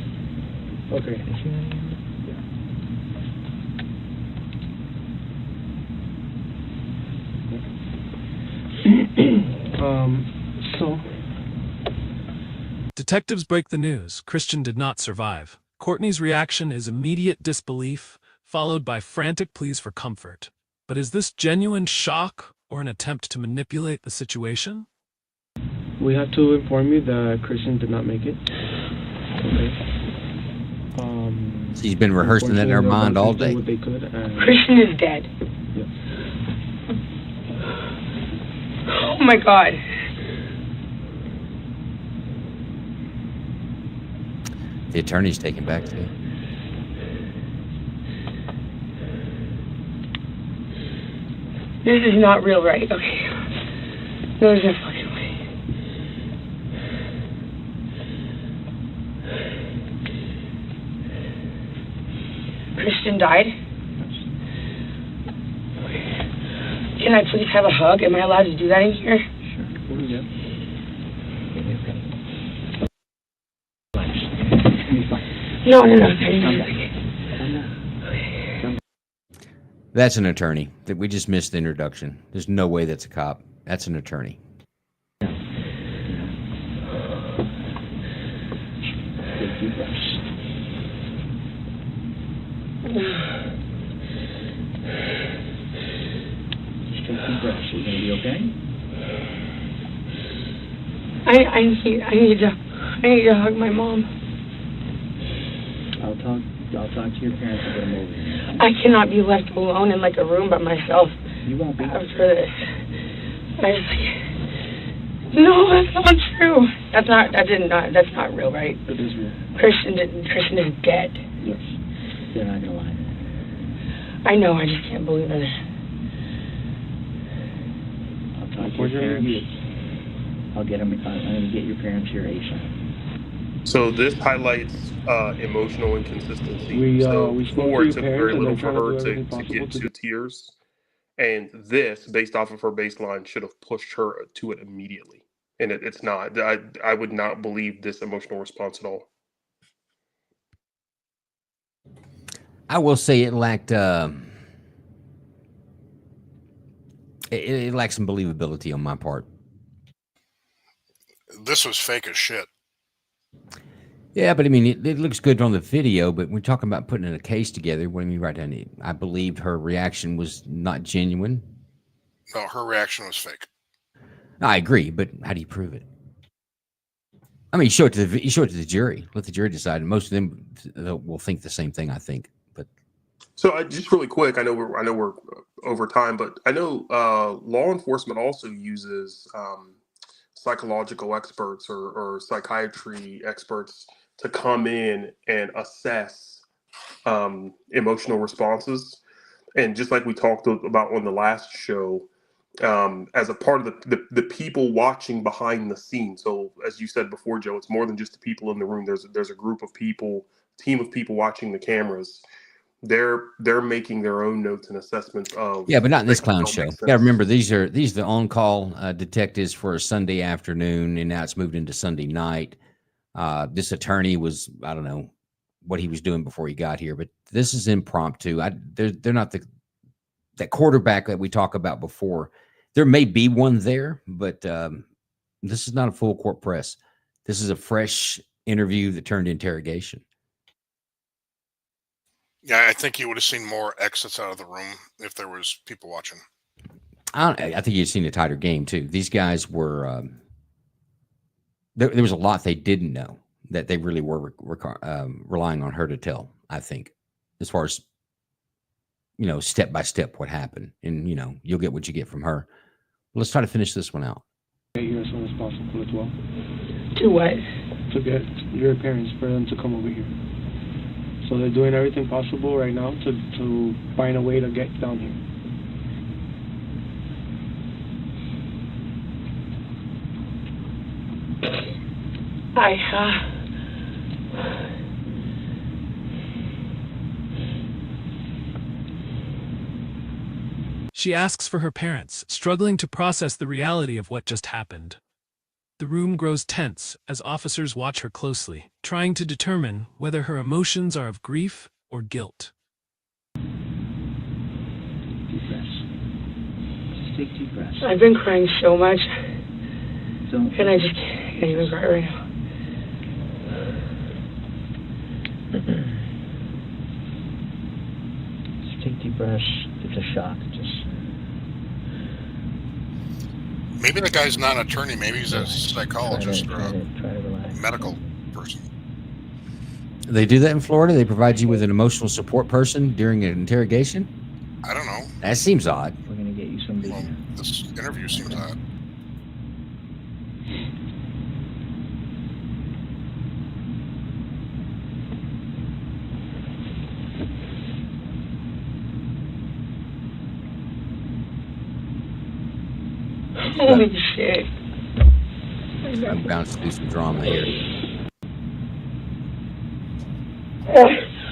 Okay. So Detectives break the news. Christian did not survive. Courtney's reaction is immediate disbelief, followed by frantic pleas for comfort. But is this genuine shock or an attempt to manipulate the situation? we have to inform you that Christian did not make it. Okay. She's been rehearsing that in her mind all day. What they could, Christian is dead. Yes. Oh my God. The attorney's taken back too. This is not real, right? Okay. There's no fucking way. Christian died? Can I please have a hug? Am I allowed to do that in here? Sure. Yeah. No. That's an attorney. That we just missed the introduction. There's no way that's a cop. That's an attorney. You're gonna be okay? I need to hug my mom. I'll talk to your parents and get them over here. I cannot be left alone in like a room by myself You won't be. after this. No, that's not true. That's not real, right? It is real. Christian is dead. Yes. They're not gonna lie. I know, I just can't believe it. I'll talk to your parents. I'll get them. I'm gonna get your parents here ASAP. So this highlights emotional inconsistency. We so spoke before to it your took very parents, and little they're for trying to her do to everything get possible to tears, and this, based off of her baseline, should have pushed her to it immediately. And it's not. I would not believe this emotional response at all. I will say it lacked It lacks some believability on my part. This was fake as shit. Yeah, but I mean, it looks good on the video, but we're talking about putting a case together. What do you mean right down here? I believed her reaction was not genuine. No, her reaction was fake. I agree, but how do you prove it? I mean, you show it to the jury. Let the jury decide. And most of them will think the same thing, I think. But So just really quick, I know we're over time, but I know law enforcement also uses psychological experts or psychiatry experts to come in and assess emotional responses. And just like we talked about on the last show, as a part of the people watching behind the scenes. So as you said before, Joe, it's more than just the people in the room. There's a group of people, team of people watching the cameras. They're making their own notes and assessments of. yeah, but not in this things that clown don't show. make You sense. got to remember these are the on-call detectives for a Sunday afternoon, and now it's moved into Sunday night. This attorney was, I don't know what he was doing before he got here, but this is impromptu. They're not that quarterback that we talk about before. There may be one there, but this is not a full court press. This is a fresh interview that turned interrogation. Yeah, I think you would have seen more exits out of the room if there was people watching. I think you've seen a tighter game too. These guys were there was a lot they didn't know that they really were relying on her to tell. I think, as far as step by step what happened, and you'll get what you get from her. Let's try to finish this one out. Get here as soon as possible as well. To what? To get your parents for them to come over here. So they're doing everything possible right now to find a way to get down here. She asks for her parents, struggling to process the reality of what just happened. The room grows tense as officers watch her closely, trying to determine whether her emotions are of grief or guilt. Deep breaths. Just take deep breaths. I've been crying so much, Don't. and I just can't even cry right now. Just take deep breaths. It's a shock. Maybe the guy's not an attorney. Maybe he's a psychologist or try a to relax. medical person. They do that in Florida. They provide you with an emotional support person during an interrogation. I don't know. That seems odd. We're gonna get you somebody. Well, this interview seems odd. Holy shit. I'm bound to do some drama here.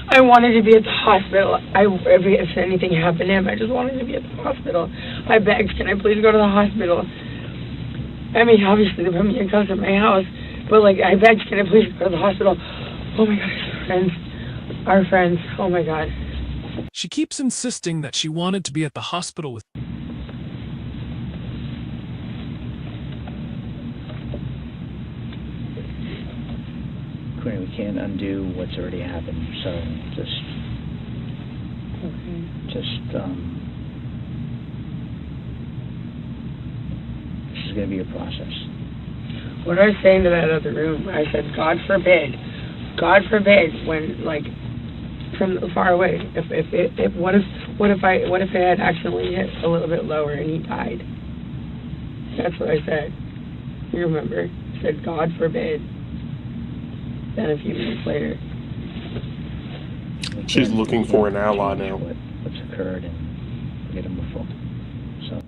I wanted to be at the hospital. If anything happened to him, I just wanted to be at the hospital. I begged, can I please go to the hospital? I mean, obviously they put me in custody at my house, but I begged, can I please go to the hospital? Oh my God, our friends, oh my God. She keeps insisting that she wanted to be at the hospital with. Quinn, we can't undo what's already happened. So this is going to be a process. What I was saying to that other room, I said, God forbid, when from far away, what if I had accidentally hit a little bit lower and he died? That's what I said. You remember? I said, God forbid. Then a few minutes later, She's looking for an ally now. What's occurred and get him a full. So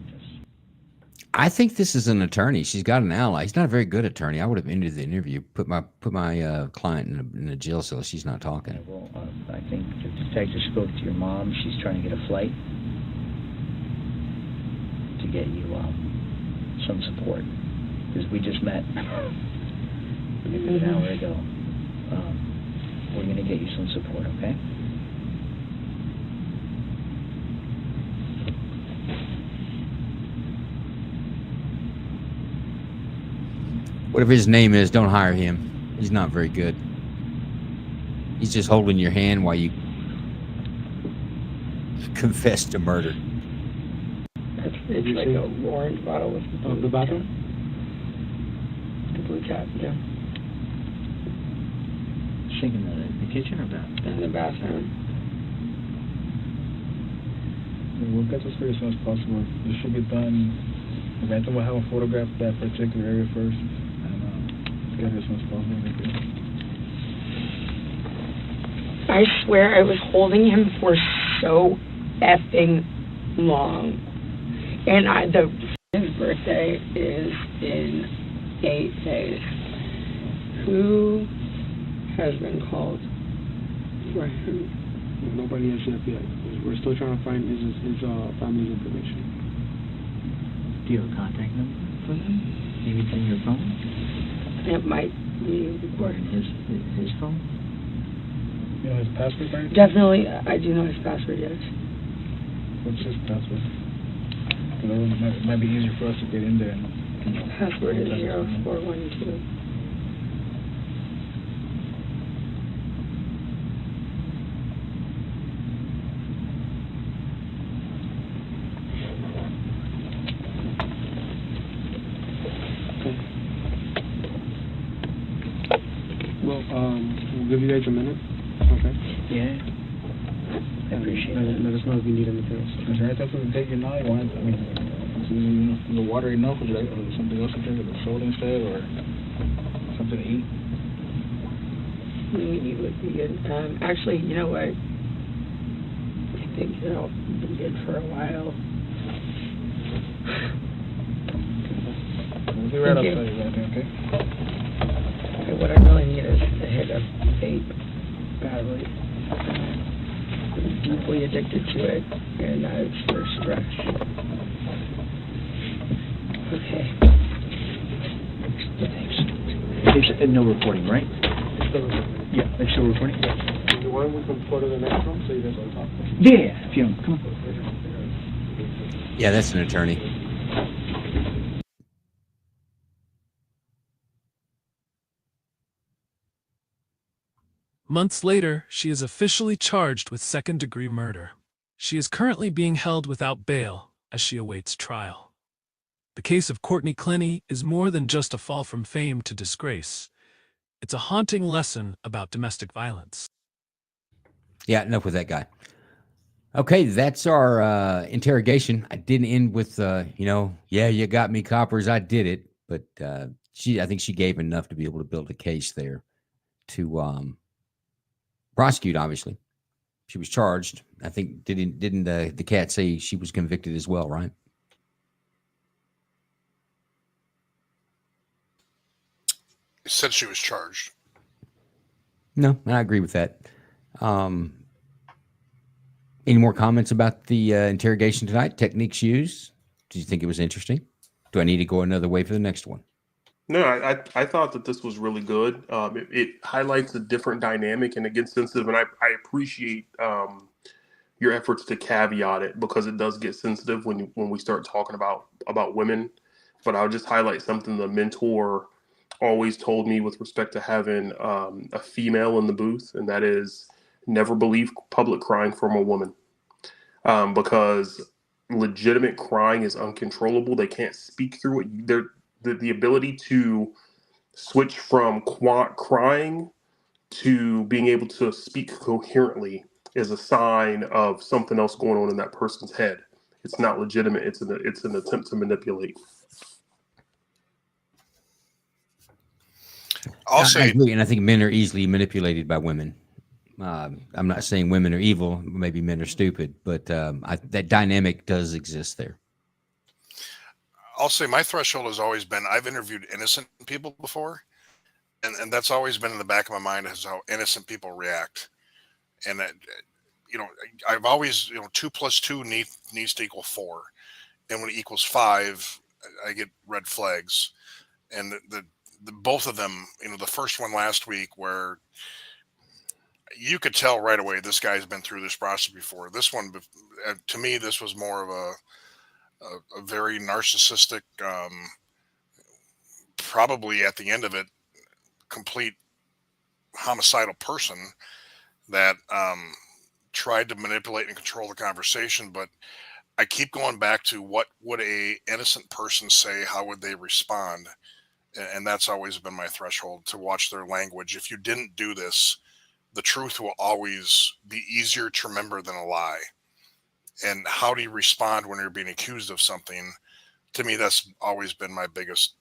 I think this is an attorney. She's got an ally. He's not a very good attorney. I would have ended the interview, put my client in a jail cell. She's not talking. well, I think the detective spoke to your mom. She's trying to get a flight to get you some support because we just met maybe an hour ago. We're going to get you some support, okay? Whatever his name is, don't hire him. He's not very good. He's just holding your hand while you confess to murder. It's like a orange bottle with The bathroom? the blue cap, yeah. Sink in the kitchen or bath? In the bathroom. We'll get this for you as soon as possible. This should be done. Eventually, we'll have a photograph of that particular area first, and get it as soon as possible. I swear I was holding him for so effing long. And his birthday is in 8 days. Who has been called for him? Nobody has yet. We're still trying to find his family's information. Do you have a contact number for them? Maybe it's in your phone? It might be Or in his phone? You know his password, right? definitely. I do know his password. Yes. What's his password? It might be easier for us to get in there. His password is 0412. Well, we'll give you guys a minute. Okay. Yeah. I appreciate it. Let us know if you need anything else. Is there anything we can take you now? You want? I mean, the water enough? Would you like something else to drink, like soda instead, or something to eat? Maybe would be good. Actually, you know what? I think it'll be good for a while. We'll be right Okay. outside. Is that okay? Okay, what I really need is a hit of vape badly. I'm deeply addicted to it, and it's for stress. Okay. There's no recording, right? Yeah, it's still recording? If you want, we can go to the next room so you guys will talk. Yeah, if you don't, come on. Yeah, that's an attorney. Months later, she is officially charged with second-degree murder. She is currently being held without bail as she awaits trial. The case of Courtney Clenny is more than just a fall from fame to disgrace. It's a haunting lesson about domestic violence. Yeah, enough with that guy. Okay, that's our interrogation. I didn't end with, yeah, you got me, coppers. I did it. But I think she gave enough to be able to build a case there to prosecute, obviously. She was charged. I think, didn't the cat say she was convicted as well, right? It said she was charged. No, I agree with that. Any more comments about the interrogation tonight? Techniques used? Did you think it was interesting? Do I need to go another way for the next one? No, I thought that this was really good. It highlights a different dynamic and it gets sensitive, and I appreciate your efforts to caveat it because it does get sensitive when we start talking about women. But I'll just highlight something the mentor always told me with respect to having a female in the booth, and that is never believe public crying from a woman, because legitimate crying is uncontrollable. They can't speak through it. The ability to switch from crying to being able to speak coherently is a sign of something else going on in that person's head. It's not legitimate. It's an attempt to manipulate. I'll I say, agree, and I think men are easily manipulated by women. I'm not saying women are evil. Maybe men are stupid, but that dynamic does exist there. I'll say my threshold has always been I've interviewed innocent people before, and that's always been in the back of my mind is how innocent people react. And I've always 2 + 2 needs to equal 4, and when it equals 5, I get red flags. And the both of them, the first one last week where you could tell right away this guy's been through this process before. This one, to me, this was more of a very narcissistic, probably at the end of it, complete homicidal person that tried to manipulate and control the conversation. But I keep going back to, what would a innocent person say? How would they respond? And that's always been my threshold, to watch their language. If you didn't do this, the truth will always be easier to remember than a lie. And how do you respond when you're being accused of something? To me, that's always been my biggest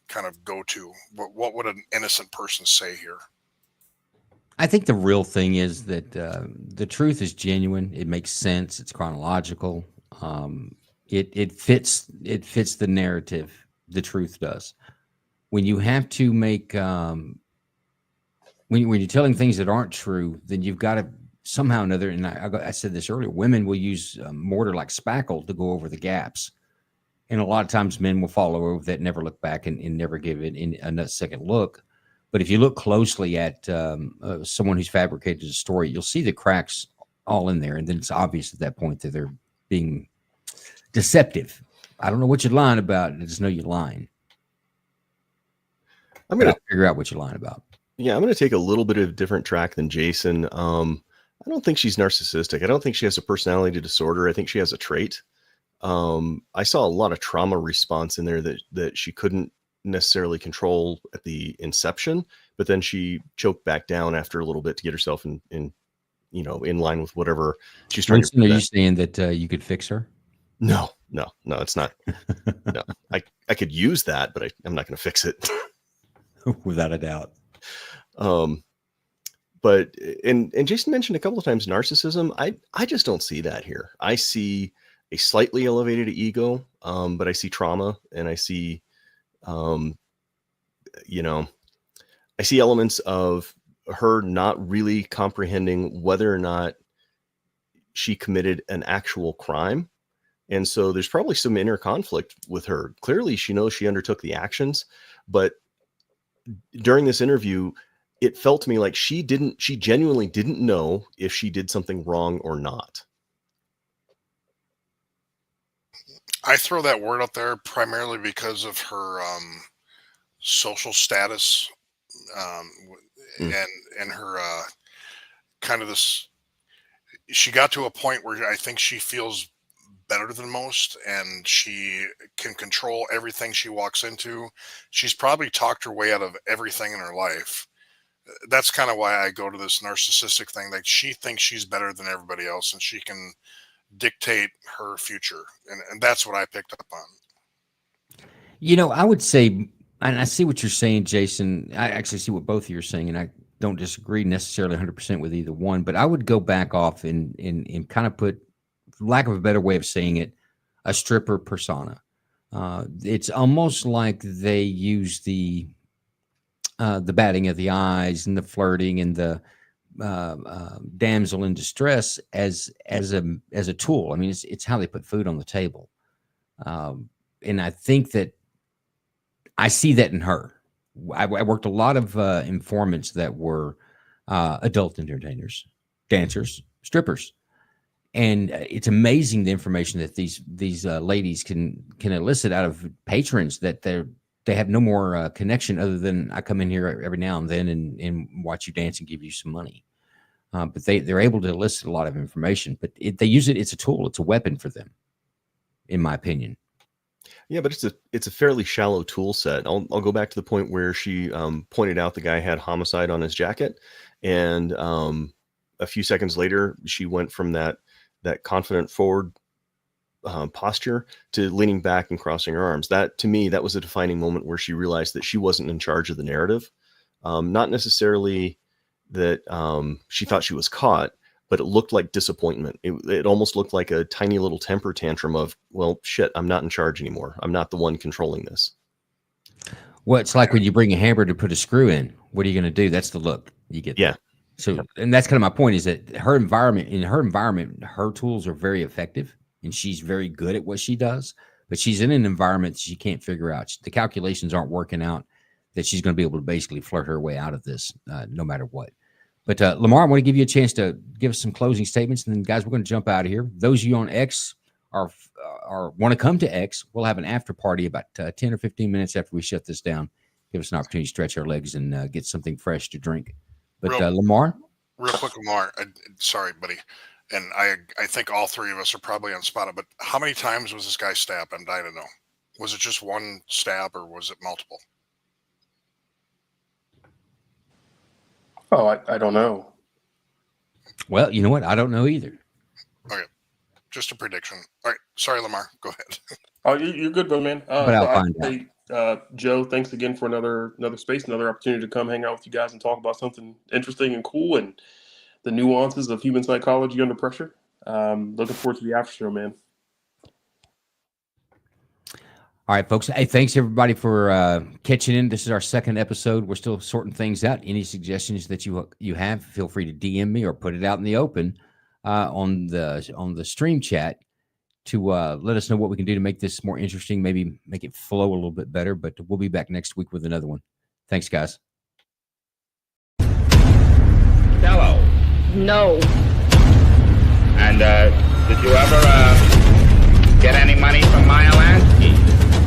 kind of go-to. What would an innocent person say here? I think the real thing is that the truth is genuine. It makes sense. It's chronological. It fits the narrative. The truth does. When you have to make when you're telling things that aren't true, then you've got to somehow or another. And I said this earlier. Women will use mortar like spackle to go over the gaps, and a lot of times men will follow over that, never look back, and never give it another second look. But if you look closely at someone who's fabricated a story, you'll see the cracks all in there. And then it's obvious at that point that they're being deceptive. I don't know what you're lying about. I just know you're lying. I'm going to figure out what you're lying about. Yeah, I'm going to take a little bit of a different track than Jason. I don't think she's narcissistic. I don't think she has a personality disorder. I think she has a trait. I saw a lot of trauma response in there that she couldn't necessarily control at the inception, but then she choked back down after a little bit to get herself in line with whatever she's trying to prevent. Are you saying that you could fix her? No, it's not. No, I could use that, but I'm not going to fix it. Without a doubt. But Jason mentioned a couple of times narcissism. I just don't see that here. I see a slightly elevated ego, but I see trauma, and I see, I see elements of her not really comprehending whether or not she committed an actual crime. And so there's probably some inner conflict with her. Clearly, she knows she undertook the actions, but during this interview, it felt to me like she genuinely didn't know if she did something wrong or not. I throw that word out there primarily because of her social status, and her kind of this. She got to a point where I think she feels better than most, and she can control everything she walks into. She's probably talked her way out of everything in her life. That's kind of why I go to this narcissistic thing. Like, she thinks she's better than everybody else, and she can dictate her future. And that's what I picked up on. I would say, and I see what you're saying, Jason. I actually see what both of you are saying, and I don't disagree necessarily 100% with either one, but I would go back off and kind of put, for lack of a better way of saying it, a stripper persona. It's almost like they use the batting of the eyes and the flirting and the damsel in distress as a tool. I mean, it's how they put food on the table, and I think that I see that in her. I worked a lot of informants that were adult entertainers, dancers, strippers. And it's amazing the information that these ladies can elicit out of patrons, that they have no more connection other than I come in here every now and then and watch you dance and give you some money. But they're able to elicit a lot of information. But they use it. It's a tool. It's a weapon for them, in my opinion. Yeah, but it's a fairly shallow tool set. I'll go back to the point where she pointed out the guy had homicide on his jacket, and a few seconds later she went from that confident forward posture to leaning back and crossing her arms. That, to me, that was a defining moment where she realized that she wasn't in charge of the narrative. Not necessarily that she thought she was caught, but it looked like disappointment. It almost looked like a tiny little temper tantrum of, well, shit, I'm not in charge anymore. I'm not the one controlling this. Well, it's like when you bring a hammer to put a screw in. What are you going to do? That's the look you get. Yeah. So, and that's kind of my point, is that in her environment, her tools are very effective, and she's very good at what she does, but she's in an environment that she can't figure out. The calculations aren't working out that she's going to be able to basically flirt her way out of this, no matter what. But Lamar, I want to give you a chance to give us some closing statements, and then, guys, we're going to jump out of here. Those of you on X want to come to X, we'll have an after party about 10 or 15 minutes after we shut this down. Give us an opportunity to stretch our legs and get something fresh to drink. But Lamar? Real quick, Lamar, sorry, buddy. And I think all three of us are probably on spot, but how many times was this guy stabbed? I'm dying to know. Was it just one stab or was it multiple? Oh, I don't know. Well, you know what? I don't know either. Okay. Just a prediction. All right. Sorry, Lamar. Go ahead. Oh, you're good, bro, man. But I'll find out. Joe, thanks again for another space, another opportunity to come hang out with you guys and talk about something interesting and cool and the nuances of human psychology under pressure. Looking forward to the after show, man. All right, folks. Hey, thanks everybody for catching in. This is our second episode. We're still sorting things out. Any suggestions that you have, feel free to DM me or put it out in the open on the stream chat to let us know what we can do to make this more interesting, maybe make it flow a little bit better. But we'll be back next week with another one. Thanks, guys. Hello. No. And did you ever get any money from Maya Lansky?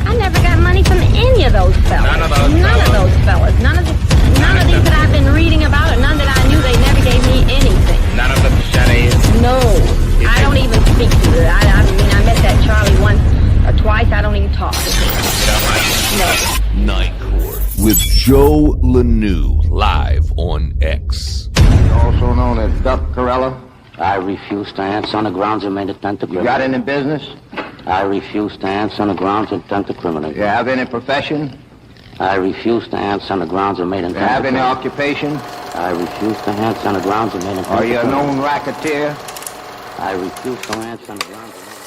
I never got money from any of those fellas. None of those None of those fellas. None of these that I've been reading about, or none that I knew. They never gave me anything. None of the Pachettes? No. I don't even speak to it. I mean, I met that Charlie once or twice. I don't even talk. You don't like it? No. Night Court with Joe Lanou, live on X. Also known as Duck Corella. I refuse to answer on the grounds of made attempt to criminate. You got any business? I refuse to answer on the grounds of attempt to criminate. You have any profession? I refuse to answer on the grounds of made attempt to criminate. You have any occupation? I refuse to answer on the grounds of made attempt to criminate. Are you a known racketeer? I refuse to answer on the grounds of made